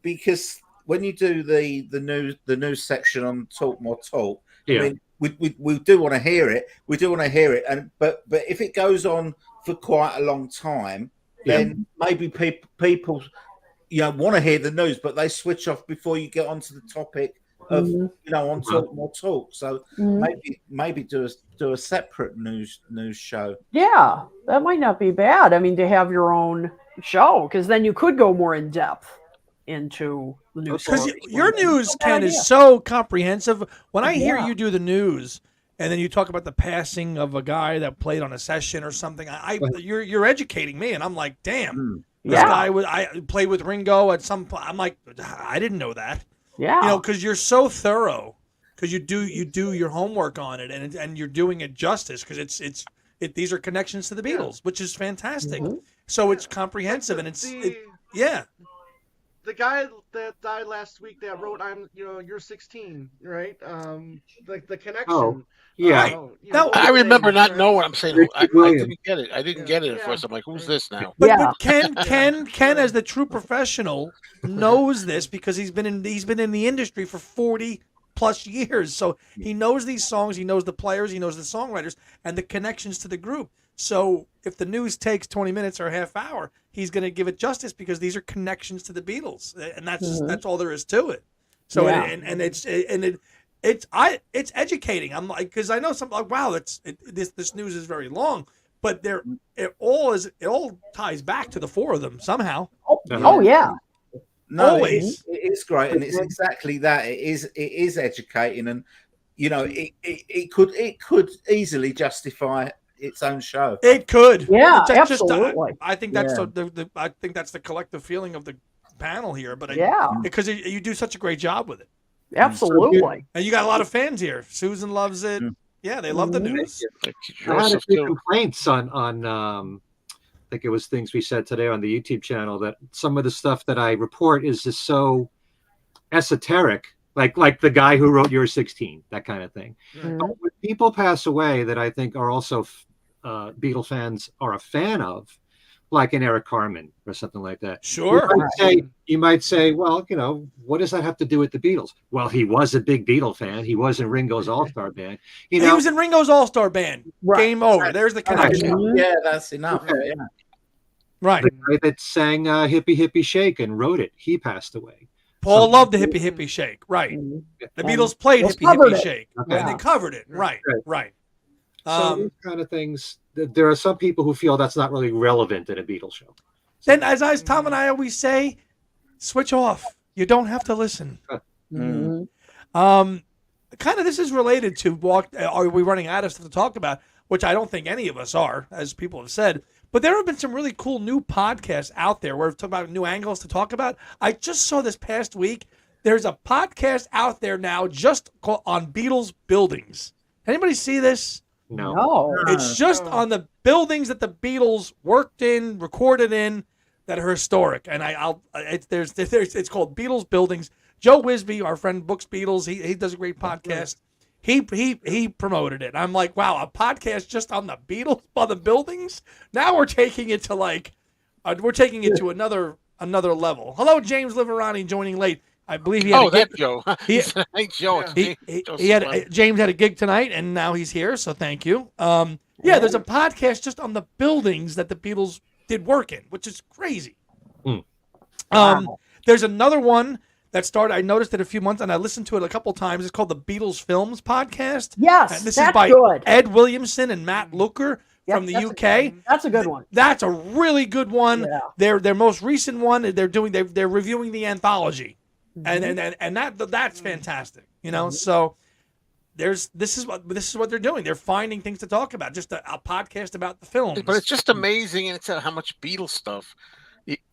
because when you do the news section on Talk More Talk, Yeah. I mean, we do want to hear it. We do want to hear it, and but if it goes on for quite a long time, then maybe people want to hear the news, but they switch off before you get onto the topic of on Talk More Talk. So maybe do a separate news show. Yeah, that might not be bad. I mean, to have your own show, because then you could go more in depth into the news. Because your news, Ken, is so comprehensive. When I hear you do the news, and then you talk about the passing of a guy that played on a session or something, you're educating me, and I'm like, damn, this guy I played with Ringo at some point. I'm like, I didn't know that. Yeah, because you're so thorough, because you do your homework on it, and you're doing it justice, because these are connections to the Beatles, which is fantastic. So it's comprehensive, and the guy that died last week that wrote you're 16, right? The connection. Oh, yeah. I remember not knowing. I'm saying I didn't get it. I didn't get it at first. I'm like, who's this now? But Ken, as the true professional, knows this, because he's been in the industry for 40 plus years. So he knows these songs, he knows the players, he knows the songwriters, and the connections to the group. So if the news takes 20 minutes or a half hour, he's going to give it justice, because these are connections to the Beatles, and that's all there is to it. So it's educating. I'm like, because I know some like, wow, this news is very long, but it all ties back to the four of them somehow. Oh yeah. No, always. It is great, and it's exactly that. It is educating, and it could easily justify its own show. It could. Yeah, absolutely. I think that's I think that's the collective feeling of the panel here. But because you do such a great job with it. Absolutely. And you got a lot of fans here. Susan loves it. Yeah, they love the news. I had a few complaints on I think it was things we said today on the YouTube channel, that some of the stuff that I report is just so esoteric, like the guy who wrote You're 16, that kind of thing. But when people pass away that I think are also Beatle fans are a fan of, like an Eric Carmen or something like that. Sure. You might say, well, what does that have to do with the Beatles? Well, he was a big Beatle fan. He was in Ringo's All-Star Band. He was in Ringo's All-Star Band. Right. Game over. There's the connection. Yeah, that's enough. Yeah. Right. The guy that sang Hippie Hippie Shake and wrote it, he passed away. Paul loved the Hippie Hippie Shake. Right. The Beatles played Hippie Hippie Shake. Okay. And they covered it. Right. So these kind of things, there are some people who feel that's not really relevant in a Beatles show. Then, as Tom and I always say, switch off. You don't have to listen. Kind of this is related to are we running out of stuff to talk about, which I don't think any of us are, as people have said. But there have been some really cool new podcasts out there where we've talked about new angles to talk about. I just saw this past week, there's a podcast out there now just on Beatles buildings. Anybody see this? No. It's just on the buildings that the Beatles worked in, recorded in, that are historic. And it's called Beatles Buildings. Joe Wisby, our friend Books Beatles, he does a great podcast. He promoted it. I'm like, wow, a podcast just on the Beatles, on the buildings. Now we're taking it to another level. Hello, James Liverani, joining late. I believe he had Joe. Joe. James had a gig tonight, and now he's here. So thank you. Yeah, there's a podcast just on the buildings that the Beatles did work in, which is crazy. There's another one that started. I noticed it a few months, and I listened to it a couple times. It's called the Beatles Films Podcast. Yes, and this that's is by good. Ed Williamson and Matt Luker from the that's UK. That's a good one. That's a really good one. Yeah. Their most recent one. They're reviewing the anthology, and that's fantastic. You know, so. This is what they're doing. They're finding things to talk about. Just a podcast about the films. But it's just amazing, and it's how much Beatles stuff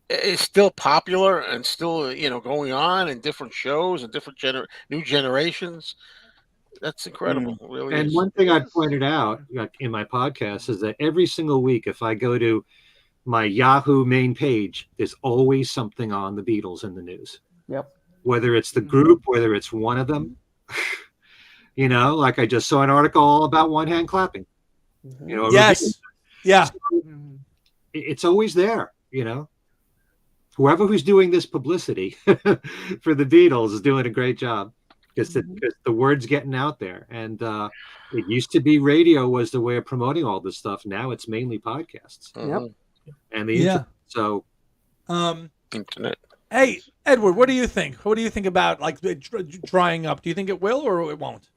is still popular and still going on in different shows and different new generations. That's incredible. It really and is. one thing I pointed out in my podcast is that every single week, if I go to my Yahoo main page, there's always something on the Beatles in the news. Yep. Whether it's the group, whether it's one of them. Like I just saw an article all about one hand clapping. Yes. Yeah. So it's always there, Whoever who's doing this publicity for the Beatles is doing a great job because the word's getting out there. And it used to be radio was the way of promoting all this stuff. Now it's mainly podcasts. Yep. And the internet. So internet. Hey, Edward, what do you think? What do you think about like drying up? Do you think it will or it won't?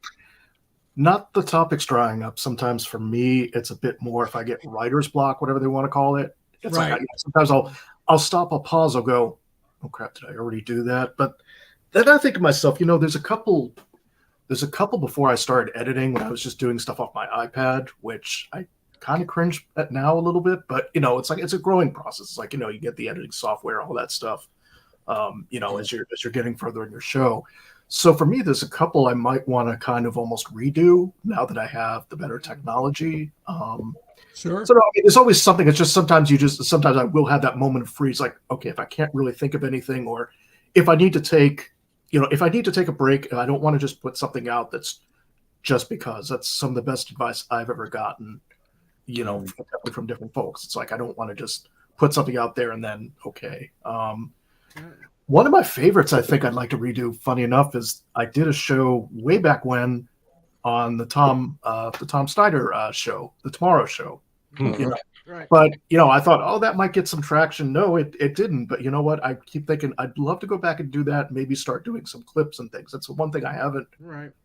Not the topics drying up. Sometimes for me, it's a bit more if I get writer's block, whatever they want to call it. It's like sometimes I'll stop, I'll pause, I'll go, oh crap, did I already do that? But then I think to myself, there's a couple before I started editing when I was just doing stuff off my iPad, which I kind of cringe at now a little bit, but it's like it's a growing process. It's like, you get the editing software, all that stuff. As you're getting further in your show. So for me, there's a couple I might want to kind of almost redo now that I have the better technology. Sure. So there's always something. It's just sometimes I will have that moment of freeze, like, okay, if I can't really think of anything, or if I need to take a break, and I don't want to just put something out that's just because that's some of the best advice I've ever gotten, from different folks. It's like I don't want to just put something out there and then okay. One of my favorites I think I'd like to redo, funny enough, is I did a show way back when on the Tom Snyder show, The Tomorrow Show. Right. But I thought, oh, that might get some traction. No, it didn't. But you know what? I keep thinking I'd love to go back and do that. Maybe start doing some clips and things. That's the one thing I haven't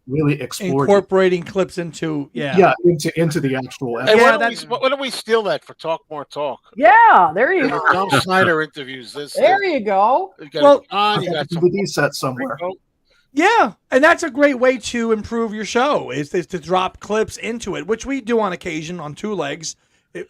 really explored. Incorporating clips into into the actual. Hey, why don't we steal that for Talk More Talk? Yeah, there you go. Tom Snyder interviews this. There you go. You got some DVD set somewhere. Yeah, and that's a great way to improve your show is to drop clips into it, which we do on occasion on Two Legs.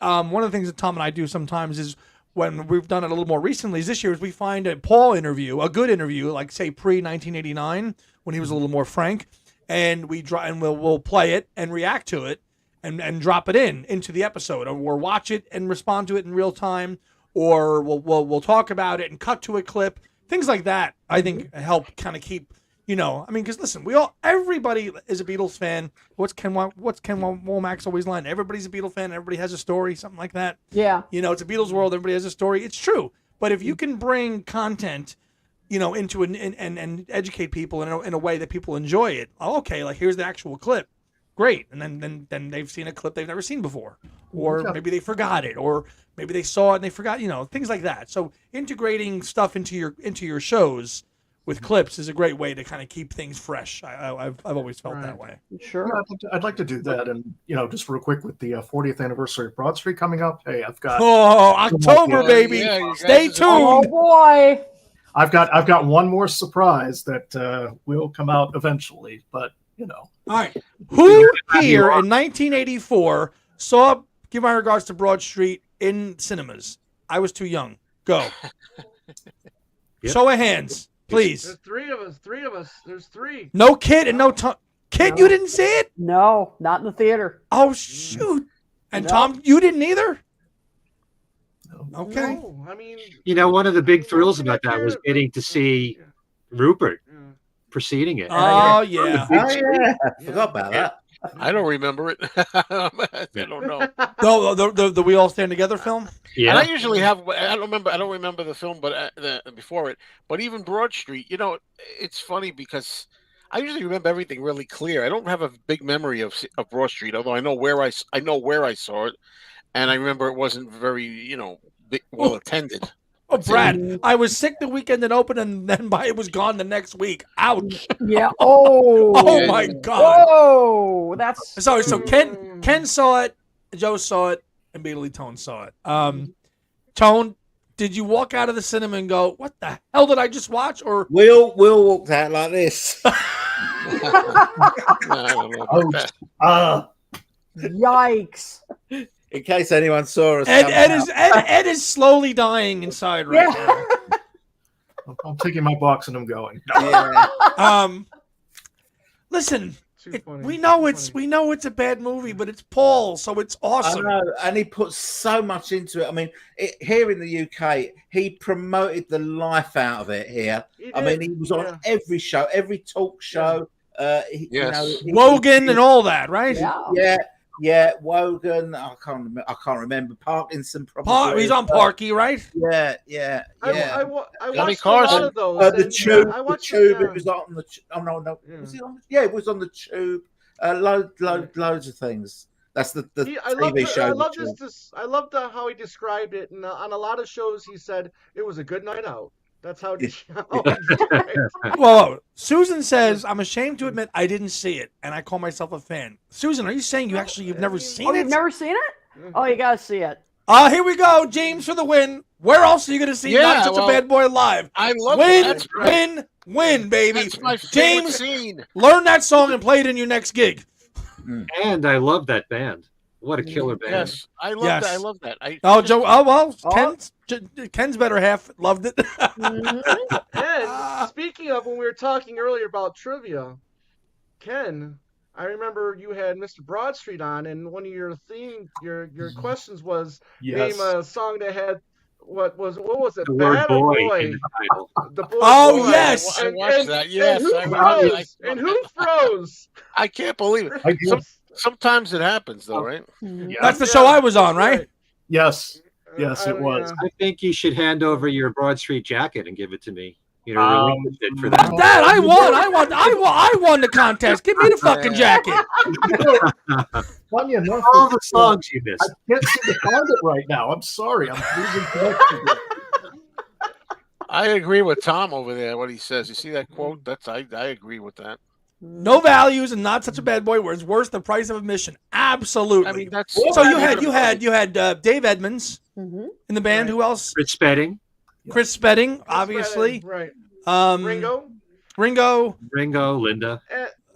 One of the things that Tom and I do sometimes is when we've done it a little more recently is this year is we find a Paul interview, a good interview, like say pre-1989 when he was a little more frank, and we'll play it and react to it and drop it into the episode, or watch it and respond to it in real time, or we'll talk about it and cut to a clip, things like that. I think help kind of keep. Because listen, everybody is a Beatles fan. What's Ken Womack's always line? Everybody's a Beatles fan. Everybody has a story, something like that. Yeah. It's a Beatles world. Everybody has a story. It's true. But if you can bring content, into and educate people in a way that people enjoy it. Oh, okay, like here's the actual clip. Great. And then they've seen a clip they've never seen before, or maybe they forgot it, or maybe they saw it and they forgot. Things like that. So integrating stuff into your shows with clips is a great way to kind of keep things fresh. I've always felt that way. Sure. Yeah, I'd like to do that. And, just real quick with the 40th anniversary of Broad Street coming up. Hey, I've got October, baby. Stay tuned. Oh boy. I've got one more surprise that will come out eventually, but All right. Who here in 1984 saw Give My Regards to Broad Street in cinemas? I was too young. Go. Show of hands. Please. There's three of us. There's three. No Kid and no Tom. Kid, you didn't see it? No, not in the theater. Oh, shoot. And Tom, you didn't either? Okay. No, I mean, one of the big thrills about that was getting to see Rupert preceding it. Oh, yeah. I forgot about that. I don't remember it. I don't know. The We All Stand Together film? Yeah. And I usually have. I don't remember the film, but before it. But even Broad Street, it's funny because I usually remember everything really clear. I don't have a big memory of Broad Street, although I know where I saw it, and I remember it wasn't very well attended. Oh, Brad, I was sick the weekend it opened, and then it was gone the next week. Ouch. Yeah. Oh. Oh my God. Oh, that's sorry. So Ken saw it, Joe saw it, and Beatly Tone saw it. Tone, did you walk out of the cinema and go, "What the hell did I just watch?" Or Will walked out like this. Yikes. In case anyone saw us. Ed is slowly dying inside right now. I'm taking my box and I'm going. Yeah. Listen, we know it's a bad movie, but it's Paul, so it's awesome. I know, and he put so much into it. I mean, here in the UK, he promoted the life out of it here. I mean, he was on every show, every talk show. Wogan and all that, right? Yeah, Wogan. I can't remember. Parkinson, probably. He's on Parky, right? Yeah. I watched a lot of those. The Tube. The Tube. It was on the. Oh no. Was he on? It was on the Tube. Loads of things. That's the TV show. I love how he described it, and on a lot of shows he said it was a good night out. That's how. Well, Susan says, "I'm ashamed to admit I didn't see it, and I call myself a fan." Susan, are you saying you've never seen it? You've never seen it? Oh, you gotta see it. Here we go, James for the win. Where else are you gonna see Not Such a Bad Boy live? I love it. Win, baby. That's my favorite James, scene. Learn that song and play it in your next gig. And I love that band. What a killer band! Yes, I love that. I love that. Joe. Ken's better half loved it. And speaking of when we were talking earlier about trivia, Ken, I remember you had Mr. Broadstreet on, and one of your questions was name a song that had what was it? The word boy. The boy. Oh boy. yes, I watched that. Yes, and who froze? I can't believe it. Sometimes it happens, though, right? That's the show I was on, right? Yes, it was. I think you should hand over your Broad Street jacket and give it to me. Relinquish it for that. Dad, I won the contest. Give me the fucking jacket. Funny enough, all the songs you missed. I can't seem to find it right now. I'm sorry. I'm losing connection. I agree with Tom over there. What he says. You see that quote? I agree with that. No values and Not Such a Bad Boy where it's worth the price of admission. Absolutely. I mean, that's so you had Dave Edmonds in the band. Who else? Chris Spedding, obviously. Right. Ringo, Linda.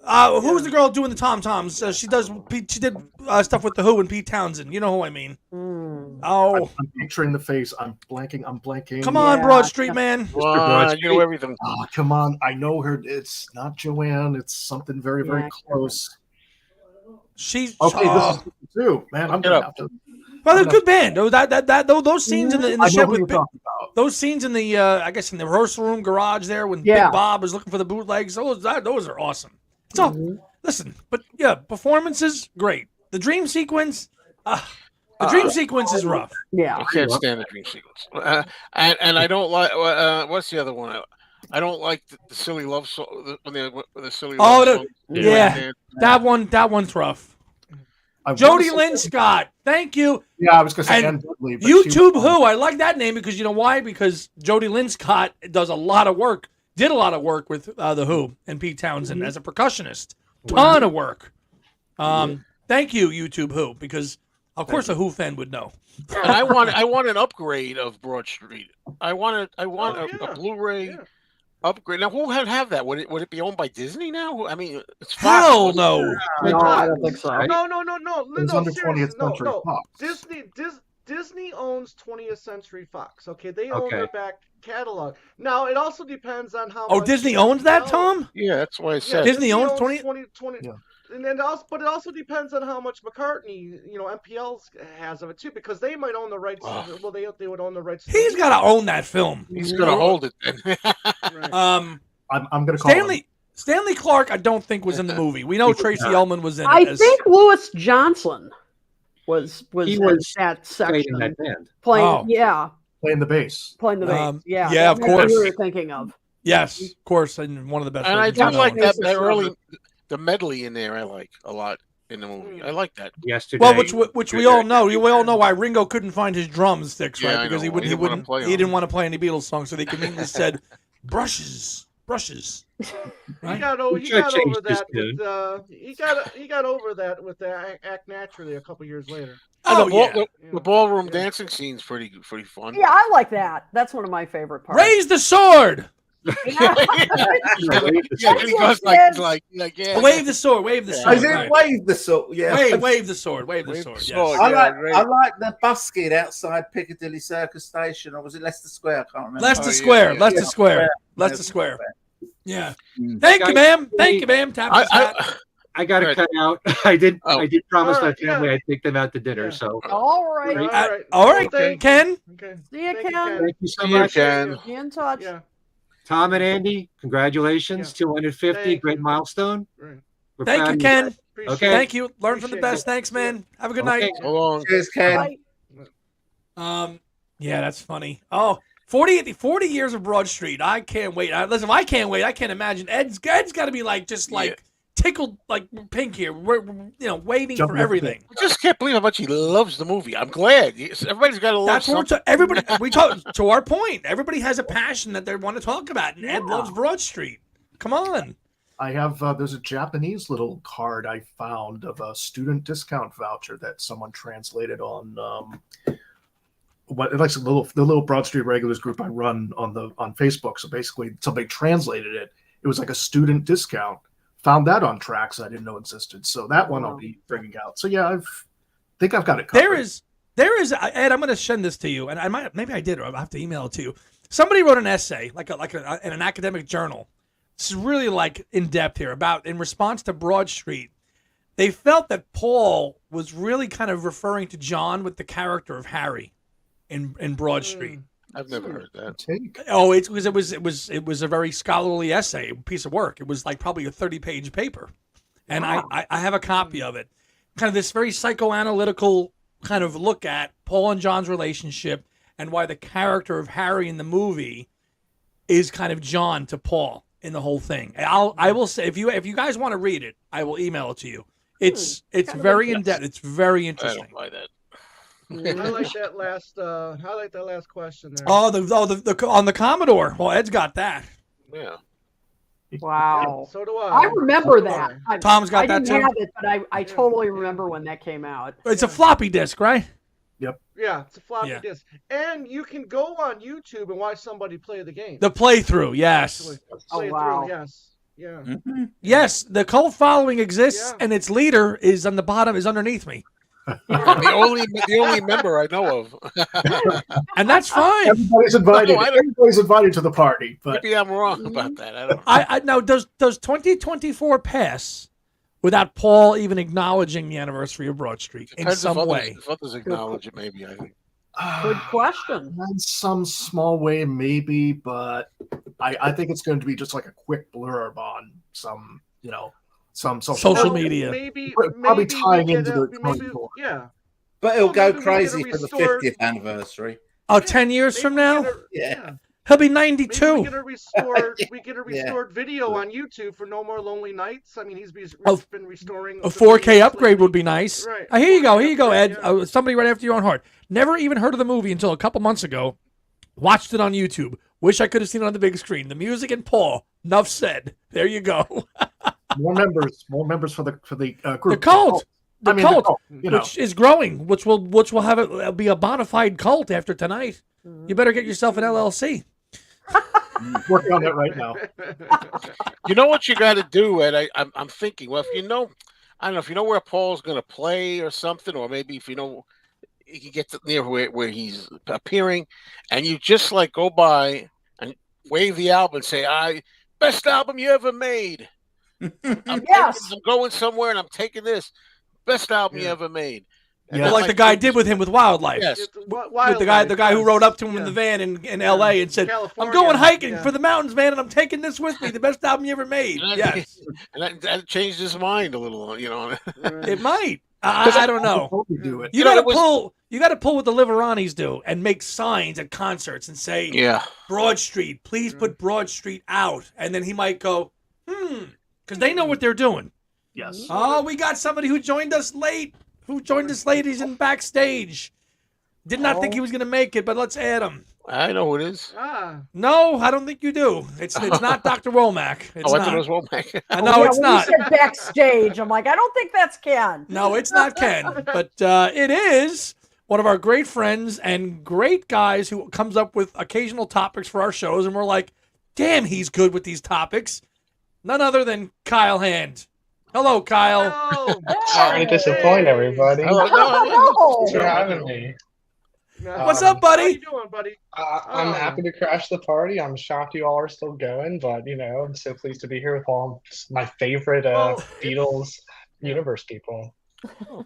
Who was the girl doing the tom toms? She did stuff with the Who and Pete Townsend. You know who I mean? Oh, I'm picturing the face. I'm blanking. Come on, Broad Street man. You know everything. Oh, come on. I know her. It's not Joanne. It's something very, very close. She's okay. Too man. I'm gonna have to. Well, they're a good band. Those scenes in the ship with those scenes in the I guess in the rehearsal room garage there when Big Bob is looking for the bootlegs. Those are awesome. So listen, but performances great. The dream sequence, is rough. Yeah, I can't stand the dream sequence. And I don't like what's the other one? I don't like the silly love song. The silly love song. Yeah, that one's rough. Jody Lynn Scott, thank you. Yeah, I was going to say YouTube Who. I like that name because you know why? Because Jody Lynn Scott did a lot of work with the Who and Pete Townsend as a percussionist. Ton of work. Thank you, YouTube Who, because of course a Who fan would know. And I want an upgrade of Broad Street. I want a Blu-ray. Upgrade. Now, who would have that? Would it be owned by Disney now? I mean, it's Fox. Hell no. No, I don't think so. No. It's under 20th Century Fox. Disney owns 20th Century Fox. Okay, they own their back catalog. Now, it also depends on how. Oh, Disney owns that, Tom? Yeah, that's why I said Disney owns 20. Yeah. And then but it also depends on how much McCartney, MPL has of it too, because they might own the rights. Well, they would own the rights. He's got to own that film. He's going to hold it. Right. I'm going to call Stanley Clark. I don't think was in the movie. We know Tracy Ullman was in it. I think Louis Johnson was in that section that band. playing. playing the bass. Playing the bass. Yeah, of course. What you were thinking of. Yes, of course, and one of the best. And I versions do of like that. that, Basis early, lover. the medley in there. I like a lot in the movie. I like that. Yesterday. Well, which we all know. We all know why Ringo couldn't find his drumsticks, Yeah, right? I Because know. He didn't wanna play he on didn't them. want to play any Beatles songs, so they conveniently said brushes. He got over that with Act Naturally a couple years later. And Oh yeah. the ballroom dancing scene's pretty fun. Yeah, I like that. That's one of my favorite parts. Raise the sword. Yeah. Yeah, and he goes like yeah. Wave the sword. Wave the sword. I did right. wave the sword. Yeah, Wave the sword. Wave the sword. Yes. sword. I Yeah, like great. I like the busking outside Piccadilly Circus Station, or was it Leicester Square? I can't remember. Leicester Oh, yeah, Square. yeah. Leicester Yeah. Square. Yeah. Leicester Square. Yeah. Mm. Thank you, ma'am. Thank you, ma'am. Tap his hat. I got to Good. cut out. I did promise All my right, family yeah. I'd take them out to dinner. Yeah. So All right. All right. All right, Well, thank Ken. you. Okay. See you, Thank you, Ken. thank you so See you, much. Ken. Be in touch. Yeah. Tom and Andy, congratulations. Yeah. 250, Thank great you. milestone. Right. We're Thank proud you, of Ken. Appreciate Okay. it. Thank you. Learn from the Appreciate best. it. Thanks, man. Have a good Okay. night. So long. Cheers, Ken. Bye. Yeah, that's funny. Oh, 40 years of Broad Street. I can't wait. Listen, if I can't wait, I can't imagine. Ed's got to be like tickled like pink here. We're waiting Jumping for up a bit. everything. I just can't believe how much he loves the movie. I'm glad. Everybody's got to love That's what something. everybody. We talk to our point. Everybody has a passion that they want to talk about, and Ed Yeah. loves Broad Street. Come on. I have there's a Japanese little card I found of a student discount voucher that someone translated on what it likes the little Broad Street Regulars group I run on Facebook. So basically somebody translated it. It was like a student discount. Found that on tracks I didn't know existed. So that one I'll be bringing out. So yeah, think I've got it covered. There is Ed. I'm going to send this to you, and maybe I did, or I'll have to email it to you. Somebody wrote an essay, in an academic journal. It's really in depth here about in response to Broad Street. They felt that Paul was really kind of referring to John with the character of Harry in Broad Street. I've never heard that. Take. Oh, it was a very scholarly essay, piece of work. It was probably a 30-page paper, and Wow. I have a copy of it. Kind of this very psychoanalytical kind of look at Paul and John's relationship and why the character of Harry in the movie is kind of John to Paul in the whole thing. I will say if you guys want to read it, I will email it to you. It's very in depth. It's very I interesting. don't buy that. I like that last question there. Oh, the on the Commodore. Well, Ed's got that. Yeah. Wow. So do I. I remember that. Tom's got I that didn't too. have it, but I totally remember when that came out. It's a floppy disk, right? Yeah, it's a floppy Yeah. disk, and you can go on YouTube and watch somebody play the game. The playthrough, yes. Actually, Oh, play wow. through, yes, yeah. Mm-hmm. Yes, the cult following exists, Yeah. and its leader is on the bottom, is underneath me, The only member I know of. and that's fine. Everybody's invited. No, I don't- Everybody's invited to the party, but Maybe I'm wrong about that. I don't know. I now does 2024 pass without Paul even acknowledging the anniversary of Broad Street in Depends some if way? If others acknowledge it, maybe. I think. Good question. in some small way, maybe, but I think it's going to be just like a quick blurb on some, some Social Well, media. Maybe Probably maybe tying we into get a- the maybe, 24. yeah. But it'll Well, go maybe we get a crazy for the restored- 50th anniversary. Oh, 10 years from now, Yeah. he'll be Maybe we 92. get a restored Yeah. restored video on YouTube for No More Lonely Nights. I mean, he's been restoring A 4K upgrade would be nice. Right. Here you go. Here you go, Ed. Yeah. Somebody right after your own heart. Never even heard of the movie until a couple months ago. Watched it on YouTube. Wish I could have seen it on the big screen. The music and Paul. Enough said. There you go. more members for the group. The cult. The I mean, cult, you know. which is growing, which will have it be a bona fide cult after tonight. You better get yourself an LLC. Working on that right now. You know what you got to do, Ed? I'm thinking. Well, if I don't know if you know where Paul's going to play or something, or maybe if you know, you can get near where he's appearing, and you just go by and wave the album and say, best album you ever made. I'm going somewhere and I'm taking this. Best album you ever made. And Well, like the guy did with him with Wildlife. Yes. With the guy who rode up to him in the van in L.A. and said, "I'm going hiking for the mountains, man, and I'm taking this with me. The best album you ever made." Yes, and that changed his mind a little. it might. I don't know. Totally do it. You know, got it to was- pull. You got to pull what the Liveranis do and make signs at concerts and say, Yeah. Broad Street, please put Broad Street out. And then he might go, because they know what they're doing. Yes. Oh, we got somebody who joined us late. He's in backstage. Did not think he was going to make it, but let's add him. I know who it is. No, I don't think you do. It's not Dr. Womack. It's I not. thought it was Womack. No, it's when not. You said backstage. I'm like, I don't think that's Ken. No, it's not Ken. But it is one of our great friends and great guys who comes up with occasional topics for our shows, and we're like, damn, he's good with these topics. None other than Kyle Hand. Hello, Kyle. Sorry to disappoint everybody. Oh, Thanks for having me. What's up, buddy? How you doing, buddy? I'm happy to crash the party. I'm shocked you all are still going, but I'm so pleased to be here with all my favorite Beatles universe people.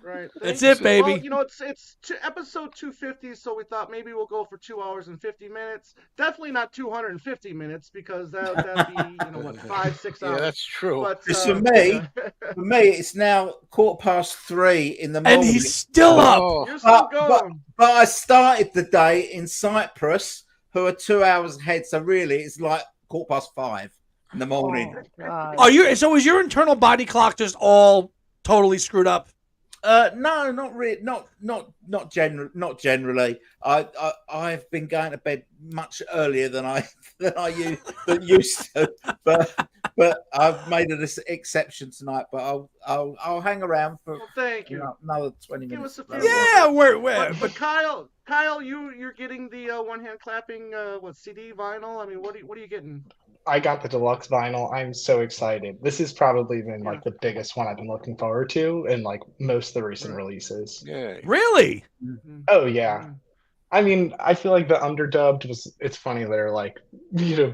Right. That's it, baby. Well, it's episode 250, so we thought maybe we'll go for 2 hours and 50 minutes. Definitely not 250 minutes because that'd be 5-6 hours. Yeah, that's true. But, For me, it's now 3:15 in the morning, And he's still up. You're still going. But I started the day in Cyprus, who are 2 hours ahead. So really, it's like 5:15 in the morning. So is your internal body clock just all totally screwed up? No, not really. Not generally. I've been going to bed much earlier than I used to, but I've made an exception tonight. But I'll hang around for thank you. Another 20 minutes. Yeah, where? But Kyle, you're getting the one hand clapping CD vinyl. I mean, what are you getting? I got the deluxe vinyl. I'm so excited. This has probably been like the biggest one I've been looking forward to in like most of the recent releases. Yeah. Really? Oh yeah. I mean, I feel like the underdubbed it's funny they're like,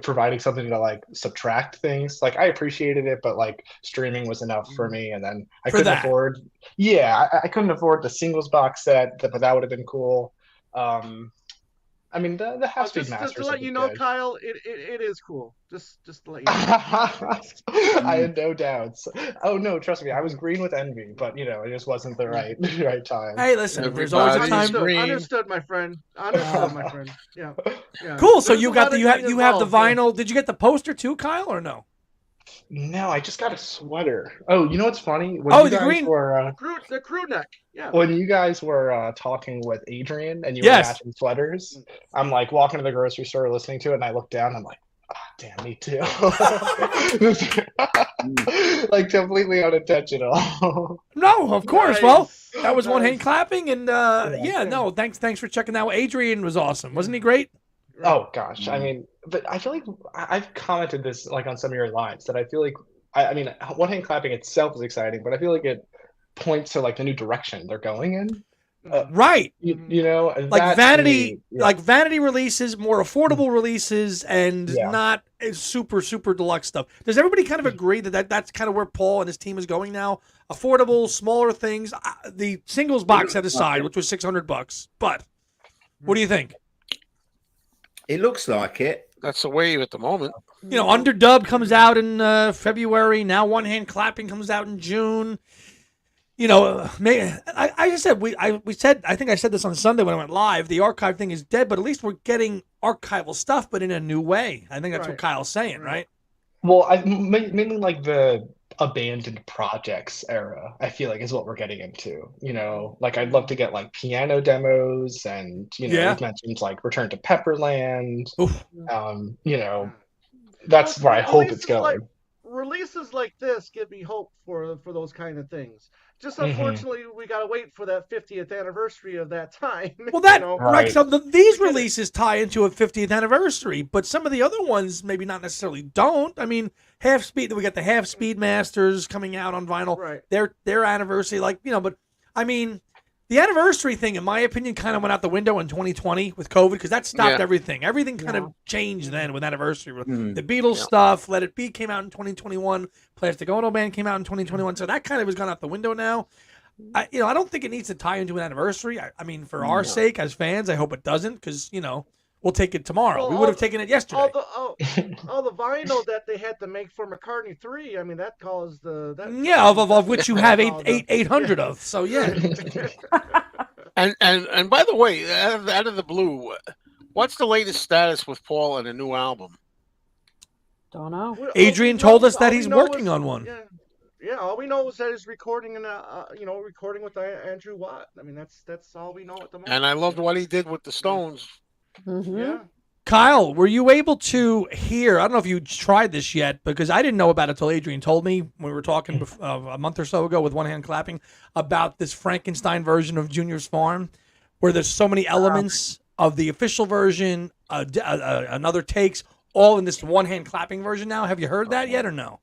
providing something to like subtract things. Like I appreciated it, but like streaming was enough for me. And then I couldn't afford I couldn't afford the singles box set, but that would have been cool. I mean, the half-speed masters. Just to let you know, good. Kyle, it is cool. Just to let you know. I had no doubts. Oh no, trust me, I was green with envy, but it just wasn't the right time. Hey, listen, there's always a time. Understood, my friend. Understood, my friend. Yeah. Cool. So There's you a got lot the of you have the involved, vinyl. Did you get the poster too, Kyle, or no? No, I just got a sweater. Oh, you know what's funny? When the green. The crew neck. Yeah. When you guys were talking with Adrian and you were matching sweaters, I'm like walking to the grocery store listening to it, and I look down, I'm like, damn, me too. Like completely unintentional. No, of course. Nice. Well, that was one hand clapping, and no, thanks for checking out. Adrian was awesome, wasn't he great? Oh gosh, I mean, but I feel like I've commented this like on some of your lives that I feel like I mean, one hand clapping itself is exciting, but I feel like it points to like the new direction they're going in. Right. Like vanity, like vanity releases, more affordable releases, and not super deluxe stuff. Does everybody kind of agree that's kind of where Paul and his team is going now? Affordable, smaller things. The singles box set aside, which was $600, but what do you think? It looks like it. That's the wave at the moment. Underdub comes out in February. Now One Hand Clapping comes out in June. I just said we said, I think I said this on Sunday when I went live. The archive thing is dead, but at least we're getting archival stuff, but in a new way. I think that's what Kyle's saying, right? Well, I mainly like the abandoned projects era. I feel like is what we're getting into. Like I'd love to get like piano demos, and we've mentioned like Return to Pepperland. That's where I hope it's going. Releases like this give me hope for those kind of things. Just unfortunately, we got to wait for that 50th anniversary of that time. Well, right. So these releases tie into a 50th anniversary, but some of the other ones maybe not necessarily don't. I mean, Half Speed. We got the Half Speed Masters coming out on vinyl. Right. Their anniversary, but I mean, the anniversary thing, in my opinion, kind of went out the window in 2020 with COVID because that stopped everything. Everything kind of changed then with anniversary. The Beatles stuff, Let It Be came out in 2021. Plastic Ono Band came out in 2021. So that kind of has gone out the window now. I don't think it needs to tie into an anniversary. I mean, for our sake as fans, I hope it doesn't because, we'll take it tomorrow. Well, We would have taken it yesterday. all the vinyl that they had to make for McCartney 3. I mean, that caused of which you have 800 of. So yeah. And by the way, out of the blue, what's the latest status with Paul and a new album? Don't know. Adrian told us that he's working on one. Yeah. All we know is that he's recording recording with Andrew Watt. I mean, that's all we know at the moment. And I loved what he did with the Stones. Mm-hmm. Yeah. Kyle, were you able to hear? I don't know if you tried this yet, because I didn't know about it until Adrian told me when we were talking a month or so ago with One Hand Clapping about this Frankenstein version of Junior's Farm, where there's so many elements of the official version, another takes, all in this One Hand Clapping version now. Have you heard that yet or no?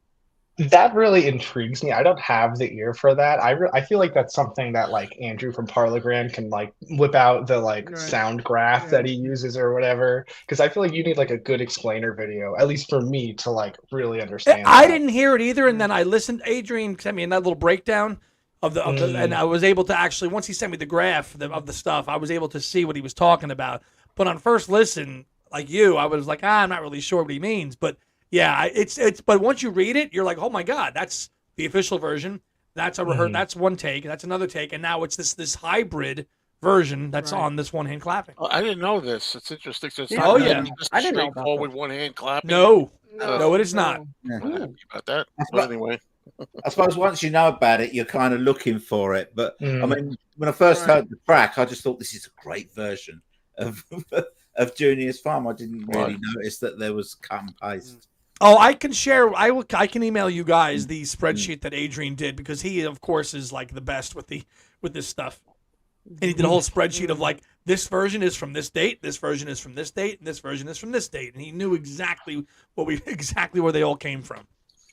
That really intrigues me. I don't have the ear for that. I feel like that's something that like Andrew from Parlogram can like whip out the sound graph that he uses or whatever. Because I feel like you need like a good explainer video, at least for me, to like really understand. I didn't hear it either, and then I listened. Adrian sent me a little breakdown of the and I was able to actually, once he sent me the graph of the stuff, I was able to see what he was talking about. But on first listen, like you, I was like, I'm not really sure what he means, but. Yeah, it's but once you read it, you're like, oh my God, that's the official version. That's that's one take, that's another take, and now it's this hybrid version that's on this One Hand Clapping. Oh, I didn't know this. It's interesting. So it's Yeah. not Oh, yeah. just I didn't know about straightforward one hand clapping. No, it is not. I'm not happy about that. But anyway. I suppose once you know about it, you're kind of looking for it. But I mean, when I first heard the track, I just thought this is a great version of Junior's Farm. I didn't really notice that there was cut and paste. Oh, I can share. I can email you guys the spreadsheet that Adrian did, because he, of course, is like the best with this stuff. And he did a whole spreadsheet of like, this version is from this date, this version is from this date, and this version is from this date, and he knew exactly where they all came from.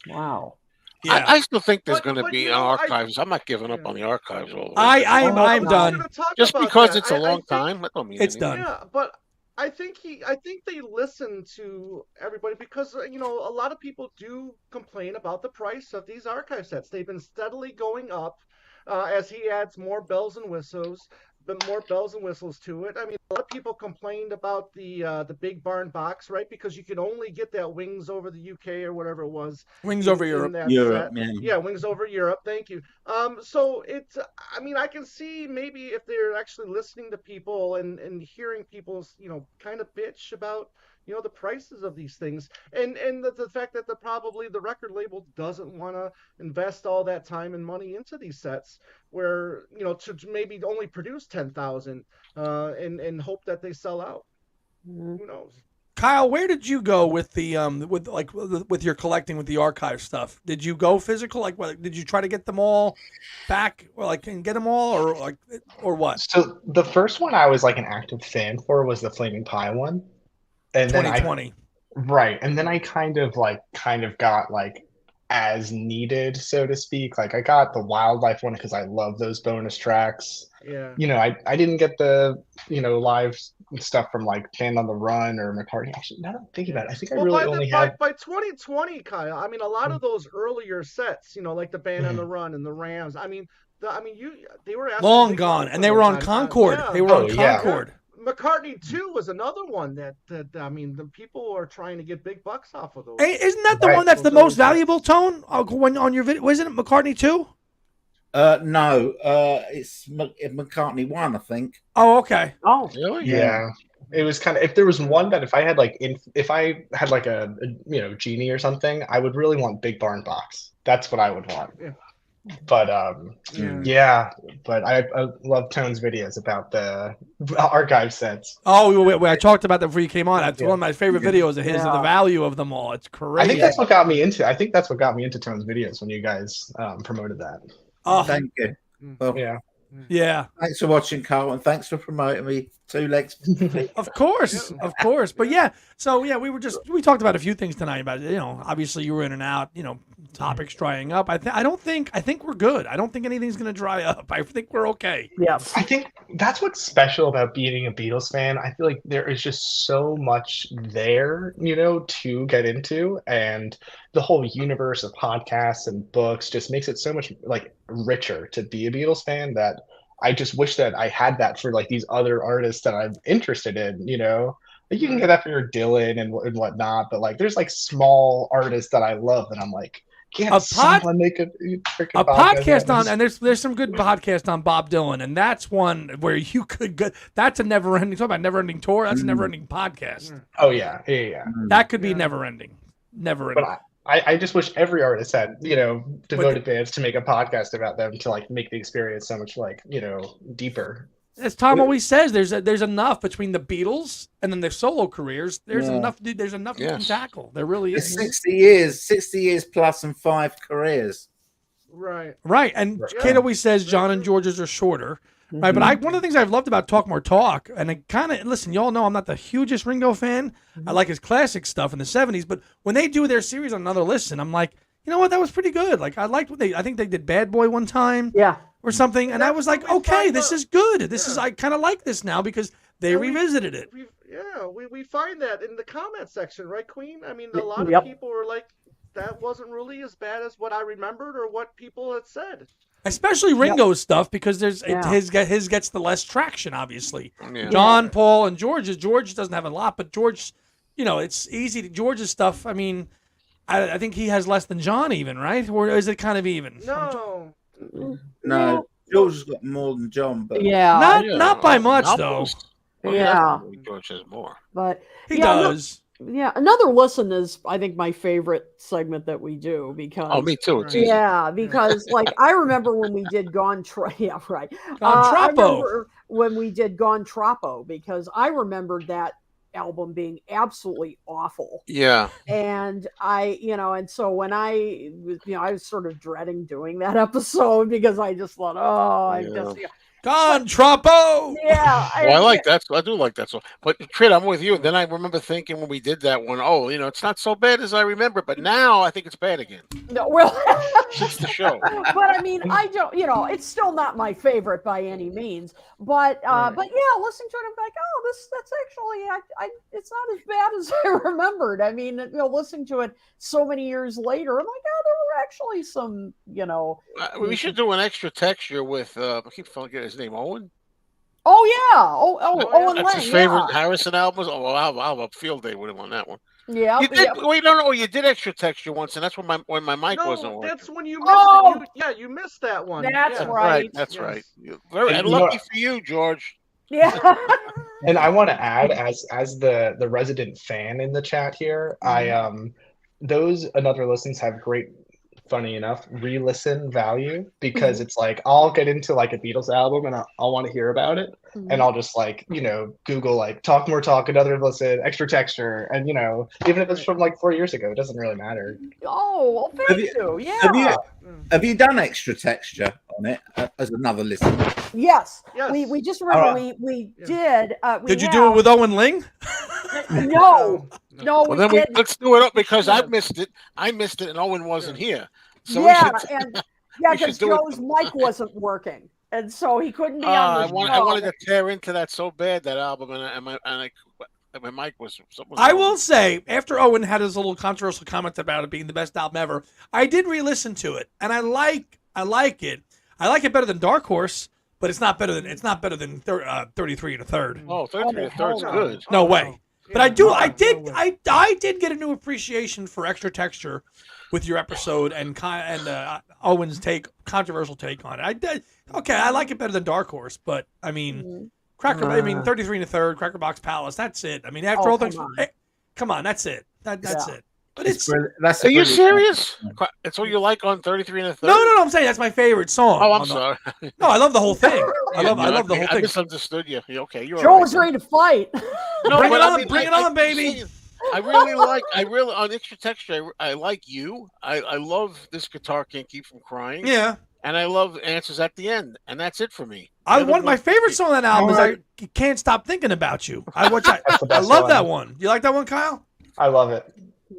Wow. Yeah. I still think there's going to be archives. I'm not giving up on the archives. I'm done. Just because it's a long time, that don't mean it's anything. done. Yeah, but I think they listen to everybody, because a lot of people do complain about the price of these archive sets. They've been steadily going up as he adds more bells and whistles to it. I mean, a lot of people complained about the Big Barn box, right? Because you could only get that Wings Over the UK or whatever it was. Wings Over Europe. Yeah, Wings Over Europe. Thank you. So it's, I mean, I can see maybe if they're actually listening to people and hearing people's, kind of bitch about, the prices of these things, and the fact that probably the record label doesn't want to invest all that time and money into these sets, where to maybe only produce 10,000 and hope that they sell out. Who knows? Kyle, where did you go with the with your collecting with the archive stuff? Did you go physical? Like, did you try to get them all back, or and get them all, or what? So the first one I was like an active fan for was the Flaming Pie one. And 2020. Right. And then I kind of got like as needed, so to speak. Like I got the Wildlife one because I love those bonus tracks. Yeah. I didn't get the, live stuff from like Band on the Run or McCartney. Actually, now that I'm thinking about it, I think I really only had. By 2020, Kyle, I mean, a lot of those earlier sets, like the Band on the Run and the Rams, they were long gone, and they were on Concord. Yeah. They were on Concord. Yeah. McCartney 2 was another one that I mean, the people are trying to get big bucks off of those. Hey, isn't that the one that's the most valuable, Tone? When on your video, wasn't it McCartney 2? No, it's McCartney 1, I think. Oh, okay. Oh, really? Yeah. It was kind of, if there was one that if I had like a genie or something, I would really want Big Barn box. That's what I would want. Yeah. But but I love Tone's videos about the archive sets. Oh, I talked about that before you came on. That's one of my favorite videos of his, of the value of them all. It's crazy. I think that's what got me into. Tone's videos when you guys promoted that. Oh, thank you. Well, yeah. Thanks for watching, Carl, and thanks for promoting me. 2 legs. Of course. But yeah. So yeah, we talked about a few things tonight about obviously you were in and out, topics drying up. I think we're good. I don't think anything's going to dry up. I think we're okay. Yeah. I think that's what's special about being a Beatles fan. I feel like there is just so much there, to get into, and the whole universe of podcasts and books just makes it so much like richer to be a Beatles fan, that I just wish that I had that for like these other artists that I'm interested in, you can get that for your Dylan and whatnot, but like there's like small artists that I love, and I'm like, can't someone make a freaking podcast on? And there's some good podcast on Bob Dylan, and that's one where you could go. That's a never ending. Talk about never ending tour. That's a never ending podcast. Oh yeah. That could be never ending. Never ending. But I just wish every artist had, devoted bands to make a podcast about them to like make the experience so much like, deeper. As Tom always says, there's enough between the Beatles and then their solo careers. There's enough. There's enough you can tackle. There really is. 60 years plus and 5 careers. Right. Right. And Kid always says John and George's are shorter. Right. But one of the things I've loved about Talk More Talk, and I kind of listen, y'all know I'm not the hugest Ringo fan. I like his classic stuff in the 70s, but when they do their series on Another Listen, I'm like, you know what, that was pretty good. Like I liked what I think they did Bad Boy one time. Yeah. Or something, and I was like, okay, this is good. This is I kind of like this now because they revisited it. We find that in the comment section, right, Queen? I mean, a lot of people were like, that wasn't really as bad as what I remembered or what people had said. Especially Ringo's stuff because his gets the less traction, obviously. John, Paul, and George's. George doesn't have a lot, but George, it's easy. George's stuff. I mean, I think he has less than John, even, right? Or is it kind of even? No, George has got more than John, but not by much though. George has more, but he does. Another listen is, I think, my favorite segment that we do because. Me too. Because like I remember when we did Gone Troppo. I remember when we did Gone Troppo because I remembered that album being absolutely awful. Yeah. And and so when I was sort of dreading doing that episode because I just thought, Gone Troppo. Yeah. I like that. I do like that song. But Trit, I'm with you. Then I remember thinking when we did that one, it's not so bad as I remember, but now I think it's bad again. No, well, it's the show. But I mean, I don't, it's still not my favorite by any means. But listening to it, I'm like, that's actually, it's not as bad as I remembered. I mean, listening to it so many years later, I'm like, there were actually some, we should do an extra texture with, I keep forgetting his name, Owen. Oh yeah, Owen That's Lang, his favorite Harrison album. Oh, I'll have a field day with him on that one. Yeah. You did. Wait, no, you did extra texture once, and that's when my mic wasn't working. That's when you missed it. You missed that one. That's right. That's right. And lucky for you, George. Yeah. And I want to add, as the resident fan in the chat here, those Another Listens have great, funny enough, re-listen value because it's like I'll get into like a Beatles album and I'll want to hear about it, and I'll just like Google like Talk More Talk, Another Listen, extra texture, and even if it's from like 4 years ago, it doesn't really matter. Oh, well, thank you. Yeah. Have you done extra texture on it as Another Listen? Yes. We just remember we did. Did you do it with Owen Ling? No. Well, then let's do it up because I missed it, and Owen wasn't here. So because Joe's mic wasn't working, and so he couldn't be on the show. I wanted to tear into that so bad, that album, and my mic was. I will say, after Owen had his little controversial comment about it being the best album ever, I did re-listen to it, and I like it. I like it better than Dark Horse, but it's not better than 33 and a Third. Oh, 33 and a Third's good. No way. But I did get a new appreciation for extra texture with your episode and Owen's controversial take on it. I did. Okay, I like it better than Dark Horse, but I mean, 33 and a Third, Cracker Box Palace. That's it. I mean, after all things, come on, that's it. That's it. But are you serious? It's what you like on 33 and a Third? No. I'm saying that's my favorite song. Oh, I'm sorry. No, I love the whole thing. I love the whole thing. I misunderstood you. Okay, you're Joe was ready to fight. No, bring it on, baby. I really on extra texture. I like you. I love This Guitar Can't Keep From Crying. Yeah. And I love Answers at the End, and that's it for me. One of my favorite songs on that album is I Can't Stop Thinking About You. I love that one. You like that one, Kyle? I love it.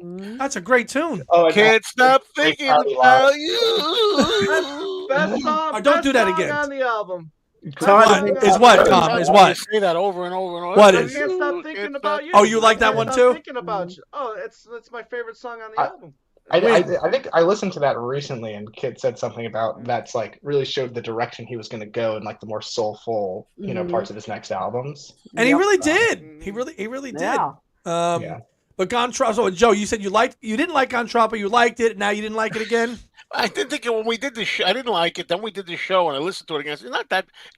That's a great tune. Oh, Can't Stop Thinking About You. Best song. Don't do that again. On the album. Is what, Tom? Is what? Say that over and over and over. What is? I can't stop thinking about you. Oh, you like that one too? Thinking about you. Oh, it's my favorite song on the album. I think I listened to that recently, and Kid said something about that's like really showed the direction he was going to go in like the more soulful, parts of his next albums. And he really did. He really did. Yeah. Yeah. But Gontrapa. So Joe, you said you didn't like Gontrapa, you liked it. Now you didn't like it again. I didn't think when we did the show, I didn't like it. Then we did the show, and I listened to it again.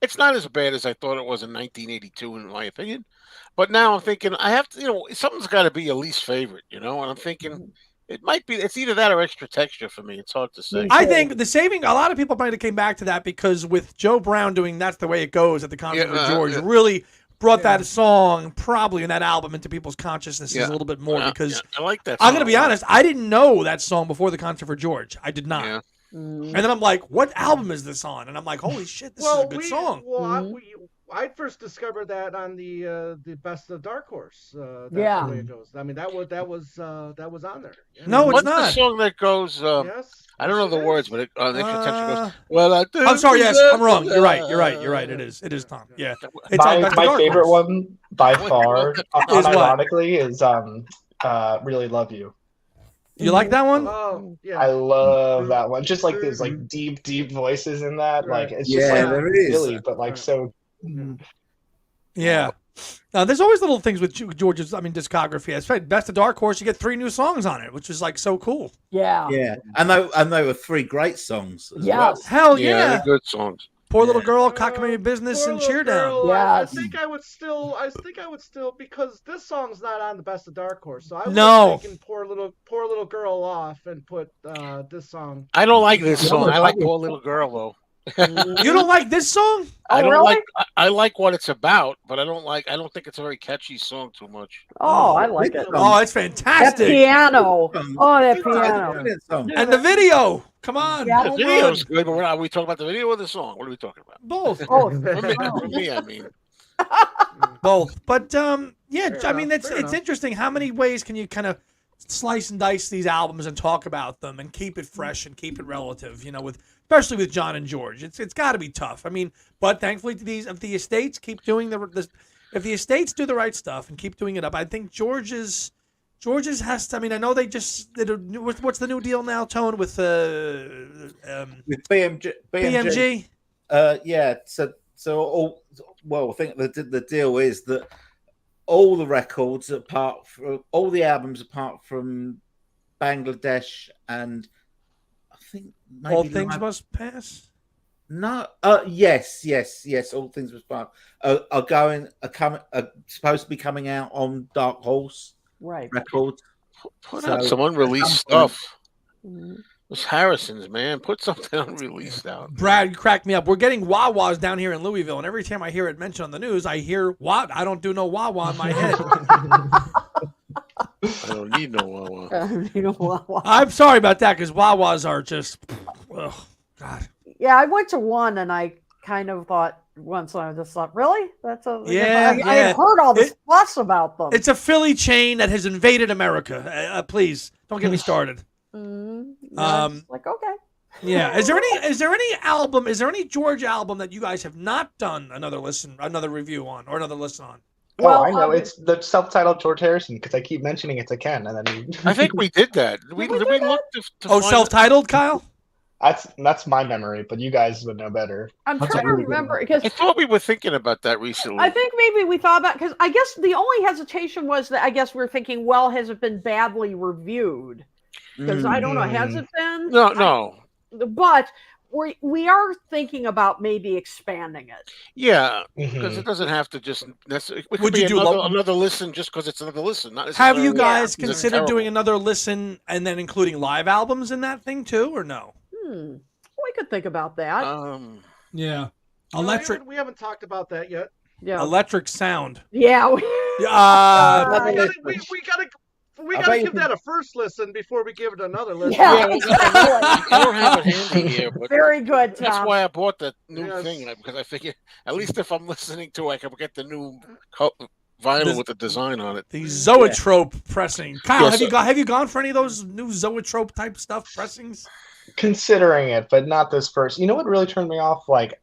It's not as bad as I thought it was in 1982, in my opinion. But now I'm thinking I have to, something's got to be your least favorite, and I'm thinking it might be. It's either that or Extra Texture for me. It's hard to say. I think a lot of people might have came back to that because with Joe Brown doing That's the Way It Goes at the concert for George, really brought that song probably in that album into people's consciousnesses a little bit more because I like that song. I'm going to be honest, I didn't know that song before the concert for George. I did not. Yeah. And then I'm like, what album is this on? And I'm like, holy shit, this is a good song. Well, I first discovered that on the Best of Dark Horse. That's the way it goes. I mean, that was on there. Yeah. No, it's not. What's the song that goes? Yes. I don't know the words, but the Extra Texture goes. Well, I'm sorry. Yes, I'm wrong. You're right. It is Tom. Yeah. It's my favorite one by far, unironically, is "Really Love You." You like that one? Oh, yeah. I love that one. Just like there's like deep voices in that. Like it's just there is. silly, but like so. Yeah. There's always little things with George's, discography. I said Best of Dark Horse, you get 3 new songs on it, which is like so cool. Yeah. Yeah. And they were 3 great songs as well. Hell yeah. They're good songs. Poor Little Girl, Cockamamie Business, and Cheer Down. I think I would still because this song's not on the Best of Dark Horse, so I was taking poor little girl off and put this song. I don't like this song. I like Poor Little Girl though. You don't like this song? I don't like. I like what it's about, but I don't think it's a very catchy song too much. Oh, I like it. Oh, it's fantastic. That piano. Oh, that piano. And the video. Come on. The video's good, but are we talking about the video or the song? What are we talking about? Both. Oh, For me, I mean. Both. But it's interesting. How many ways can you kind of slice and dice these albums and talk about them and keep it fresh and keep it relative? Especially with John and George, it's got to be tough. But thankfully, if the estates keep doing if the estates do the right stuff and keep doing it up, I think George's has to. I know they just did what's the new deal now, Tone, with BMG. Yeah. I think the deal is that all the records all the albums apart from Bangladesh and I think maybe All Things Must Pass. No. Yes. All Things Must Pass are supposed to be coming out on Dark Horse records. Put out some unreleased stuff. It's Harrison's, man. Put something unreleased out. Brad, you cracked me up. We're getting Wawas down here in Louisville, and every time I hear it mentioned on the news, I hear what? I don't do no Wawa in my head. I don't need no Wawa. I'm sorry about that because Wawas are just, God. Yeah, I went to one and I kind of thought once I just thought, really? That's I had heard all this fuss about them. It's a Philly chain that has invaded America. Please don't get me started. Like okay. Yeah. Is there any George album that you guys have not done another review on or another listen on? Well, I know it's the self-titled George Harrison because I keep mentioning it to Ken, and then I think we did that. We looked to self-titled, Kyle. That's my memory, but you guys would know better. I'm trying to remember because I thought we were thinking about that recently. I think maybe we thought about because I guess the only hesitation was that I guess we're thinking, well, has it been badly reviewed? Because I don't know, has it been? No. But we are thinking about maybe expanding it. Yeah, because it doesn't have to just necessarily. Would you do another listen just because it's another listen? Not have you guys considered doing another listen and then including live albums in that thing too, or no? We could think about that. Yeah, electric. We haven't talked about that yet. Yeah, Electric Sound. Yeah. We gotta give that a first listen before we give it another listen. Yeah, I don't have it handy here, but very good, Tom. That's why I bought the new thing because I figure at least if I'm listening to it, I can get the new vinyl with the design on it. The Zoetrope pressing. Kyle, have you gone for any of those new Zoetrope type stuff pressings? Considering it, but not this first. You know what really turned me off? Like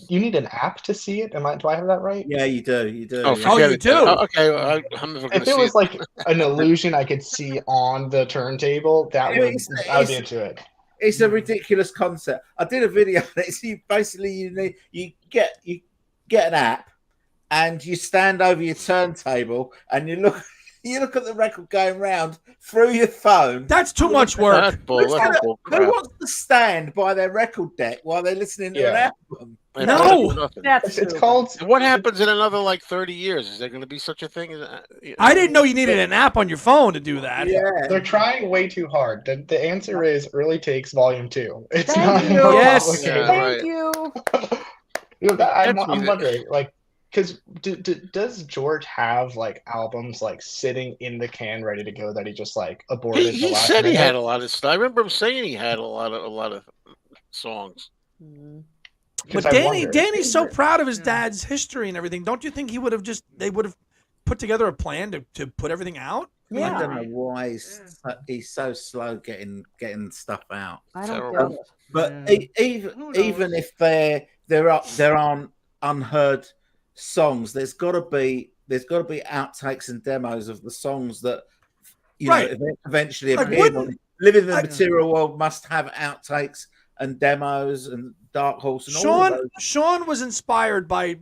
you need an app to see it. Do I have that right? Yeah, you do. You do. Oh, yeah. forget you it. do? Okay, I'm never going If to it see was it. like an illusion I could see on the turntable, I would be It's- into it. It's a ridiculous concept. I did a video. It's basically you get an app and you stand over your turntable and you look at the record going round through your phone. That's too much work. That's bull. That's bull Who crap. wants to stand by their record deck while they're listening to an Yeah. album? It No. doesn't do nothing. That's It's stupid. called. And what happens in another like 30 years? Is there going to be such a thing? I didn't know you needed an app on your phone to do that. Yeah. They're trying way too hard. The answer is Early Takes Volume 2. It's Thank not you. more Yes. complicated. Yeah, right. Thank you. I'm That's neat. wondering, like, because does George have like albums like sitting in the can ready to go that he just like aborted the He last said he minute? had a lot of stuff. I remember him saying he had a lot of songs. But I wonder. Danny's so proud of his dad's history and everything. Don't you think they would have put together a plan to put everything out? I Yeah. don't know why he's so slow getting stuff out. I don't Terrible. get it. But Who knows? even if there aren't unheard songs, there's got to be outtakes and demos of the songs that Right. eventually Like, appear. wouldn't- Living in the like- Material World must have outtakes and demos and Dark Horse and all of those. Sean was inspired by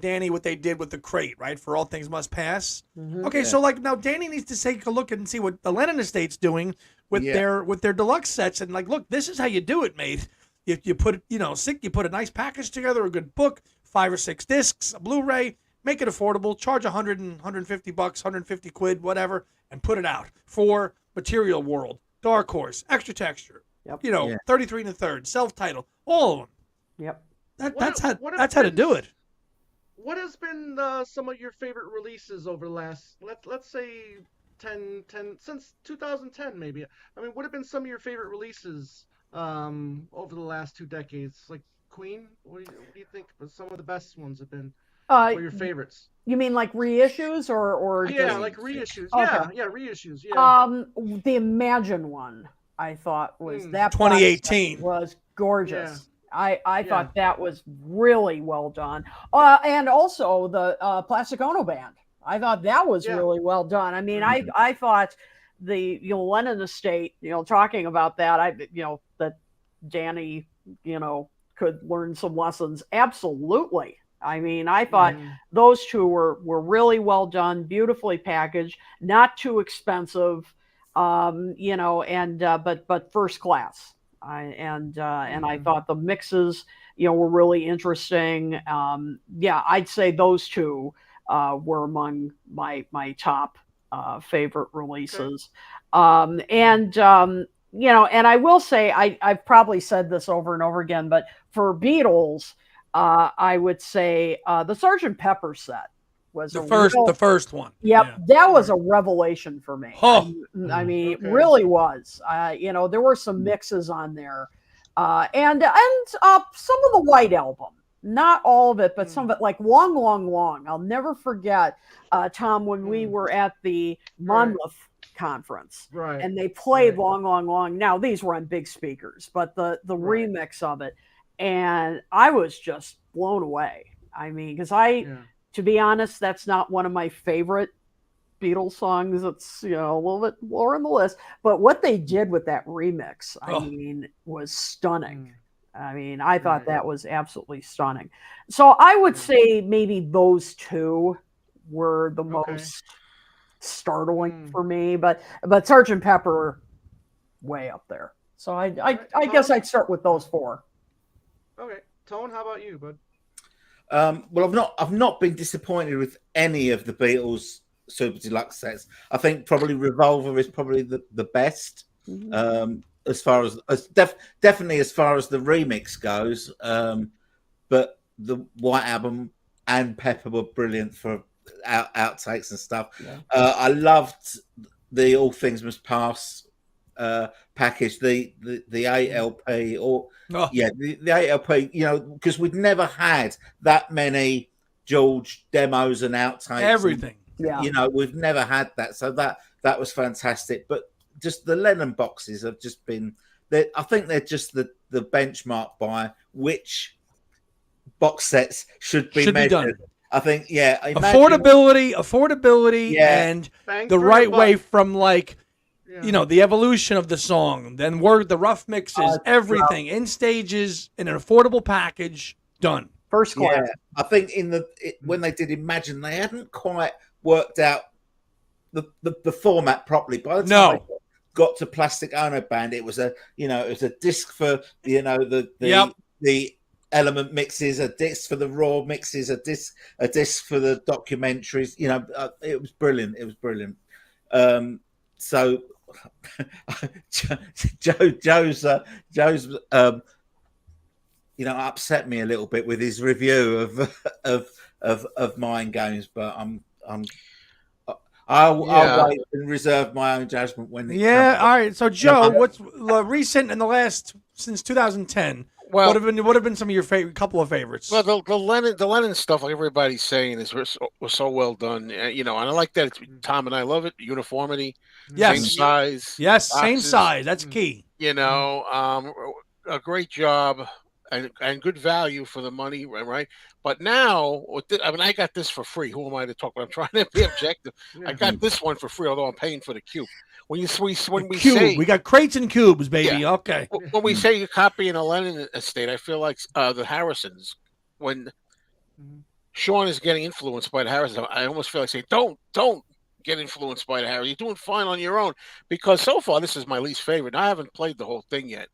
Danny, what they did with the crate, right? For All Things Must Pass. Okay, so like now Danny needs to take a look and see what the Lennon Estate's doing with their deluxe sets, and like, look, this is how you do it, mate. You put it, you put a nice package together, a good book, 5 or 6 discs, a Blu-ray, make it affordable, charge $100 and $150, £150, whatever, and put it out for Material World, Dark Horse, Extra Texture. Yep. 33 1/3, self-titled, all of them. Yep. That's how have to been- do it. What has been some of your favorite releases over the last, let's say 10 since 2010 maybe? I mean, what have been some of your favorite releases over the last 2 decades? Like Queen, what do you think some of the best ones have been? What are your favorites? You mean like reissues or Yeah, just... like reissues. Okay. Yeah, reissues. Yeah. The Imagine one I thought was that 2018 was gorgeous. Yeah. I thought that was really well done. And also the Plastic Ono Band. I thought that was really well done. I mean, I thought the Lennon Estate, talking about that, that Danny, could learn some lessons. Absolutely. I mean, I thought those two were really well done, beautifully packaged, not too expensive, but first class. I thought the mixes, were really interesting. I'd say those two were among my top favorite releases. And I will say, I've probably said this over and over again, but for Beatles, I would say the Sgt. Pepper set was the first one. Yep, yeah. That was a revelation for me. Oh. I mean, it really was. There were some mixes on there, and some of the White Album. Not all of it, but some of it, like Long, Long, Long. I'll never forget, Tom, when we were at the Monmouth conference, and they played Long, Long, Long. Now these were on big speakers, but the remix of it, and I was just blown away. I mean, because to be honest, that's not one of my favorite Beatles songs. It's a little bit lower on the list, but what they did with that remix, I mean, was stunning. I mean, I thought that was absolutely stunning. So I would say maybe those two were the most startling for me, but Sgt. Pepper way up there. So I guess I'd start with those 4. Okay, Tone, how about you, bud? Well, I've not been disappointed with any of the Beatles Super Deluxe sets. I think probably Revolver is probably the best, as far as definitely as far as the remix goes. But the White Album and Pepper were brilliant for outtakes and stuff. Yeah. I loved the All Things Must Pass package, the 8 LP, the 8 LP. Because we'd never had that many George demos and outtakes. Everything. We've never had that, so that was fantastic. But just the Lennon boxes have just been. I think they're just the benchmark by which box sets should be measured. done. I think, yeah. Affordability, Yeah. and Bang the for your right way buck. from like, Yeah. the evolution of the song, then the rough mixes, everything in stages in an affordable package, done. First class. Yeah, I think when they did Imagine, they hadn't quite worked out the format properly. By the time they got to Plastic Ono Band, it was a disc for the element mixes, a disc for the raw mixes, a disc for the documentaries. It was brilliant. It was brilliant. So Joe's upset me a little bit with his review of Mind Games, but I'll wait and reserve my own judgment when. All right. So Joe, what's recent in the last since 2010? Well, what have been some of your couple of favorites? Well, the Lennon stuff, like everybody's saying, was so well done. And I like that. Tom and I love it. Uniformity, same size. Yes, boxes, same size. That's key. A great job and good value for the money, right? But now, I got this for free. Who am I to talk about? I'm trying to be objective. I got this one for free, although I'm paying for the cube. When we say we got crates and cubes, baby. Yeah. Okay. When we say you're copying a Lennon estate, I feel like the Harrisons. When Sean is getting influenced by the Harrisons, I almost feel like saying, "Don't get influenced by the Harrisons. You're doing fine on your own." Because so far, this is my least favorite. I haven't played the whole thing yet,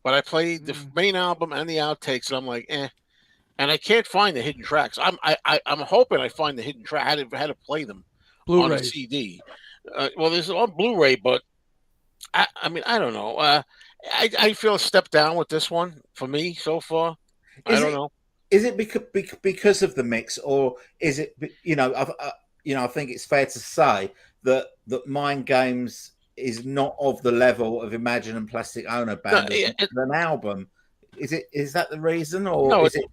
but I played the main album and the outtakes, and I'm like, eh. And I can't find the hidden tracks. I'm hoping I find the hidden track. I had to play them on a CD. Well, there's on Blu-ray, but I don't know. I feel a step down with this one for me so far. I don't know. Is it because of the mix, or is it? I think it's fair to say that Mind Games is not of the level of Imagine and Plastic Ono Band as an album. Is that the reason, or no? Is it?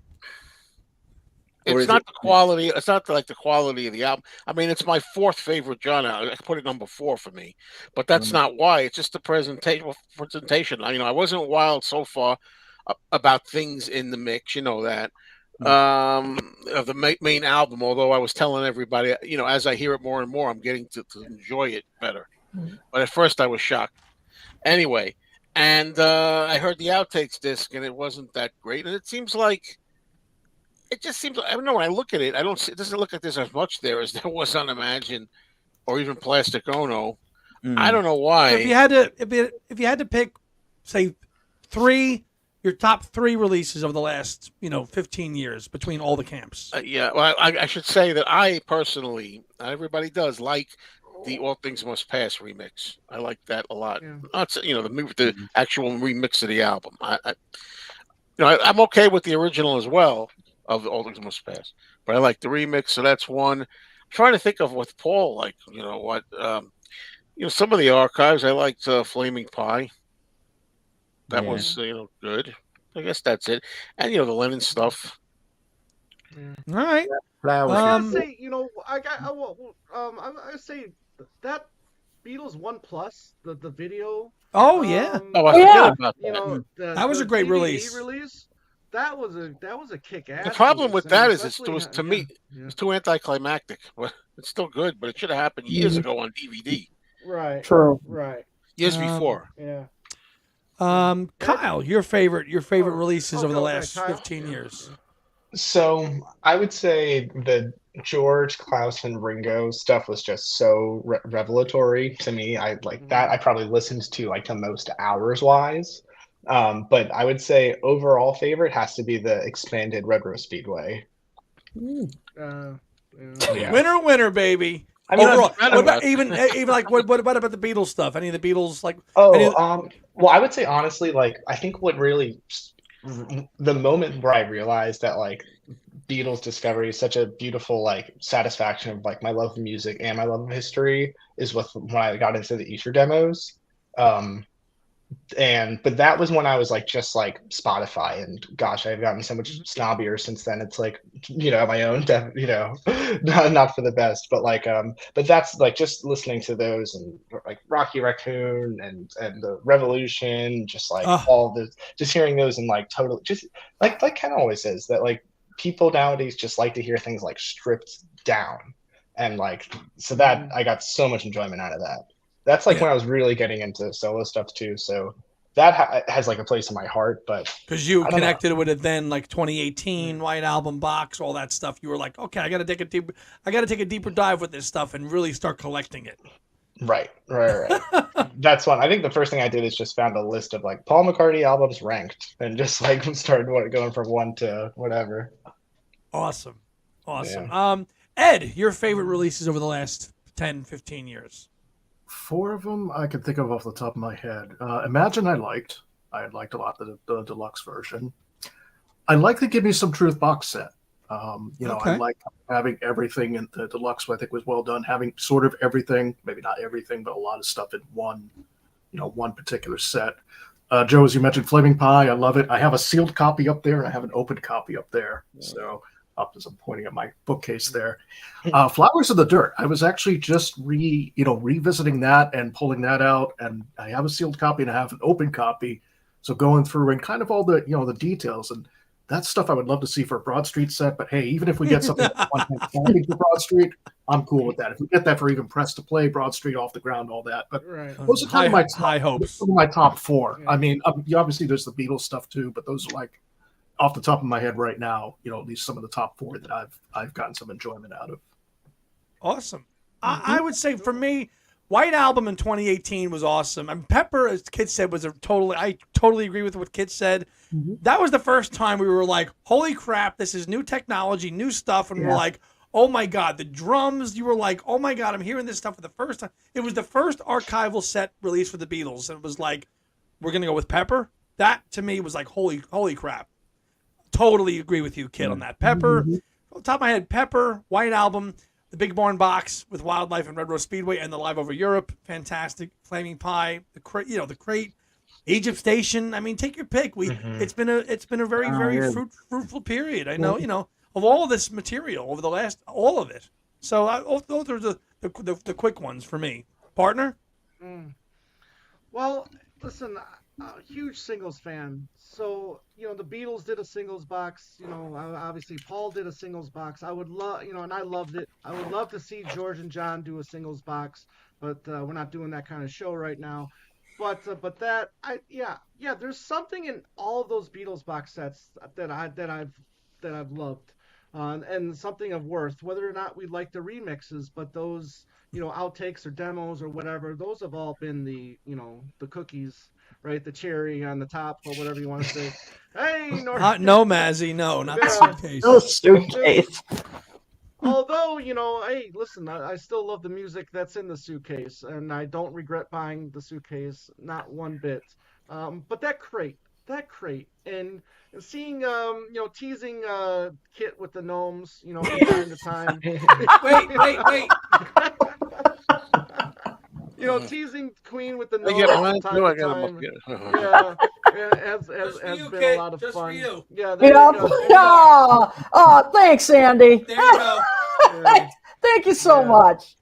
It's not the quality. It's not like the quality of the album. I mean, it's my fourth favorite genre. I put it number 4 for me, but that's not why. It's just the presentation. I wasn't wild so far about things in the mix. You know that of the main album. Although I was telling everybody, as I hear it more and more, I'm getting to enjoy it better. But at first, I was shocked. Anyway, and I heard the outtakes disc, and it wasn't that great. And it seems like. It just seems. I don't know. When I look at it, it doesn't look like there's as much there as there was on Imagine, or even Plastic Ono. I don't know why. If you had to pick, say, your top 3 releases of the last 15 years between all the camps. Well, I should say that I personally, not everybody does, like the All Things Must Pass remix. I like that a lot. Not the actual remix of the album. I'm okay with the original as well. Of All Things Must Pass, but I like the remix, so that's one. I'm trying to think of with Paul, like some of the archives. I liked Flaming Pie. That was good. I guess that's it, and the Lennon stuff. All right. Flowers. I gotta say, I say that Beatles 1+, the video. Oh yeah. I forget about that. That was a great release. That was a kick-ass. The problem with that is to me it's too anticlimactic. But it's still good, but it should have happened years ago on DVD. Right. True. Right. Years before. Yeah. Kyle, your favorite releases over the last 15 years. So I would say the George, Klaus, and Ringo stuff was just so revelatory to me. I like that. I probably listened to like the most hours wise. But I would say overall favorite has to be the expanded Retro Speedway. Winner, baby. I mean, overall, what about even like what about the Beatles stuff? Any of the Beatles like? Well, I would say honestly, like I think what really the moment where I realized that like Beatles discovery is such a beautiful like satisfaction of like my love of music and my love of history is when I got into the Easter demos. But that was when I was like just like Spotify, and gosh, I've gotten so much snobbier since then. It's like my own not for the best, but like but that's like just listening to those and like Rocky Raccoon and the Revolution, just like all the just hearing those and like totally just like Ken always says that like people nowadays just like to hear things like stripped down, and like so that I got so much enjoyment out of that. That's like when I was really getting into solo stuff too. So that has like a place in my heart. But because you connected with it then, like 2018 White Album box, all that stuff. You were like, okay, I got to take a deeper dive with this stuff and really start collecting it. Right. That's one. I think the first thing I did is just found a list of like Paul McCartney albums ranked, and just like started going from 1 to whatever. Awesome. Yeah. Ed, your favorite releases over the last 10, 15 years? 4 of them I can think of off the top of my head. Imagine I liked a lot the deluxe version. I like the Give Me Some Truth box set. I like having everything in the deluxe. I think was well done. Having sort of everything, maybe not everything, but a lot of stuff in one particular set. Joe, as you mentioned, Flaming Pie, I love it. I have a sealed copy up there, and I have an opened copy up there. So up as I'm pointing at my bookcase there. Flowers in the Dirt. I was actually just revisiting that and pulling that out, and I have a sealed copy and I have an open copy. So going through and kind of all the the details, and that's stuff I would love to see for a Broad Street set. But hey, even if we get something for Broad Street, I'm cool with that. If we get that for even Press to Play, Broad Street off the ground, all that. But those are kind of my high hopes. My top 4. Yeah. I mean, obviously there's the Beatles stuff too, but those are like off the top of my head right now. At least some of the top 4 that I've gotten some enjoyment out of. Awesome. I would say for me, White Album in 2018 was awesome. And Pepper, as Kit said, I totally agree with what Kit said. Mm-hmm. That was the first time we were like, holy crap, this is new technology, new stuff. And we're like, oh my God, the drums, you were like, oh my God, I'm hearing this stuff for the first time. It was the first archival set released for the Beatles. And it was like, we're going to go with Pepper. That to me was like, holy crap. Totally agree with you, Kit, on that. Pepper, on top of my head, Pepper, White Album, the Big Barn Box with Wildlife and Red Rose Speedway, and the Live Over Europe, fantastic. Flaming Pie, the Crate, Egypt Station. I mean, take your pick. It's been a very fruitful period. I know, of all of this material over the last all of it. So those are the quick ones for me. Partner. Well, listen, I'm a huge singles fan. So, the Beatles did a singles box. Obviously Paul did a singles box. I would love, and I loved it. I would love to see George and John do a singles box, but we're not doing that kind of show right now. But there's something in all of those Beatles box sets that I've loved, and something of worth. Whether or not we like the remixes, but those outtakes or demos or whatever, those have all been the cookies. Right, the cherry on the top, or whatever you want to say. Hey, no, Mazzy, no, not the suitcase. No suitcase. Although, hey, listen, I still love the music that's in the suitcase, and I don't regret buying the suitcase, not one bit. But that crate, and seeing, teasing Kit with the gnomes, from time to time. Wait. Teasing Queen with the nose from time to time. Has been a lot of fun. Yeah, there you go. Oh, thanks, Andy. There you go. Thank you so much.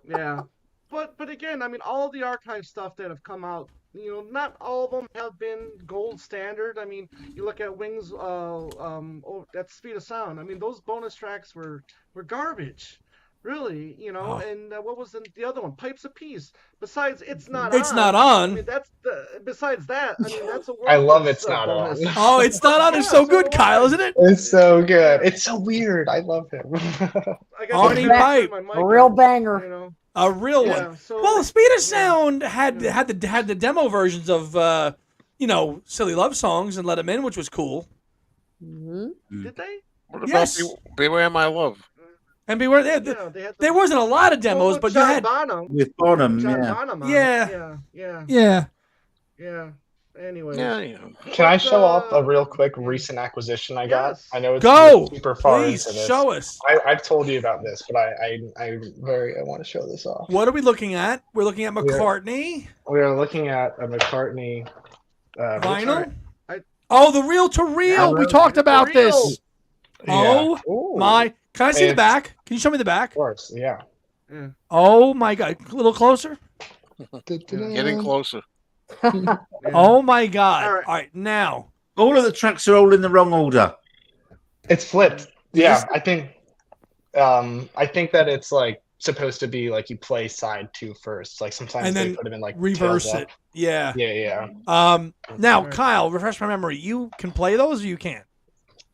Yeah, but again, I mean, all the archive stuff that have come out, not all of them have been gold standard. I mean, you look at Wings, at Speed of Sound. I mean, those bonus tracks were garbage. Really, and what was the other one? Pipes of Peace. Besides, it's not on. I mean, besides that, I mean, that's a I love It's Not On. Oh, It's Not On is so good, Kyle, isn't it? It's so good. It's so weird. I love him. Arnie Pipe. A real banger. A real one. So, well, Speed of Sound had the demo versions of Silly Love Songs and Let 'Em In, which was cool. Mm-hmm. Did they? What about Beware My Love? And Beware, there wasn't a lot of demos, but you had Bonham. With Bonham, Bonham yeah. Anyway. Can I show off a real quick recent acquisition I got? Yes. I know it's super far please, into this. show us. I've told you about this, but I want to show this off. What are we looking at? We're looking at McCartney. We're looking at a McCartney vinyl. The reel to reel. We talked about this. Yeah. My! Can I see the back? Can you show me the back? Of course, yeah. Oh my God! A little closer. Getting closer. Oh my God! All right, now all of the tracks are all in the wrong order. It's flipped. Yes. Yeah, I think that it's like supposed to be like you play side 2 first. Like sometimes And they then put them in like reverse tails it. up. Yeah. Yeah, yeah. Now, Right. Kyle, refresh my memory. You can play those or you can't?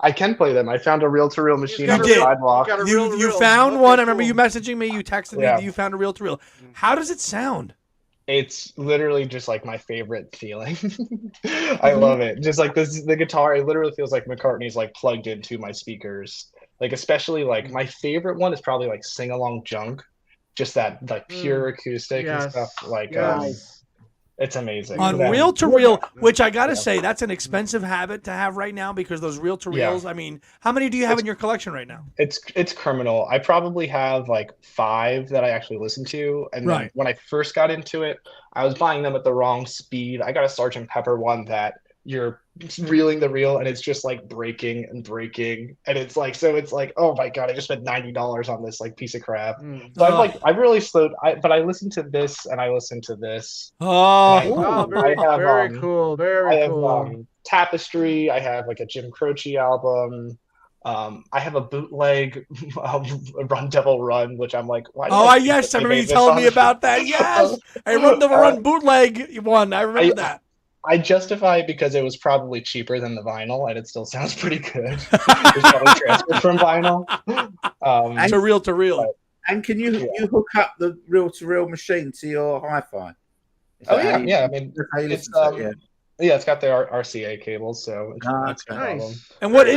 I can play them. I found a reel-to-reel machine got on a the reel- sidewalk. you got a You reel-to-reel. found Okay, one. I remember you cool. messaging me. You texted me Yeah. that you found a reel-to-reel. How does it sound? It's literally just like my favorite feeling. I love it. Just like the guitar, it literally feels like McCartney's like plugged into my speakers. Like especially like my favorite one is probably like Sing Along Junk. Just that like pure acoustic and Yes. stuff. Like Yes. it's amazing. On Then- reel to reel, which I gotta Yeah. say, that's an expensive habit to have right now because those reel to reels. Yeah. I mean, how many do you have in your collection right now? It's criminal. I probably have like 5 that I actually listen to, and then Right. when I first got into it, I was buying them at the wrong speed. I got a Sgt. Pepper one that you're reeling the reel and it's just like breaking and breaking, and it's like oh my god, I just spent $90 on this like piece of crap. So I've really slowed. But I listen to this and I listen to this. Oh, Very, very cool. Very I have cool. Tapestry. I have like a Jim Croce album. I have a bootleg Run Devil Run, which I'm like, why? Oh, yes, I remember you telling me about that. Yes, a Run Devil Run bootleg one. I remember that. I justify it because it was probably cheaper than the vinyl, and it still sounds pretty good. It's probably transferred from vinyl. To reel to reel. And can you hook up the reel to reel machine to your hi-fi? Oh yeah. I mean, it's yeah, it's got the RCA cables, so it's no problem. And what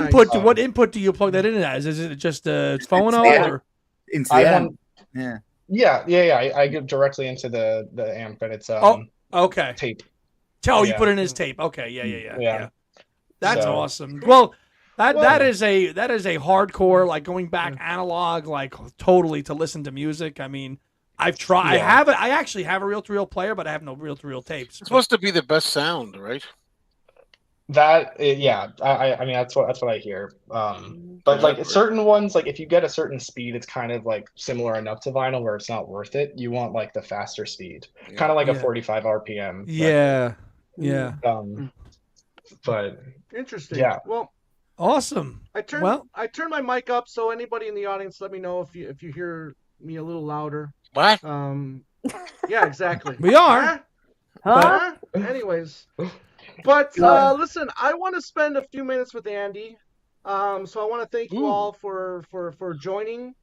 input do you plug that in as? Is it just phono or into the amp? Yeah. I get directly into the amp, and it's okay, tape. You put it in his tape. Okay, yeah. That's So- awesome. Well, that is a hardcore, like going back analog, like totally to listen to music. I mean, I've tried. Yeah. I actually have a reel to reel player, but I have no reel to reel tapes. It's supposed to be the best sound, right? I mean that's what I hear. But like certain ones, like if you get a certain speed, it's kind of like similar enough to vinyl where it's not worth it. You want like the faster speed, kind of like a 45 RPM. Yeah. But Interesting. Yeah. Well, awesome. I turned my mic up, so anybody in the audience, let me know if you hear me a little louder. What? Yeah, exactly. We are. Anyways, but listen, I want to spend a few minutes with Andy. So I want to thank you all for joining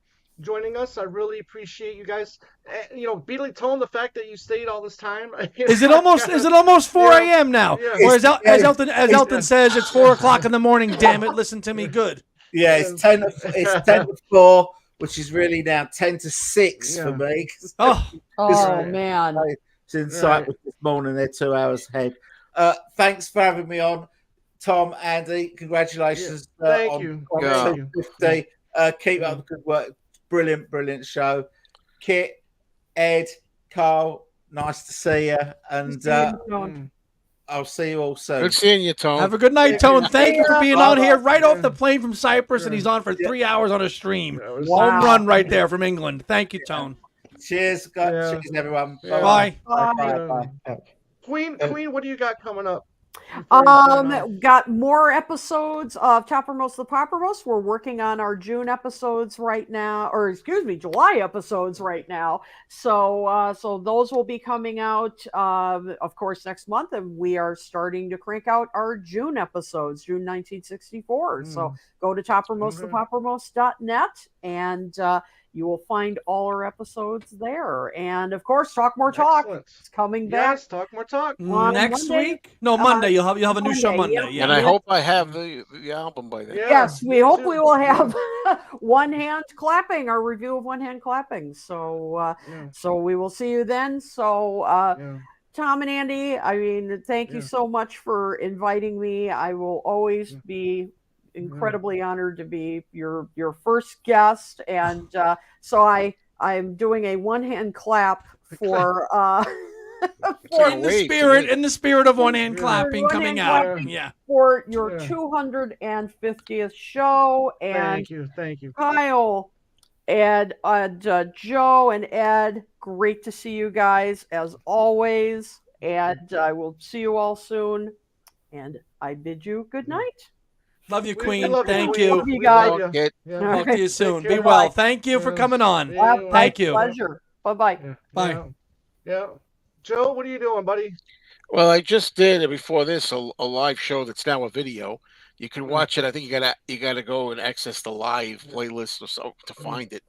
us. I really appreciate you guys. Beatly Tone, the fact that you stayed all this time. Is it almost 4 a.m. now? Yeah. Or as Elton says, it's 4 o'clock in the morning. Damn it! Listen to me, good. Yeah, it's 10 to 4, which is really now 10 to 6 for me. Oh man. Since Cyprus this morning, they're 2 hours ahead. Thanks for having me on, Tom, Andy. Congratulations. Thank you. On Thank you. 250. Keep up the good work. Brilliant show. Kit, Ed, Carl, nice to see you. And I'll see you all soon. Good seeing you, Tone. Have a good night, Tone. Thank you for being on here right off the plane from Cyprus, and he's on for 3 hours on a stream. Home run right there from England. Thank you, Tone. Cheers, guys. Cheers, everyone. Bye. Bye. Queen, what do you got coming up? Got more episodes of Toppermost the Poppermost. We're working on our June episodes right now, or excuse me, July episodes right now. So those will be coming out, of course, next month, and we are starting to crank out our June episodes, June 1964. So go to toppermostthepoppermost.net and you will find all our episodes there. And of course, Talk More Talk. Excellent. It's coming back. Yes, Talk More Talk. Next Monday. week? No, Monday. You'll have a new show Monday. Yeah. And I hope I have the album by then. Yes, we hope we will have One Hand Clapping, our review of One Hand Clapping. So we will see you then. So Tom and Andy, I mean, thank you so much for inviting me. I will always be incredibly honored to be your first guest, and so I'm doing a one hand clap for in the spirit of one hand clapping coming out. For your 250th show, and thank you, Kyle and Joe and Ed. Great to see you guys as always, and I will see you all soon. And I bid you good night. Love you, We Queen. love Thank Queen. you. Love you We guys. love you. Get- Yeah. Talk to you soon. care. Be well. Bye. Thank you for Yeah. coming on. Yeah. Thank you. Pleasure. Bye-bye. Yeah. Bye. Yeah. Yeah. Joe, what are you doing, buddy? Well, I just did before this a live show that's now a video. You can watch it. I think you gotta go and access the live playlist or so to find it.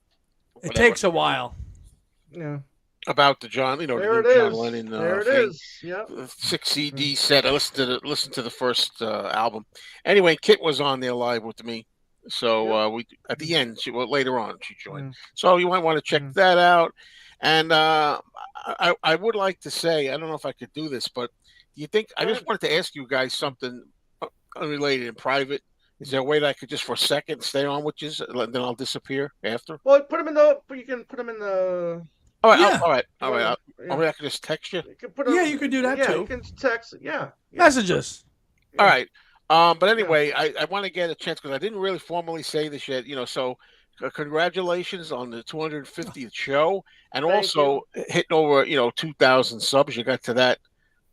It Whatever. takes a while. Yeah. About the John, the There it new John is. Lennon There it thing. is. Yeah. 6 CD set. I listened to the first album. Anyway, Kit was on there live with me. So we at the end, later on she joined. So you might want to check that out. And I would like to say, I don't know if I could do this, but do you think I just wanted to ask you guys something unrelated in private? Is there a way that I could just for a second stay on with you, and then I'll disappear after? Well, put them in the. You can put them in the. All right, Yeah. all right. Yeah. I can just text you. You can put 'em- Yeah, you could do that yeah, too. you can text. Yeah. Messages. All right. But anyway, I want to get a chance because I didn't really formally say this yet. So congratulations on the 250th show, and Thank also hitting over 2,000 subs. You got to that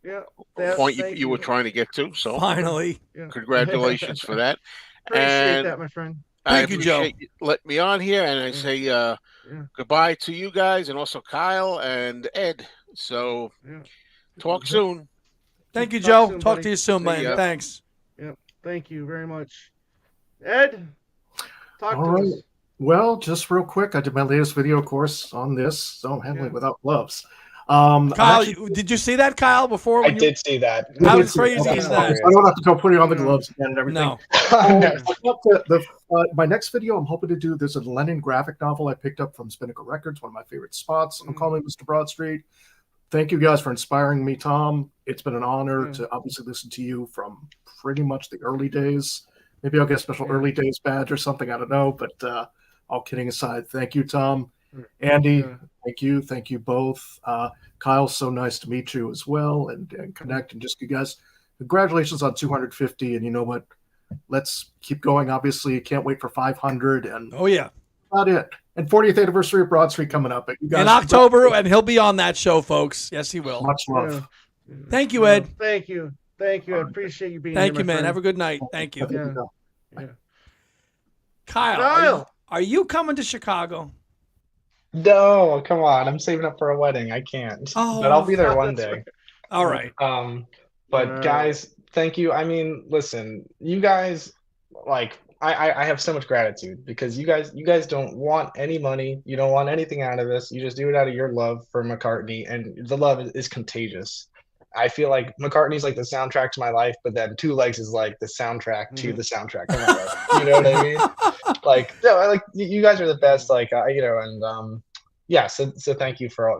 Yeah. point Thank you were trying to get to. So Finally. Yeah. congratulations for that. Appreciate And that, my friend. Thank I you, Joe. appreciate you letting me on here, and I say goodbye to you guys, and also Kyle and Ed. So talk soon. Thank you, Talk Joe. soon, Talk buddy. to you soon, See man. ya. Thanks. Yep. Thank you very much. Ed, talk All to right. us. Well, just real quick, I did my latest video, of course, on this zone handling without gloves. Kyle, Actually, did you see that, Kyle, before? I did see that. How crazy is that? I don't have to go putting on the gloves again and everything. No. My next video, I'm hoping to do. There's a Lennon graphic novel I picked up from Spinnacle Records, one of my favorite spots. I'm calling Mr. Broadstreet. Thank you guys for inspiring me, Tom. It's been an honor to obviously listen to you from pretty much the early days. Maybe I'll get a special early days badge or something. I don't know. But all kidding aside, thank you, Tom. Andy, thank you. Thank you both. Kyle, so nice to meet you as well and connect. And just you guys, congratulations on 250. And you know what? Let's keep going. Obviously, can't wait for 500. And oh yeah, about it. And 40th anniversary of Broad Street coming up. You guys in October, and he'll be on that show, folks. Yes, he will. Much love. Thank you, Ed. Thank you. Thank you. I appreciate you being Thank here. you, my man. friend. Have a good night. Thank you. Yeah. Kyle, are you coming to Chicago? No, come on. I'm saving up for a wedding. I can't. Oh, but I'll be there one day. All right. But guys, thank you. I mean, listen, you guys, like, I have so much gratitude because you guys don't want any money. You don't want anything out of this. You just do it out of your love for McCartney, and the love is contagious. I feel like McCartney's like the soundtrack to my life, but then Two Legs is like the soundtrack to the soundtrack of my life. You know what I mean? Like, no, you guys are the best. Like, and yeah. So thank you for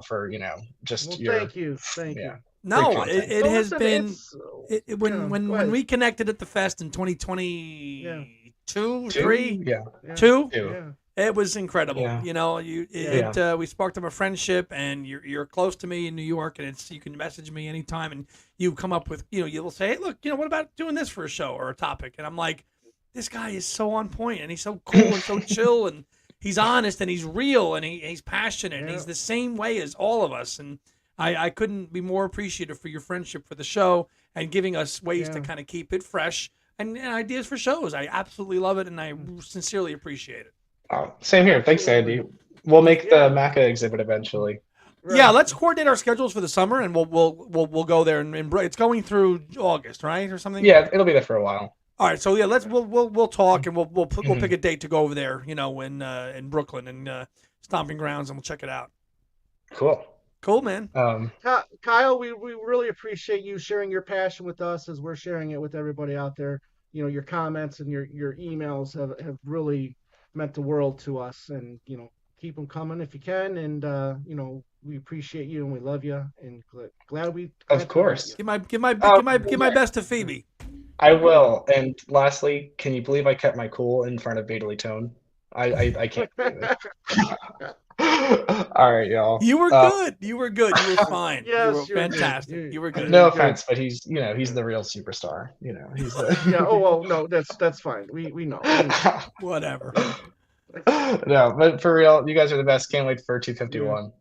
just your. Thank you. Thank you. No, it has listen, been it's, when we connected at the fest in 2022, three, yeah, two. Yeah. It was incredible. Yeah. You know, we sparked up a friendship, and you're close to me in New York, and you can message me anytime, and you come up with you'll say, hey, look, what about doing this for a show or a topic? And I'm like, this guy is so on point, and he's so cool and so chill, and he's honest and he's real and he's passionate, and he's the same way as all of us, and I couldn't be more appreciative for your friendship for the show and giving us ways to kind of keep it fresh and ideas for shows. I absolutely love it, and I sincerely appreciate it. Oh, same here. Thanks, Andy. We'll make the Maca exhibit eventually. Right. Yeah, let's coordinate our schedules for the summer, and we'll go there. And it's going through August, right, or something? Yeah, it'll be there for a while. All right, so yeah, we'll talk, and we'll pick a date to go over there, in Brooklyn and Stomping Grounds, and we'll check it out. Cool, man. Kyle, we really appreciate you sharing your passion with us as we're sharing it with everybody out there. Your comments and your emails have really meant the world to us, and keep them coming if you can, and we appreciate you and we love you, and glad of course give my best to Phoebe. I will. And lastly, can you believe I kept my cool in front of Beatles Tone? I can't believe it. All right, y'all. You were good. You were good. You were fine. Yes, you were fantastic. Good. You were good. No offense, but he's the real superstar. He's the yeah. Oh well, no, that's fine. We know. Whatever. No, but for real, you guys are the best. Can't wait for 251.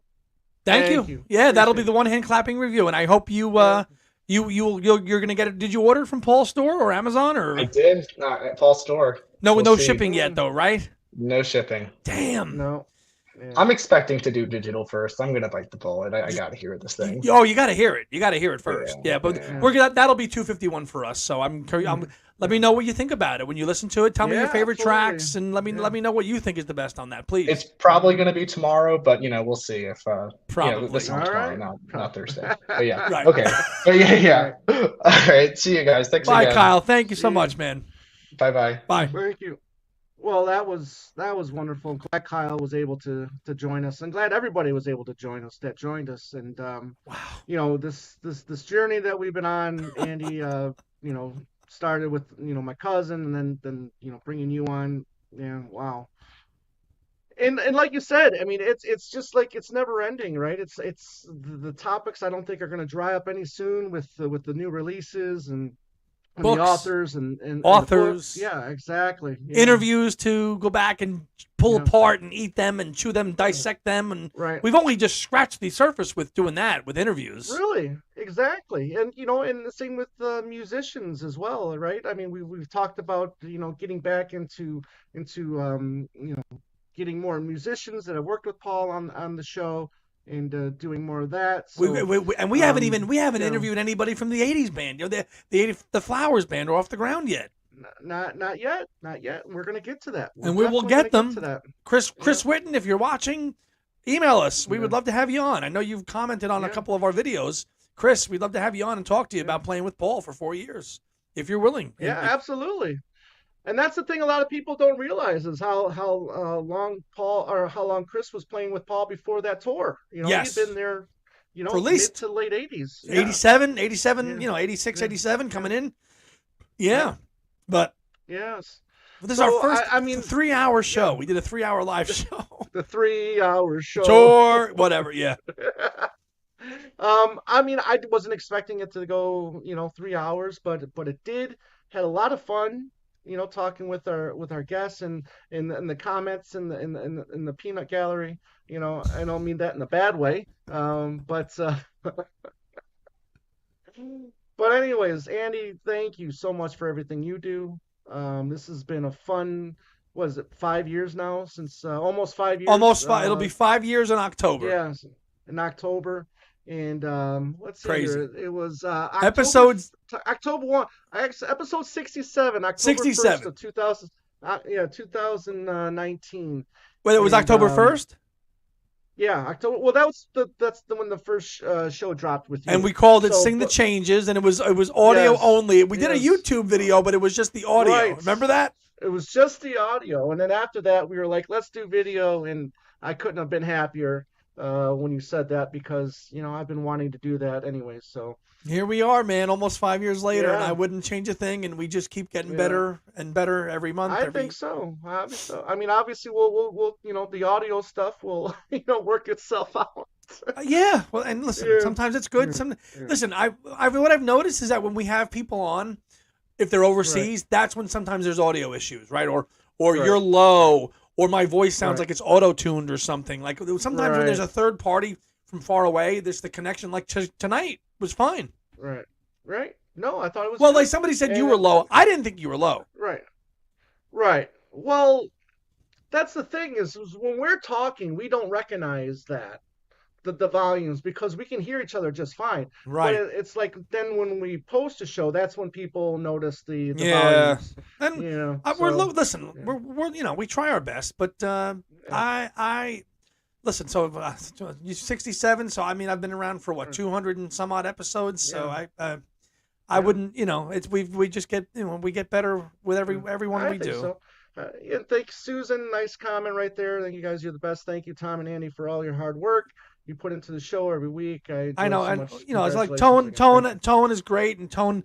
Thank you. Yeah, that'll be the one hand clapping review, and I hope you You're gonna get it. Did you order it from Paul's store or Amazon or? I did not at Paul's store. No, We'll no see. shipping yet though, right? No shipping. Damn. No. Yeah. I'm expecting to do digital first. I'm gonna bite the bullet. I gotta hear this thing. Oh, you gotta hear it. You gotta hear it first. Yeah, but Yeah. we're gonna that'll be 251 for us. So let me know what you think about it when you listen to it. Tell me your Yeah, favorite absolutely. tracks and let me know what you think is the best on that, please. It's probably gonna be tomorrow, but we'll see if Probably. this one All tomorrow, right. not Thursday. But yeah. Right. Okay. But yeah. All right. See you guys. Thanks Bye, again. Kyle. Thank you so See you. much, man. Bye. Bye. Thank you. Well, that was wonderful. Glad Kyle was able to join us, and glad everybody was able to join us that joined us. And Wow. this journey that we've been on, Andy, started with my cousin, and then bringing you on. Yeah, wow. And like you said, I mean, it's just like it's never ending, right? It's the topics I don't think are going to dry up any soon with the new releases and Books. the authors and the Authors. books. Yeah, exactly. Yeah. Interviews to go back and pull Yeah. apart and eat them and chew them, dissect them, and Right. we've only just scratched the surface with doing that with interviews. Really, exactly, and and the same with musicians as well, right? I mean, we've talked about getting back into getting more musicians that have worked with Paul on the show and doing more of that. So, We haven't yeah. interviewed anybody from the '80s band, the Flowers band, are off the ground yet. Not yet. We're gonna get to that. And we will definitely get gonna them. to that. Chris Whitten, if you're watching, email us. We would love to have you on. I know you've commented on a Yeah. couple of our videos. Chris, we'd love to have you on and talk to you about playing with Paul for 4 years, if you're willing. Yeah, absolutely. And that's the thing a lot of people don't realize is how long Chris was playing with Paul before that tour. Yes. He'd been there, For at least mid to late 80s. 87, Yeah. 86, Yeah. 87 coming in. Yeah. But Yes. this is So, our first I mean, 3-hour show. We did a 3-hour live show. The 3-hour show. Tour, whatever, yeah. I mean, I wasn't expecting it to go, 3 hours, but it did. Had a lot of fun, talking with our guests and in the comments in the peanut gallery. I don't mean that in a bad way. But anyways, Andy, thank you so much for everything you do. This has been a fun. What is it? 5 years now since almost 5 years. Almost 5. It'll be 5 years in October. Yeah, in October. And let's see Crazy. here. It was Episodes October 1, episode 67, October 67 1st of 2000. 2019. Wait, it was October 1st? Yeah, October. Well, that's when the first show dropped with you. And we called it So, "Sing the but- Changes," and it was audio Yes, only. We did a yes. YouTube video, but it was just the audio. Right. Remember that? It was just the audio, and then after that, we were like, let's do video, and I couldn't have been happier when you said that because I've been wanting to do that anyway. So Here we are, man. Almost 5 years later, and Yeah. I wouldn't change a thing. And we just keep getting Yeah. better and better every month. I think so. I mean, obviously, we'll the audio stuff will work itself out. Yeah. Well, and listen, Yeah. sometimes it's good. Yeah. Listen, what I've noticed is that when we have people on, if they're overseas, that's when sometimes there's audio issues, right? Or Right. you're low, or my voice sounds Right. like it's auto-tuned or something. Like sometimes when there's Right. a third party from far away, there's the connection. Like tonight was fine. Right. No, I thought it was Well, good. like somebody said you And- were low. I didn't think you were low. Right. Well, that's the thing is when we're talking, we don't recognize that the volumes because we can hear each other just fine. Right. But it's like then when we post a show, that's when people notice the Yeah. volumes. And listen, we're we try our best, but I listen. So you're 67, so I mean I've been around for what 200 and some odd episodes. So I wouldn't it's we just get we get better with everyone I we think do. so. And thanks, Susan. Nice comment right there. Thank you guys. You're the best. Thank you, Tom and Andy, for all your hard work you put into the show every week. I know, so and much. it's like Congratulations Tone is great, and Tone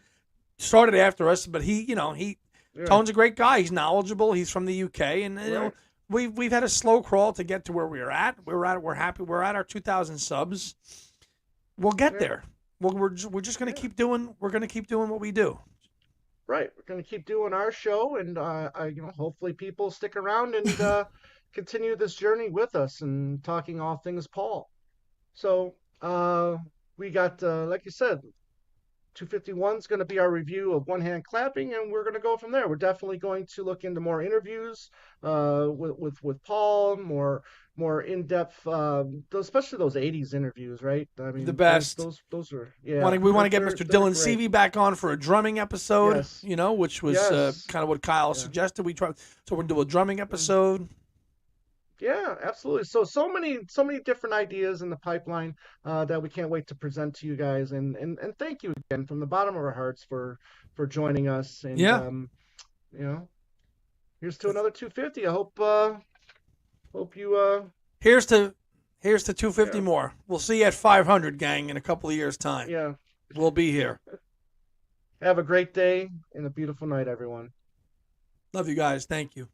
started after us, but he Yeah. Tone's a great guy. He's knowledgeable. He's from the UK, and we've had a slow crawl to get to where we're at. We're happy. We're at our 2,000 subs. We'll get there. We're just going to keep doing. We're going to keep doing what we do. Right. We're going to keep doing our show, and hopefully people stick around and continue this journey with us and talking all things Paul. So we got, like you said, 251 is going to be our review of One Hand Clapping, and we're going to go from there. We're definitely going to look into more interviews with Paul, more in-depth, especially those 80s interviews, right? I mean, the best. Those are, yeah. We want to get Mr. Dylan great. Seavey back on for a drumming episode, Yes. which was kind of what Kyle suggested. We tried, so we're doing a drumming episode. Yeah, absolutely. So many different ideas in the pipeline that we can't wait to present to you guys. And thank you again from the bottom of our hearts for joining us. And here's to another 250. I hope you Here's to 250 more. We'll see you at 500, gang, in a couple of years' time. Yeah. We'll be here. Have a great day and a beautiful night, everyone. Love you guys. Thank you.